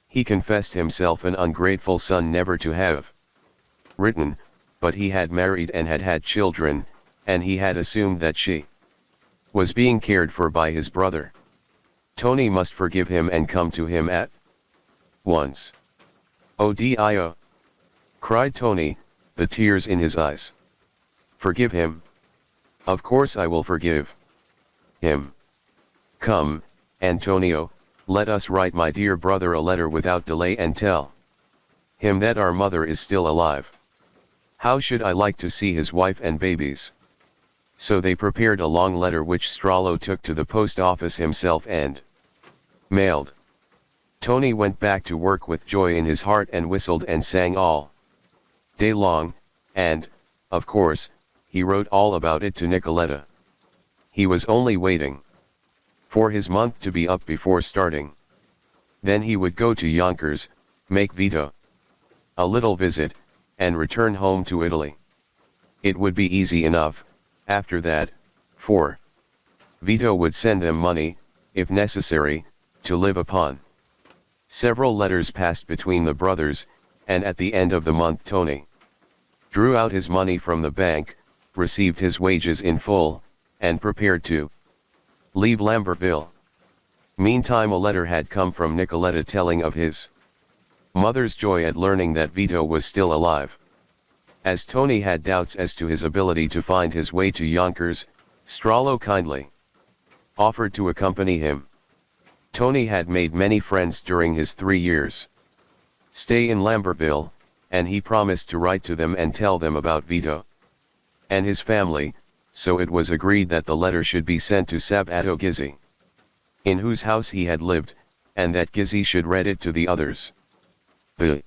He confessed himself an ungrateful son never to have written, but he had married and had had children, and he had assumed that she was being cared for by his brother. Tony must forgive him and come to him at once. "Oh Dio!" cried Tony, the tears in his eyes. "Forgive him? Of course I will forgive him. Come, Antonio, let us write my dear brother a letter without delay and tell him that our mother is still alive. How should I like to see his wife and babies?" So they prepared a long letter which Strollo took to the post office himself and mailed. Tony went back to work with joy in his heart and whistled and sang all day long, and, of course, he wrote all about it to Nicoletta. He was only waiting for his month to be up before starting. Then he would go to Yonkers, make Vito a little visit, and return home to Italy. It would be easy enough, after that, for Vito would send them money, if necessary, to live upon. Several letters passed between the brothers, and at the end of the month Tony drew out his money from the bank, received his wages in full, and prepared to leave Lambertville. Meantime a letter had come from Nicoletta telling of his mother's joy at learning that Vito was still alive. As Tony had doubts as to his ability to find his way to Yonkers, Strollo kindly offered to accompany him. Tony had made many friends during his 3 years' stay in Lambertville, and he promised to write to them and tell them about Vito and his family, so it was agreed that the letter should be sent to Sabato Gizzi, in whose house he had lived, and that Gizzi should read it to the others. The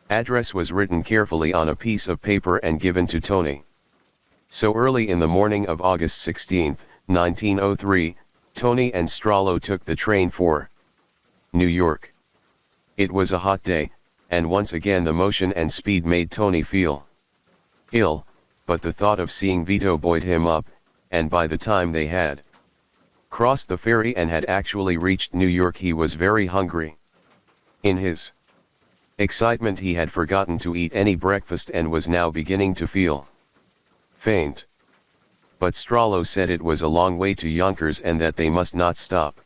address was written carefully on a piece of paper and given to Tony. So early in the morning of August 16, 1903, Tony and Strollo took the train for New York. It was a hot day, and once again the motion and speed made Tony feel ill, but the thought of seeing Vito buoyed him up, and by the time they had crossed the ferry and had actually reached New York he was very hungry. In his excitement he had forgotten to eat any breakfast and was now beginning to feel faint. But Strollo said it was a long way to Yonkers and that they must not stop.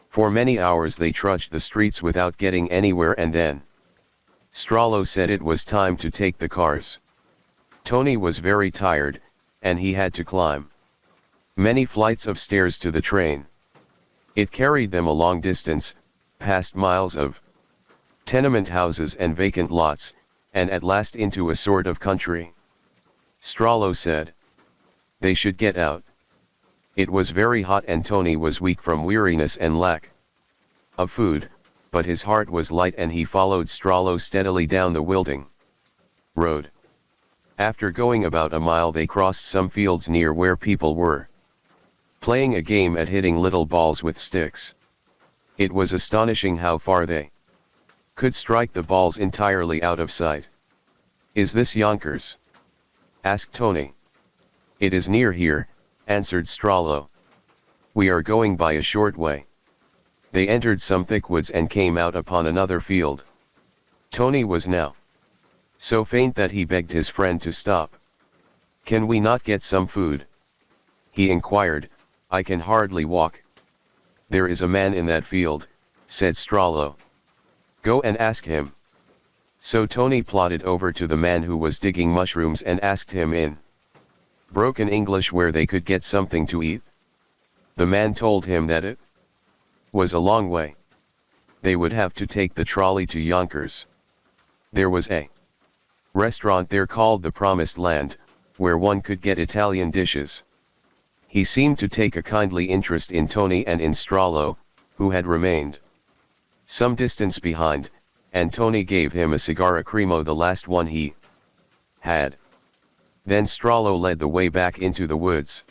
For many hours they trudged the streets without getting anywhere, and then Strollo said it was time to take the cars. Tony was very tired, and he had to climb many flights of stairs to the train. It carried them a long distance, past miles of tenement houses and vacant lots, and at last into a sort of country. Strollo said they should get out. It was very hot and Tony was weak from weariness and lack of food, but his heart was light and he followed Strollo steadily down the Wilding road. After going about a mile they crossed some fields near where people were playing a game at hitting little balls with sticks. It was astonishing how far they could strike the balls entirely out of sight. "Is this Yonkers?" asked Tony. "It is near here," answered Strollo. "We are going by a short way." They entered some thick woods and came out upon another field. Tony was now so faint that he begged his friend to stop. "Can we not get some food?" he inquired. "I can hardly walk." "There is a man in that field," said Strollo. "Go and ask him." So Tony plodded over to the man who was digging mushrooms and asked him in broken English where they could get something to eat. The man told him that it was a long way. They would have to take the trolley to Yonkers. There was a restaurant there called the Promised Land, where one could get Italian dishes. He seemed to take a kindly interest in Tony and in Strollo, who had remained some distance behind, and Tony gave him a cigar a cremo, the last one he had. Then Strollo led the way back into the woods.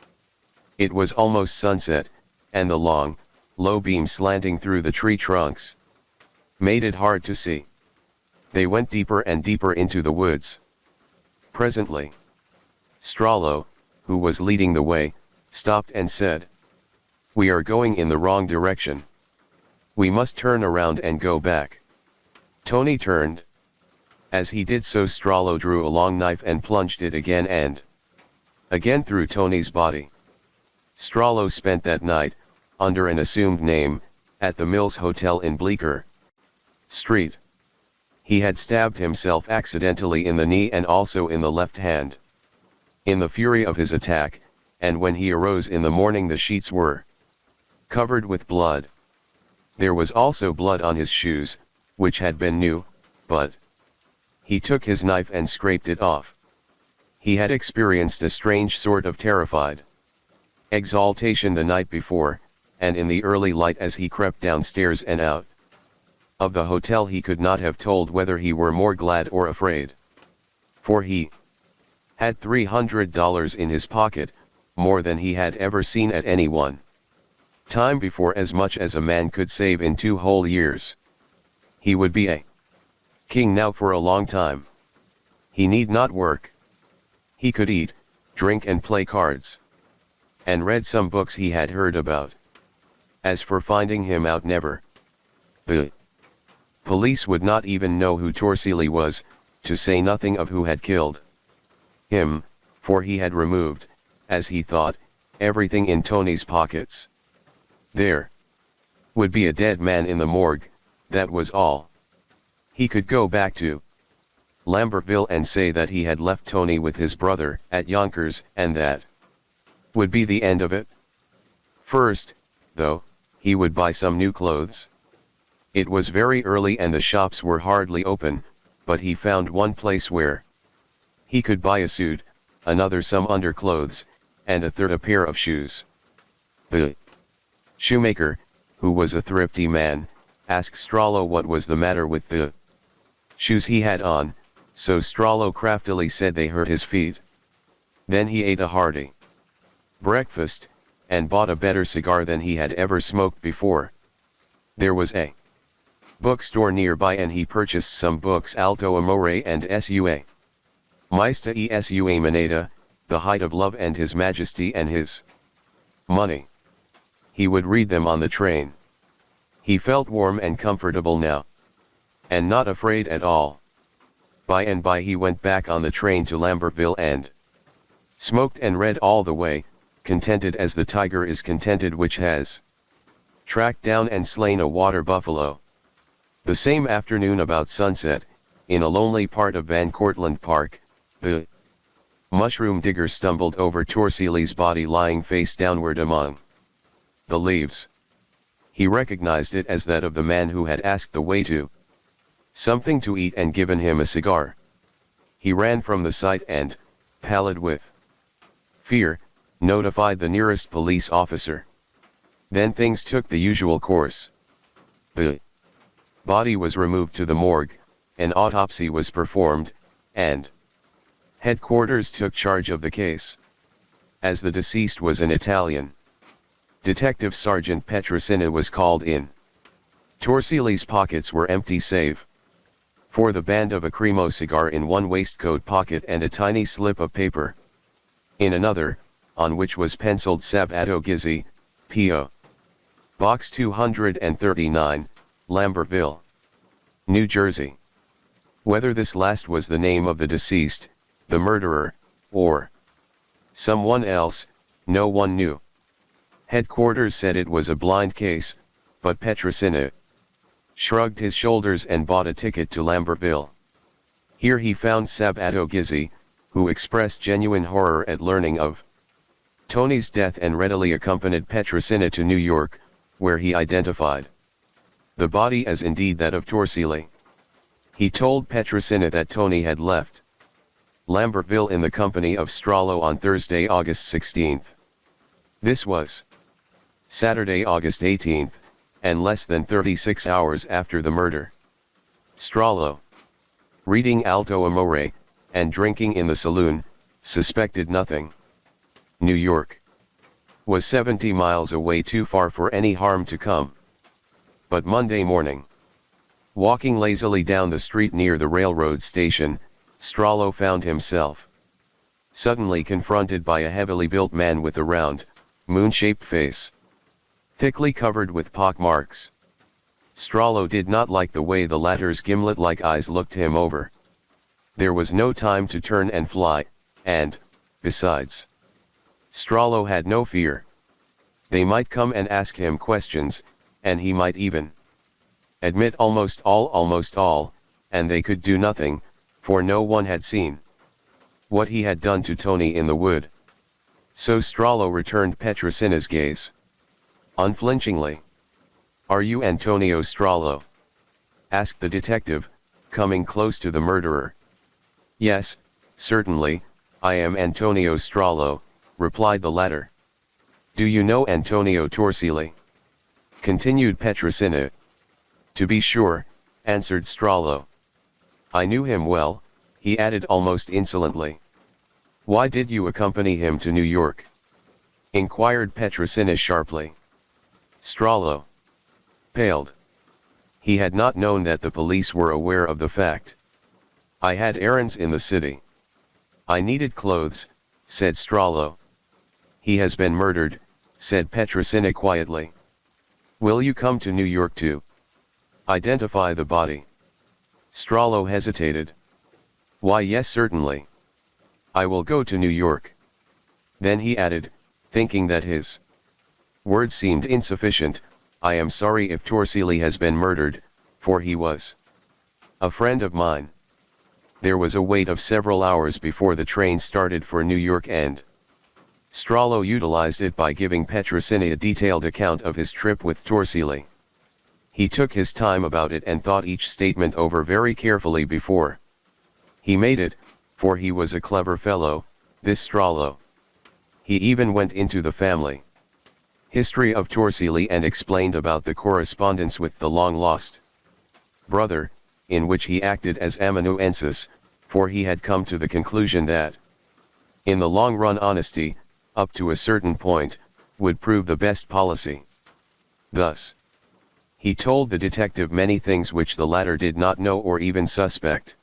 It was almost sunset, and the long, low beam slanting through the tree trunks made it hard to see. They went deeper and deeper into the woods. Presently, Strollo, who was leading the way, stopped and said, "We are going in the wrong direction. We must turn around and go back." Tony turned. As he did so, Strollo drew a long knife and plunged it again and again through Tony's body. Strollo spent that night, under an assumed name, at the Mills Hotel in Bleecker Street. He had stabbed himself accidentally in the knee and also in the left hand. In the fury of his attack, and when he arose in the morning, the sheets were covered with blood. There was also blood on his shoes, which had been new, but he took his knife and scraped it off. He had experienced a strange sort of terrified exaltation the night before, and in the early light as he crept downstairs and out of the hotel he could not have told whether he were more glad or afraid. For he had $300 in his pocket, more than he had ever seen at any one time before, as much as a man could save in 2 whole years. He would be a king now for a long time. He need not work. He could eat, drink and play cards. And read some books he had heard about. As for finding him out, never. The police would not even know who Torsilli was, to say nothing of who had killed him, for he had removed, as he thought, everything in Tony's pockets. There would be a dead man in the morgue, that was all. He could go back to Lambertville and say that he had left Tony with his brother at Yonkers, and that would be the end of it. First, though, he would buy some new clothes. It was very early and the shops were hardly open, but he found one place where he could buy a suit, another some underclothes, and a third a pair of shoes. The shoemaker, who was a thrifty man, asked Strollo what was the matter with the shoes he had on, so Strollo craftily said they hurt his feet. Then he ate a hearty breakfast, and bought a better cigar than he had ever smoked before. There was a bookstore nearby and he purchased some books, Alto Amore and Sua Maesta e Sua Moneta, The Height of Love and His Majesty and His Money. He would read them on the train. He felt warm and comfortable now, and not afraid at all. By and by he went back on the train to Lambertville and smoked and read all the way, contented as the tiger is contented which has tracked down and slain a water buffalo. The same afternoon about sunset, in a lonely part of Van Cortlandt Park, the mushroom digger stumbled over Torsilli's body lying face downward among the leaves. He recognized it as that of the man who had asked the way to something to eat and given him a cigar. He ran from the sight and, pallid with fear, notified the nearest police officer. Then things took the usual course. The body was removed to the morgue, an autopsy was performed, and headquarters took charge of the case. As the deceased was an Italian, Detective Sergeant Petrosina was called in. Torsilli's pockets were empty save for the band of a Cremo cigar in one waistcoat pocket and a tiny slip of paper In another, on which was penciled Sabato Gizzi, P.O. Box 239, Lambertville, New Jersey. Whether this last was the name of the deceased, the murderer, or someone else, no one knew. Headquarters said it was a blind case, but Petrosina shrugged his shoulders and bought a ticket to Lambertville. Here he found Sabato Gizzi, who expressed genuine horror at learning of Tony's death and readily accompanied Petrosina to New York, where he identified the body as indeed that of Torsili. He told Petrosina that Tony had left Lambertville in the company of Strollo on Thursday, August 16. This was Saturday, August 18, and less than 36 hours after the murder. Strollo, reading Alto Amore, and drinking in the saloon, suspected nothing. New York was 70 miles away, too far for any harm to come. But Monday morning, walking lazily down the street near the railroad station, Strollo found himself suddenly confronted by a heavily built man with a round, moon-shaped face, thickly covered with pock marks. Strollo did not like the way the latter's gimlet-like eyes looked him over. There was no time to turn and fly, and, besides, Strollo had no fear. They might come and ask him questions, and he might even admit almost all, and they could do nothing, for no one had seen what he had done to Tony in the wood. So Strollo returned Petrosina's gaze unflinchingly. "Are you Antonio Strollo?" asked the detective, coming close to the murderer. "Yes, certainly, I am Antonio Strollo," replied the latter. "Do you know Antonio Torsili?" continued Petrosina. "To be sure," answered Strollo. "I knew him well," he added almost insolently. "Why did you accompany him to New York?" inquired Petrosina sharply. Strollo paled. He had not known that the police were aware of the fact. "I had errands in the city. I needed clothes," said Strollo. "He has been murdered," said Petrosina quietly. "Will you come to New York to identify the body?" Strollo hesitated. "Why, yes, certainly. I will go to New York." Then he added, thinking that his words seemed insufficient, "I am sorry if Torsili has been murdered, for he was a friend of mine." There was a wait of several hours before the train started for New York, and Strollo utilized it by giving Petrosina a detailed account of his trip with Torsili. He took his time about it and thought each statement over very carefully before he made it, for he was a clever fellow, this Strollo. He even went into the family history of Torsili and explained about the correspondence with the long-lost brother, in which he acted as amanuensis, for he had come to the conclusion that, in the long run, honesty, up to a certain point, would prove the best policy. Thus, he told the detective many things which the latter did not know or even suspect.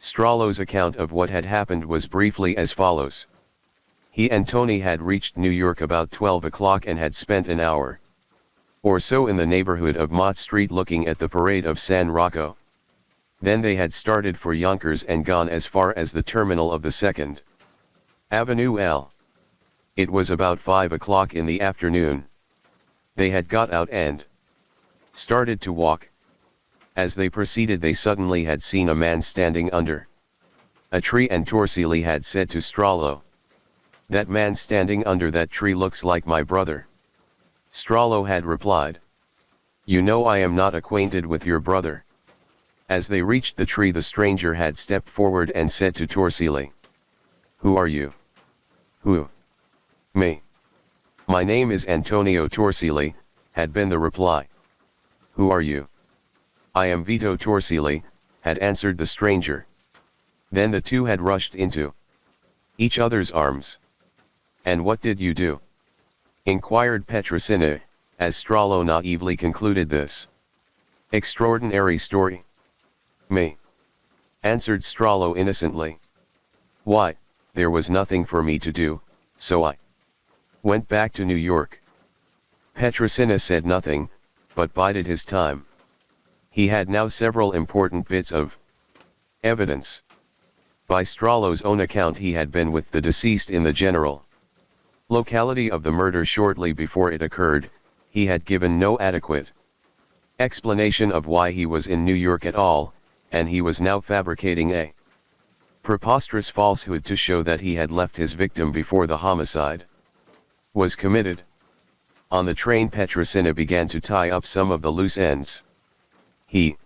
Strollo's account of what had happened was briefly as follows. He and Tony had reached New York about 12 o'clock and had spent an hour or so in the neighborhood of Mott Street looking at the parade of San Rocco. Then they had started for Yonkers and gone as far as the terminal of the 2nd Avenue L. It was about 5 o'clock in the afternoon. They had got out and started to walk. As they proceeded, they suddenly had seen a man standing under a tree, and Torsili had said to Strollo, "That man standing under that tree looks like my brother." Strollo had replied, "You know I am not acquainted with your brother." As they reached the tree, the stranger had stepped forward and said to Torsili, "Who are you?" "Who? Me. My name is Antonio Torsili," had been the reply. "Who are you?" "I am Vito Torsili," had answered the stranger. Then the two had rushed into each other's arms. "And what did you do?" inquired Petrosina, as Strollo naively concluded this extraordinary story. "Me," answered Strollo innocently. "Why, there was nothing for me to do, so I went back to New York. Petrosina said nothing, but bided his time. He had now several important bits of evidence. By Strollo's own account, he had been with the deceased in the general locality of the murder shortly before it occurred. He had given no adequate explanation of why he was in New York at all, and he was now fabricating a preposterous falsehood to show that he had left his victim before the homicide was committed. On the train, Petrosina began to tie up some of the loose ends. He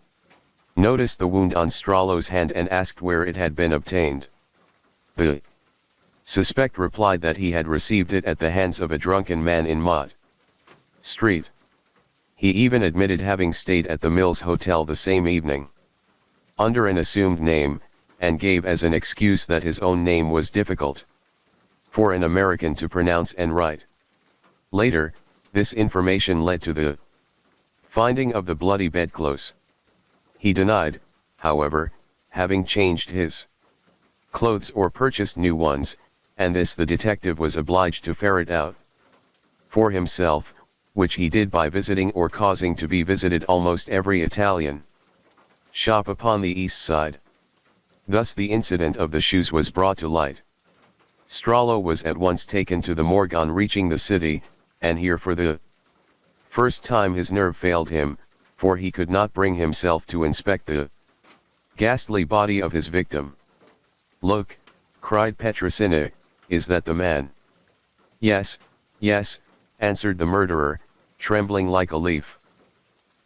noticed the wound on Strollo's hand and asked where it had been obtained. The suspect replied that he had received it at the hands of a drunken man in Mott Street. He even admitted having stayed at the Mills Hotel the same evening, under an assumed name, and gave as an excuse that his own name was difficult for an American to pronounce and write. Later, this information led to the finding of the bloody bedclothes. He denied, however, having changed his clothes or purchased new ones, and this the detective was obliged to ferret out for himself, which he did by visiting or causing to be visited almost every Italian shop upon the East Side. Thus the incident of the shoes was brought to light. Strollo was at once taken to the morgue on reaching the city, and here for the first time his nerve failed him, for he could not bring himself to inspect the ghastly body of his victim. "Look," cried Petrosina, "is that the man?" "Yes, yes," answered the murderer, trembling like a leaf.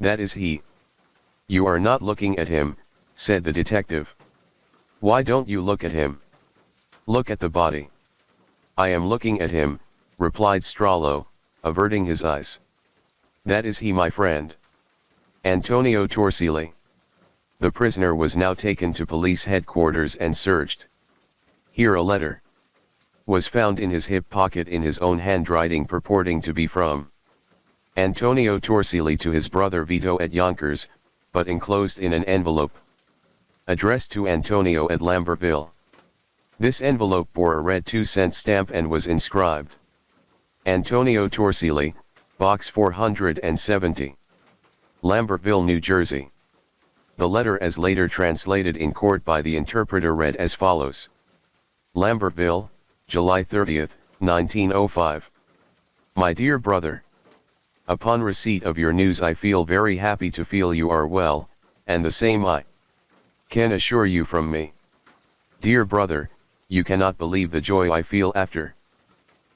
"That is he." "You are not looking at him," said the detective. "Why don't you look at him? Look at the body." "I am looking at him," replied Strollo, averting his eyes. "That is he, my friend. Antonio Torsilli." The prisoner was now taken to police headquarters and searched. Here a letter was found in his hip pocket in his own handwriting, purporting to be from Antonio Torsilli to his brother Vito at Yonkers, but enclosed in an envelope addressed to Antonio at Lambertville. This envelope bore a red 2-cent stamp and was inscribed, "Antonio Torsilli, Box 470, Lambertville, New Jersey." The letter, as later translated in court by the interpreter, read as follows: "Lambertville, July 30, 1905. My dear brother, upon receipt of your news I feel very happy to feel you are well, and the same I can assure you from me. Dear brother, you cannot believe the joy I feel after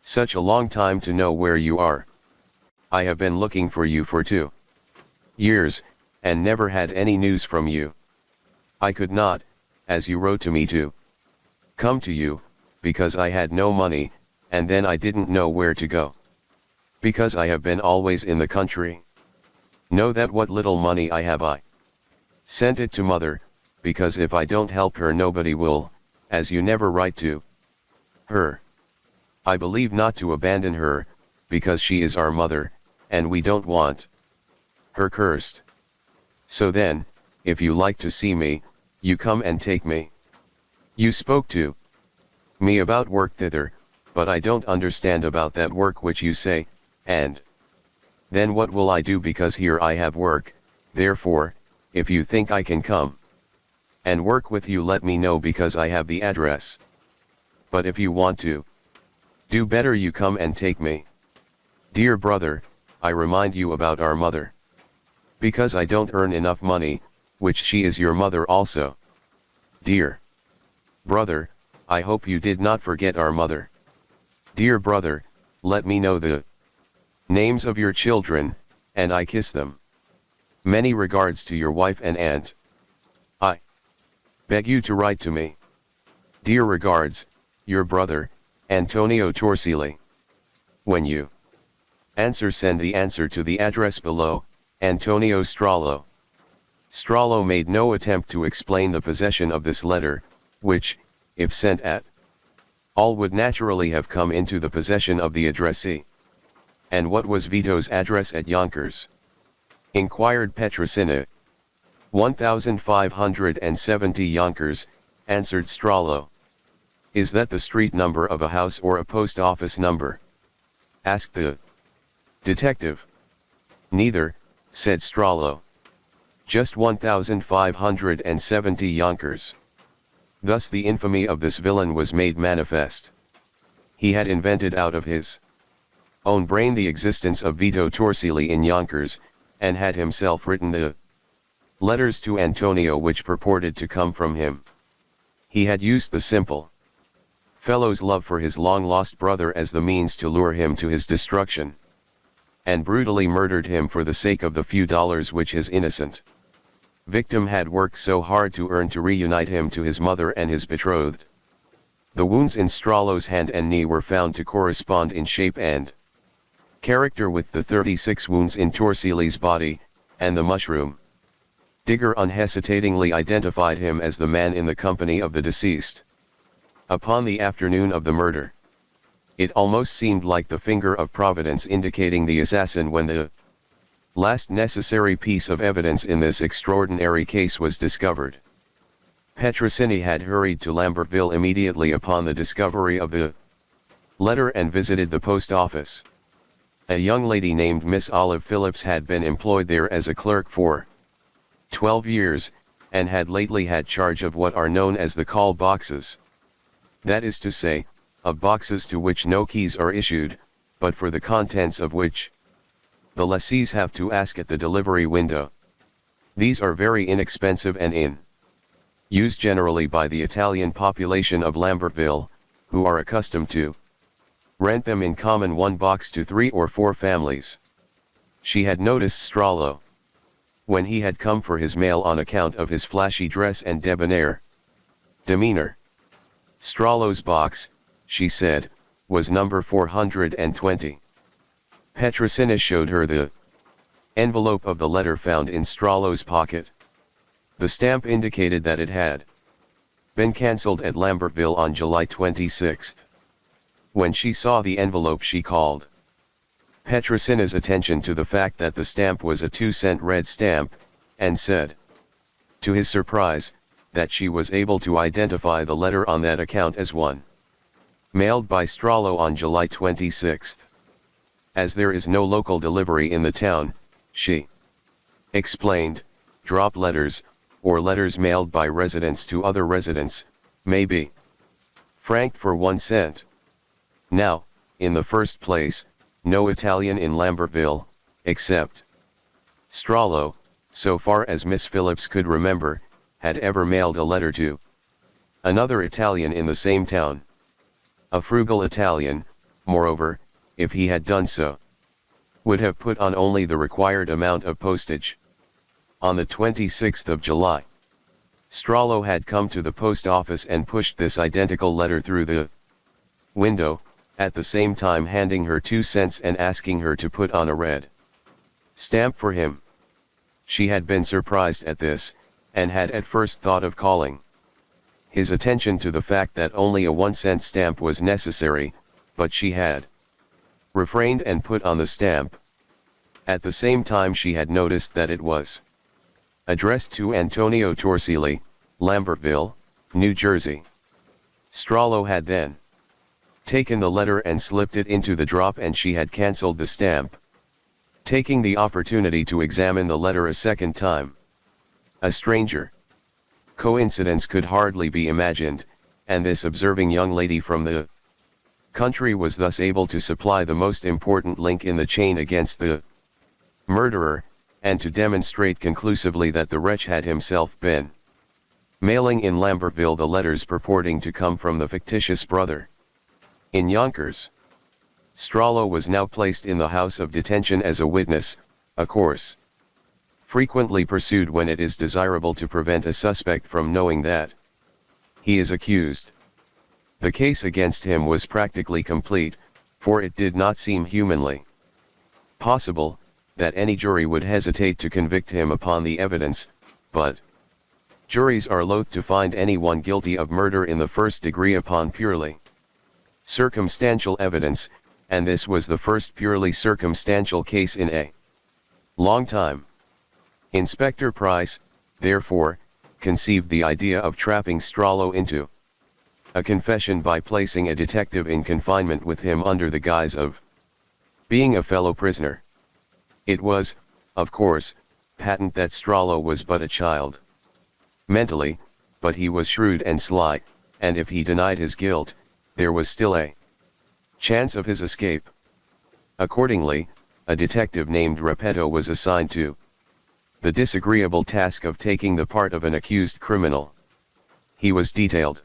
such a long time to know where you are. I have been looking for you for 2 years, and never had any news from you. I could not, as you wrote to me, to come to you, because I had no money, and then I didn't know where to go, because I have been always in the country. Know that what little money I have I sent it to mother, because if I don't help her nobody will, as you never write to her. I believe not to abandon her, because she is our mother, and we don't want her cursed. So then, if you like to see me, you come and take me. You spoke to me about work thither, but I don't understand about that work which you say, and then what will I do, because here I have work. Therefore, if you think I can come and work with you, let me know, because I have the address. But if you want to do better, you come and take me. Dear brother, I remind you about our mother, because I don't earn enough money, which she is your mother also. Dear brother, I hope you did not forget our mother. Dear brother, let me know the names of your children, and I kiss them. Many regards to your wife and aunt. I beg you to write to me. Dear regards, your brother, Antonio Torsilli. When you answer, send the answer to the address below, Antonio Strollo. Strollo made no attempt to explain the possession of this letter, which, if sent at all, would naturally have come into the possession of the addressee. And what was Vito's address at Yonkers? Inquired Petrosina. 1570 Yonkers, answered Strollo. Is that the street number of a house or a post office number? Asked the detective. Neither, said Strollo. Just 1,570 Yonkers. Thus the infamy of this villain was made manifest. He had invented out of his own brain the existence of Vito Torsili in Yonkers, and had himself written the letters to Antonio which purported to come from him. He had used the simple fellow's love for his long-lost brother as the means to lure him to his destruction, and brutally murdered him for the sake of the few dollars which his innocent victim had worked so hard to earn to reunite him to his mother and his betrothed. The wounds in Strollo's hand and knee were found to correspond in shape and character with the 36 wounds in Torsili's body, and the mushroom digger unhesitatingly identified him as the man in the company of the deceased. Upon the afternoon of the murder, it almost seemed like the finger of Providence indicating the assassin when the last necessary piece of evidence in this extraordinary case was discovered. Petrosini had hurried to Lambertville immediately upon the discovery of the letter and visited the post office. A young lady named Miss Olive Phillips had been employed there as a clerk for 12 years, and had lately had charge of what are known as the call boxes. That is to say, of boxes to which no keys are issued, but for the contents of which the lessees have to ask at the delivery window. These are very inexpensive and in use generally by the Italian population of Lambertville, who are accustomed to rent them in common one box to 3 or 4 families. She had noticed Strollo when he had come for his mail on account of his flashy dress and debonair demeanor. Strollo's box, she said, was number 420. Petrosini showed her the envelope of the letter found in Strollo's pocket. The stamp indicated that it had been cancelled at Lambertville on July 26. When she saw the envelope, she called Petrosini's attention to the fact that the stamp was a 2-cent red stamp, and said, to his surprise, that she was able to identify the letter on that account as one mailed by Strollo on July 26. As there is no local delivery in the town, she explained, drop letters, or letters mailed by residents to other residents, may be franked for 1 cent. Now, in the first place, no Italian in Lambertville, except Strollo, so far as Miss Phillips could remember, had ever mailed a letter to another Italian in the same town. A frugal Italian, moreover, if he had done so, would have put on only the required amount of postage. On the 26th of July, Strollo had come to the post office and pushed this identical letter through the window, at the same time handing her 2 cents and asking her to put on a red stamp for him. She had been surprised at this, and had at first thought of calling his attention to the fact that only a 1-cent stamp was necessary, but she had refrained and put on the stamp. At the same time she had noticed that it was addressed to Antonio Torsili, Lambertville, New Jersey. Strollo had then taken the letter and slipped it into the drop, and she had cancelled the stamp, taking the opportunity to examine the letter a second time. A stranger coincidence could hardly be imagined, and this observing young lady from the country was thus able to supply the most important link in the chain against the murderer, and to demonstrate conclusively that the wretch had himself been mailing in Lambertville the letters purporting to come from the fictitious brother in Yonkers. Strollo was now placed in the house of detention as a witness, a course frequently pursued when it is desirable to prevent a suspect from knowing that he is accused. The case against him was practically complete, for it did not seem humanly possible that any jury would hesitate to convict him upon the evidence, but juries are loath to find anyone guilty of murder in the first degree upon purely circumstantial evidence, and this was the first purely circumstantial case in a long time. Inspector Price, therefore, conceived the idea of trapping Strollo into a confession by placing a detective in confinement with him under the guise of being a fellow prisoner. It was, of course, patent that Strollo was but a child. Mentally, but he was shrewd and sly, and if he denied his guilt, there was still a chance of his escape. Accordingly, a detective named Repetto was assigned to the disagreeable task of taking the part of an accused criminal. He was detailed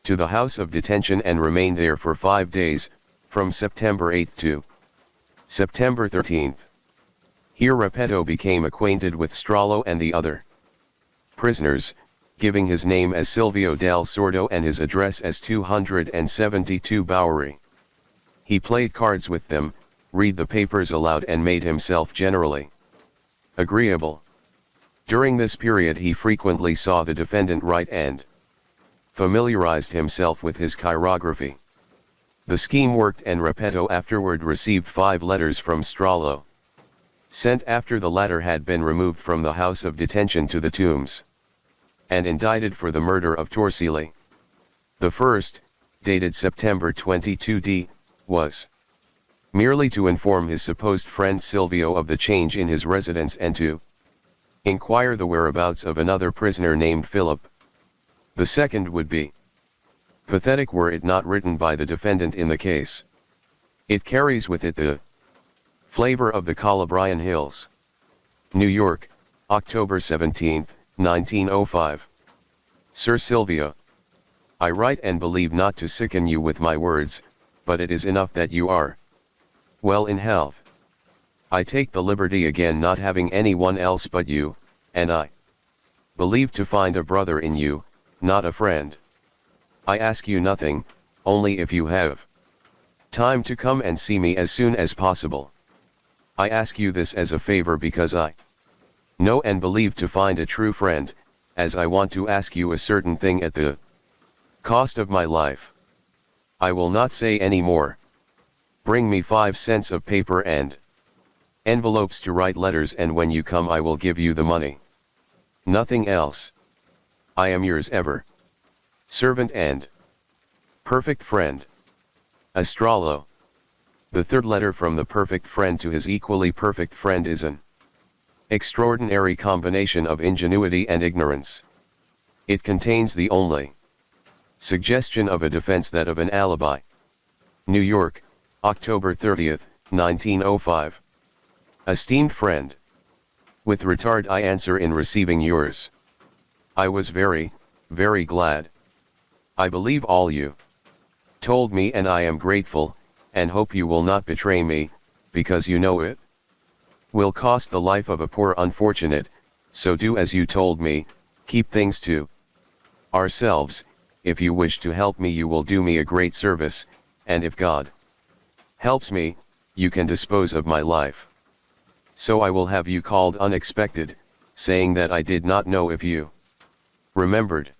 to the house of detention and remained there for 5 days, from September 8 to September 13. Here Repetto became acquainted with Strollo and the other prisoners, giving his name as Silvio del Sordo and his address as 272 Bowery. He played cards with them, read the papers aloud and made himself generally agreeable. During this period he frequently saw the defendant write and familiarized himself with his chirography. The scheme worked and Repetto afterward received 5 letters from Strollo, sent after the latter had been removed from the house of detention to the Tombs and indicted for the murder of Torsilli. The first, dated September 22d, was merely to inform his supposed friend Silvio of the change in his residence and to inquire the whereabouts of another prisoner named Philip. The second would be pathetic were it not written by the defendant in the case. It carries with it the flavor of the Calabrian Hills. New York, October 17, 1905. Sir Silvio, I write and believe not to sicken you with my words, but it is enough that you are well in health. I take the liberty again not having any one else but you, and I believe to find a brother in you, not a friend. I ask you nothing, only if you have time to come and see me as soon as possible. I ask you this as a favor because I know and believe to find a true friend, as I want to ask you a certain thing at the cost of my life. I will not say any more. Bring me 5 cents of paper and envelopes to write letters, and when you come I will give you the money. Nothing else. I am yours ever. Servant and perfect friend, Strollo. The third letter from the perfect friend to his equally perfect friend is an extraordinary combination of ingenuity and ignorance. It contains the only suggestion of a defense, that of an alibi. New York, October 30, 1905. Esteemed friend, with retard I answer in receiving yours. I was very, very glad. I believe all you told me, and I am grateful, and hope you will not betray me, because you know it will cost the life of a poor unfortunate. So do as you told me, keep things to ourselves. If you wish to help me you will do me a great service, and if God helps me, you can dispose of my life. So I will have you called unexpected, saying that I did not know if you remembered.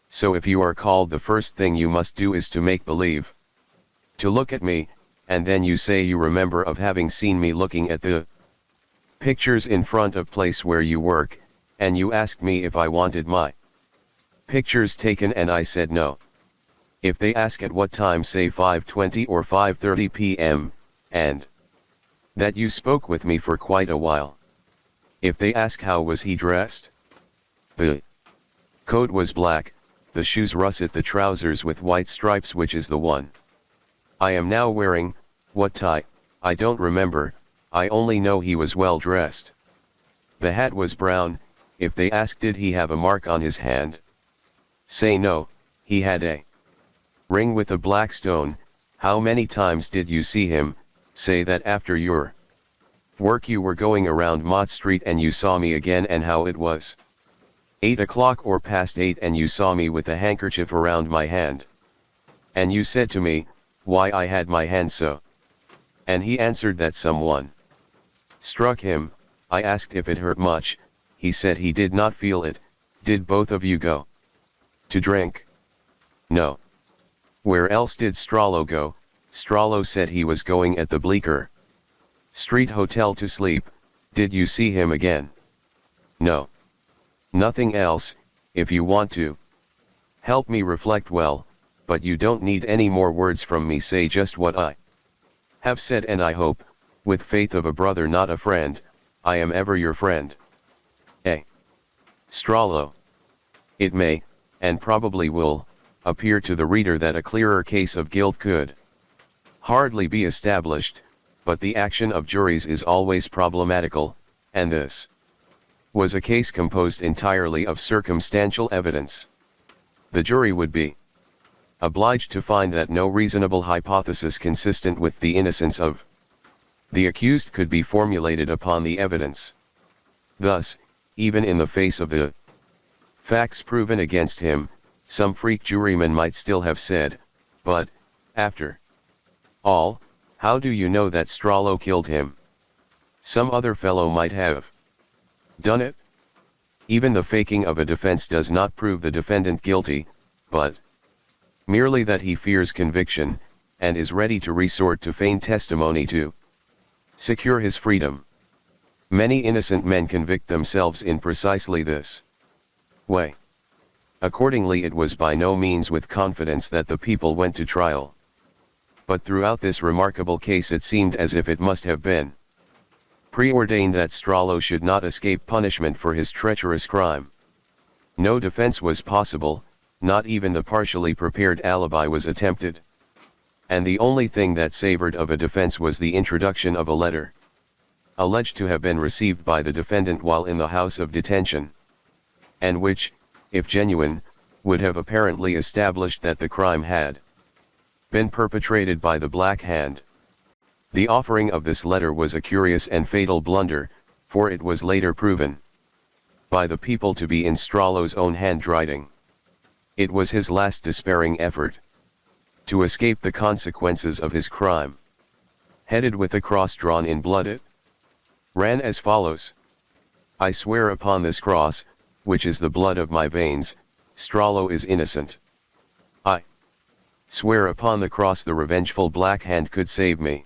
So if you are called, the first thing you must do is to make believe to look at me, and then you say you remember of having seen me looking at the pictures in front of place where you work, and you asked me if I wanted my pictures taken, and I said no. If they ask at what time, say 5:20 or 5:30 p.m., and that you spoke with me for quite a while. If they ask how was he dressed, the coat was black, the shoes russet, the trousers with white stripes, which is the one I am now wearing, what tie, I don't remember, I only know he was well dressed. The hat was brown. If they ask did he have a mark on his hand, say no, he had a ring with a black stone. How many times did you see him, say that after your work you were going around Mott Street and you saw me again, and how it was 8 o'clock or past 8 and you saw me with a handkerchief around my hand. And you said to me, why I had my hand so. And he answered that someone struck him. I asked if it hurt much, he said he did not feel it. Did both of you go to drink? No. Where else did Strollo go? Strollo said he was going at the Bleecker Street Hotel to sleep. Did you see him again? No. Nothing else. If you want to help me reflect well, but you don't need any more words from me. Say just what I have said, and I hope, with faith of a brother not a friend, I am ever your friend. A. Strollo. It may, and probably will, appear to the reader that a clearer case of guilt could hardly be established, but the action of juries is always problematical, and this was a case composed entirely of circumstantial evidence. The jury would be obliged to find that no reasonable hypothesis consistent with the innocence of the accused could be formulated upon the evidence. Thus, even in the face of the facts proven against him, some freak juryman might still have said, "But, after all, how do you know that Strollo killed him? Some other fellow might have done it." Even the faking of a defense does not prove the defendant guilty, but merely that he fears conviction, and is ready to resort to feigned testimony to secure his freedom. Many innocent men convict themselves in precisely this way. Accordingly, it was by no means with confidence that the people went to trial. But throughout this remarkable case it seemed as if it must have been preordained that Strollo should not escape punishment for his treacherous crime. No defense was possible, not even the partially prepared alibi was attempted. And the only thing that savored of a defense was the introduction of a letter, alleged to have been received by the defendant while in the house of detention, and which, if genuine, would have apparently established that the crime had been perpetrated by the Black Hand. The offering of this letter was a curious and fatal blunder, for it was later proven by the people to be in Strollo's own handwriting. It was his last despairing effort to escape the consequences of his crime. Headed with a cross drawn in blood, it ran as follows: "I swear upon this cross, which is the blood of my veins, Strollo is innocent. I swear upon the cross the revengeful Black Hand could save me."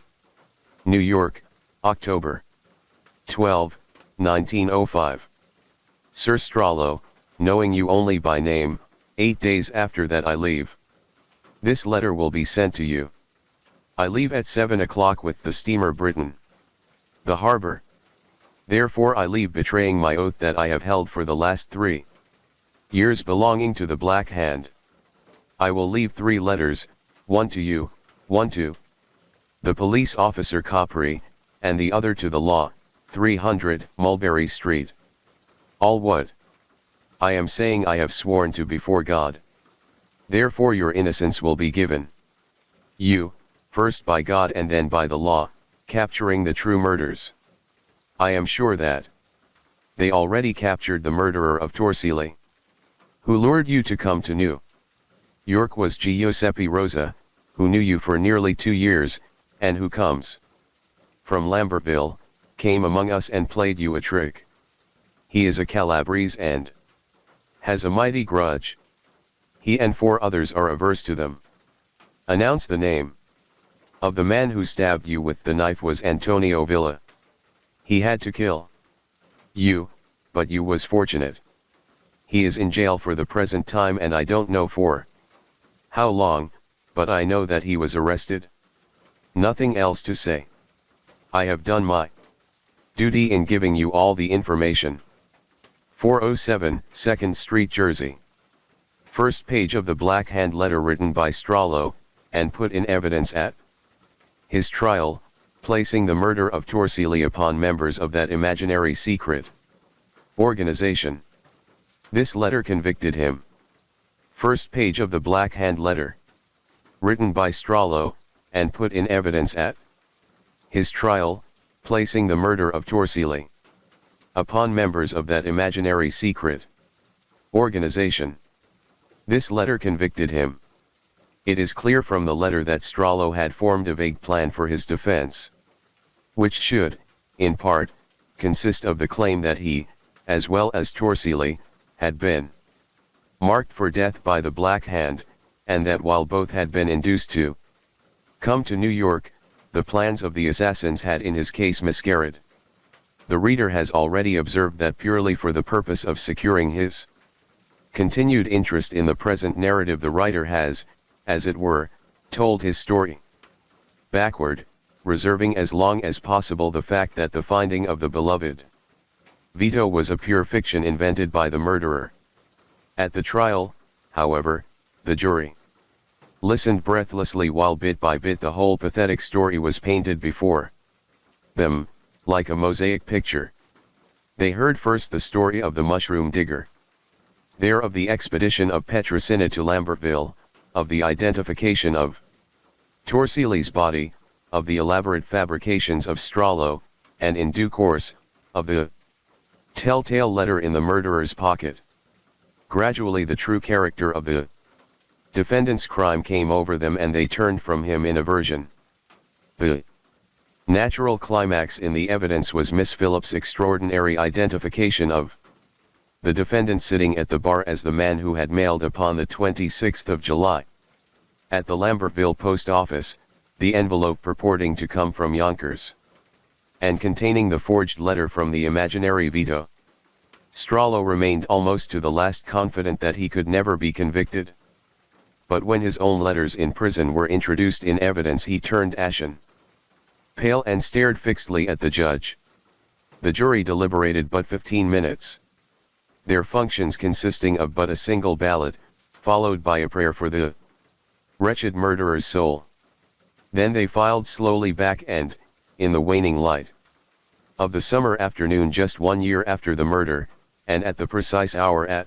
New York, October 12, 1905. "Sir Strollo, knowing you only by name, 8 days after that I leave. This letter will be sent to you. I leave at 7 o'clock with the steamer Britain. The harbor. Therefore I leave betraying my oath that I have held for the last 3 years belonging to the Black Hand. I will leave 3 letters, one to you, one to the police officer Capri, and the other to the law, 300 Mulberry Street. All what I am saying I have sworn to before God. Therefore your innocence will be given you, first by God and then by the law, capturing the true murderers. I am sure that they already captured the murderer of Torsielli, who lured you to come to New York was Giuseppe Rosa, who knew you for nearly 2 years, and who comes from Lambertville, came among us and played you a trick. He is a Calabrese and has a mighty grudge. He and 4 others are averse to them. Announce the name of the man who stabbed you with the knife was Antonio Villa. He had to kill you, but you was fortunate. He is in jail for the present time and I don't know for how long, but I know that he was arrested. Nothing else to say. I have done my duty in giving you all the information. 407 2nd Street, Jersey." First page of the Black Hand letter written by Strollo, and put in evidence at his trial, placing the murder of Torsielli upon members of that imaginary secret organization. This letter convicted him. First page of the Black Hand letter written by Strollo, and put in evidence at his trial, placing the murder of Torsielli upon members of that imaginary secret organization. This letter convicted him. It is clear from the letter that Strollo had formed a vague plan for his defense, which should, in part, consist of the claim that he, as well as Torsielli, had been marked for death by the Black Hand, and that while both had been induced to come to New York, the plans of the assassins had in his case miscarried. The reader has already observed that purely for the purpose of securing his continued interest in the present narrative the writer has, as it were, told his story backward, reserving as long as possible the fact that the finding of the beloved Vito was a pure fiction invented by the murderer. At the trial, however, the jury listened breathlessly while bit by bit the whole pathetic story was painted before them, like a mosaic picture. They heard first the story of the mushroom digger, there of the expedition of Petrosina to Lambertville, of the identification of Torsielli's body, of the elaborate fabrications of Strollo, and in due course, of the telltale letter in the murderer's pocket. Gradually the true character of the defendant's crime came over them and they turned from him in aversion. The natural climax in the evidence was Miss Phillips' extraordinary identification of the defendant sitting at the bar as the man who had mailed upon the 26th of July. At the Lambertville post office, the envelope purporting to come from Yonkers, and containing the forged letter from the imaginary Vito. Strollo remained almost to the last confident that he could never be convicted. But when his own letters in prison were introduced in evidence he turned ashen, pale and stared fixedly at the judge. The jury deliberated but 15 minutes. Their functions consisting of but a single ballot, followed by a prayer for the wretched murderer's soul. Then they filed slowly back and, in the waning light of the summer afternoon just 1 year after the murder, and at the precise hour at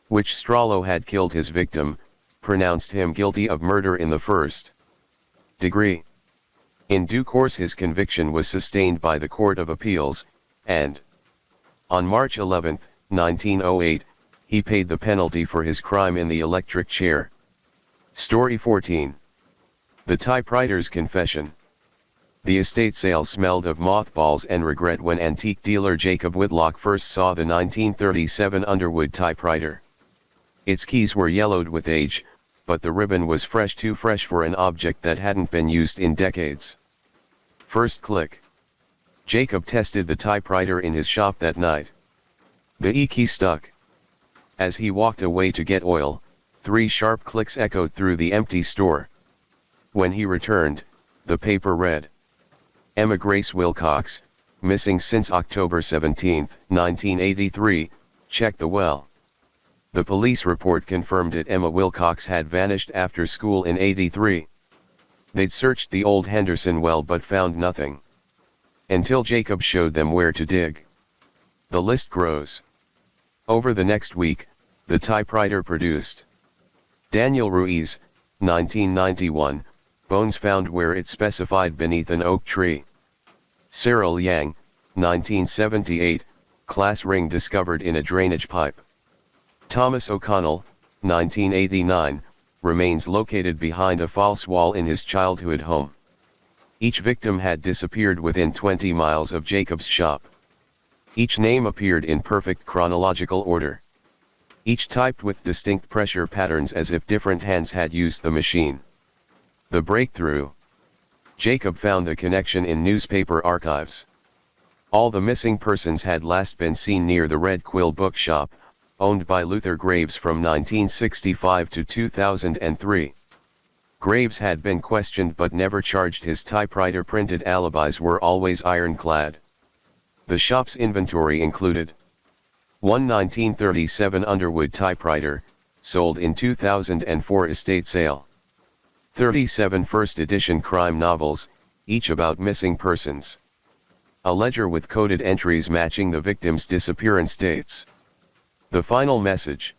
which Strollo had killed his victim, pronounced him guilty of murder in the first degree. In due course his conviction was sustained by the Court of Appeals, and on March 11, 1908, he paid the penalty for his crime in the electric chair. Story 14. The Typewriter's Confession. The estate sale smelled of mothballs and regret when antique dealer Jacob Whitlock first saw the 1937 Underwood typewriter. Its keys were yellowed with age, but the ribbon was fresh, too fresh for an object that hadn't been used in decades. First click. Jacob tested the typewriter in his shop that night. The E-key stuck. As he walked away to get oil, 3 sharp clicks echoed through the empty store. When he returned, the paper read, Emma Grace Wilcox, missing since October 17, 1983, check the well. The police report confirmed it. Emma Wilcox had vanished after school in '83. They'd searched the old Henderson well but found nothing. Until Jacob showed them where to dig. The list grows. Over the next week, the typewriter produced. Daniel Ruiz, 1991, bones found where it specified beneath an oak tree. Cyril Yang, 1978, class ring discovered in a drainage pipe. Thomas O'Connell, 1989, remains located behind a false wall in his childhood home. Each victim had disappeared within 20 miles of Jacob's shop. Each name appeared in perfect chronological order. Each typed with distinct pressure patterns as if different hands had used the machine. The breakthrough. Jacob found the connection in newspaper archives. All the missing persons had last been seen near the Red Quill bookshop, owned by Luther Graves from 1965 to 2003. Graves had been questioned but never charged. His typewriter printed alibis were always ironclad. The shop's inventory included one 1937 Underwood typewriter, sold in 2004 estate sale. 37 first edition crime novels, each about missing persons. A ledger with coded entries matching the victim's disappearance dates. The final message.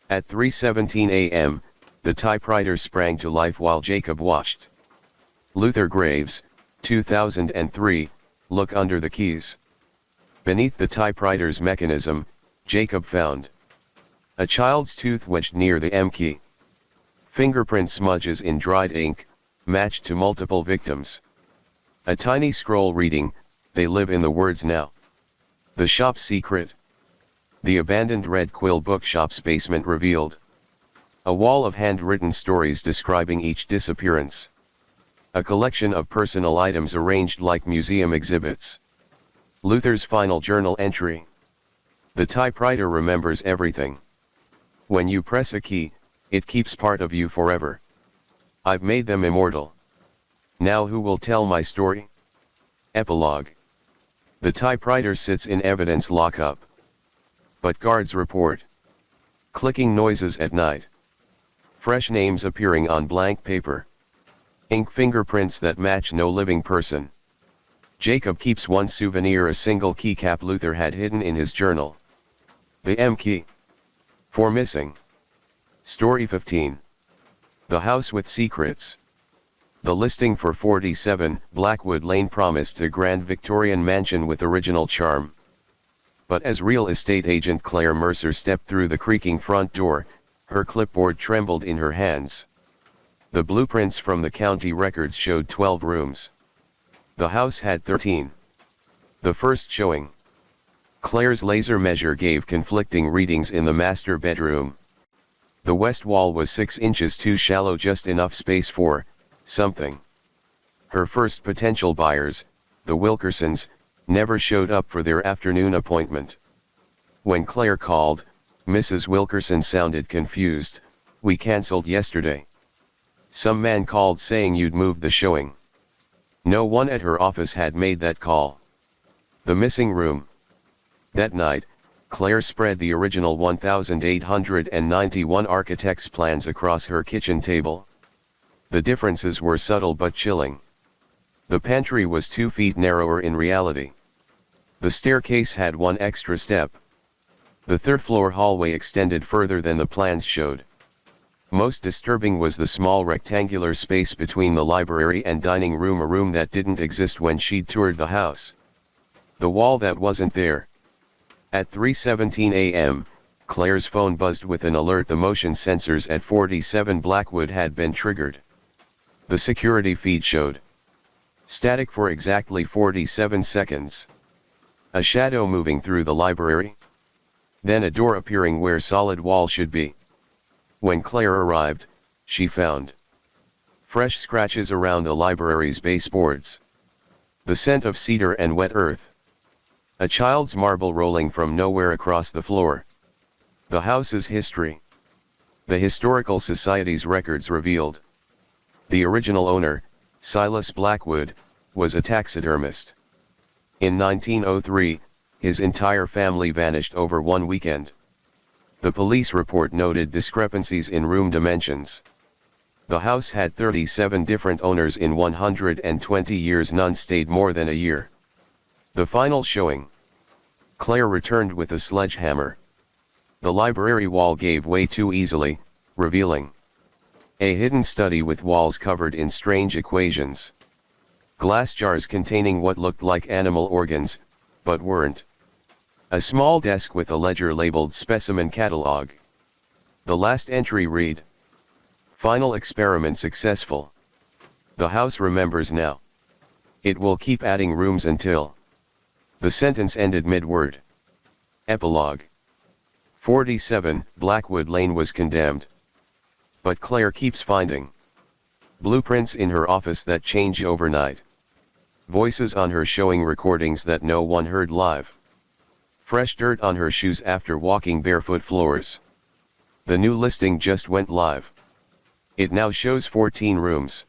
At 3:17 a.m., the typewriter sprang to life while Jacob watched. Luther Graves, 2003, look under the keys. Beneath the typewriter's mechanism, Jacob found a child's tooth wedged near the M key. Fingerprint smudges in dried ink, matched to multiple victims. A tiny scroll reading, they live in the words now. The shop's secret. The abandoned Red Quill bookshop's basement revealed. A wall of handwritten stories describing each disappearance. A collection of personal items arranged like museum exhibits. Luther's final journal entry. The typewriter remembers everything. When you press a key, it keeps part of you forever. I've made them immortal. Now who will tell my story? Epilogue. The typewriter sits in evidence lockup. But guards report clicking noises at night. Fresh names appearing on blank paper. Ink fingerprints that match no living person. Jacob keeps one souvenir, a single keycap Luther had hidden in his journal. The M key. For missing. Story 15. The House with Secrets. The listing for 47 Blackwood Lane promised a grand Victorian mansion with original charm. But as real estate agent Claire Mercer stepped through the creaking front door, her clipboard trembled in her hands. The blueprints from the county records showed 12 rooms. The house had 13. The first showing. Claire's laser measure gave conflicting readings in the master bedroom. The west wall was 6 inches too shallow, just enough space for something. Her first potential buyers, the Wilkersons, never showed up for their afternoon appointment. When Claire called, Mrs. Wilkerson sounded confused. "We cancelled yesterday. Some man called saying you'd moved the showing." No one at her office had made that call. The missing room. That night, Claire spread the original 1891 architect's plans across her kitchen table. The differences were subtle but chilling. The pantry was 2 feet narrower in reality. The staircase had 1 extra step. The third-floor hallway extended further than the plans showed. Most disturbing was the small rectangular space between the library and dining room, a room that didn't exist when she'd toured the house. The wall that wasn't there. At 3:17 a.m., Claire's phone buzzed with an alert. The motion sensors at 47 Blackwood had been triggered. The security feed showed static for exactly 47 seconds. A shadow moving through the library. Then a door appearing where solid wall should be. When Claire arrived, she found fresh scratches around the library's baseboards. The scent of cedar and wet earth. A child's marble rolling from nowhere across the floor. The house's history. The Historical Society's records revealed. The original owner, Silas Blackwood, was a taxidermist. In 1903, his entire family vanished over one weekend. The police report noted discrepancies in room dimensions. The house had 37 different owners in 120 years. None stayed more than a year. The final showing. Claire returned with a sledgehammer. The library wall gave way too easily, revealing a hidden study with walls covered in strange equations. Glass jars containing what looked like animal organs, but weren't. A small desk with a ledger labeled Specimen Catalog. The last entry read: "Final experiment successful. The house remembers now. It will keep adding rooms until..." The sentence ended mid-word. Epilogue. 47 Blackwood Lane was condemned. But Claire keeps finding blueprints in her office that change overnight. Voices on her showing recordings that no one heard live. Fresh dirt on her shoes after walking barefoot floors. The new listing just went live. It now shows 14 rooms.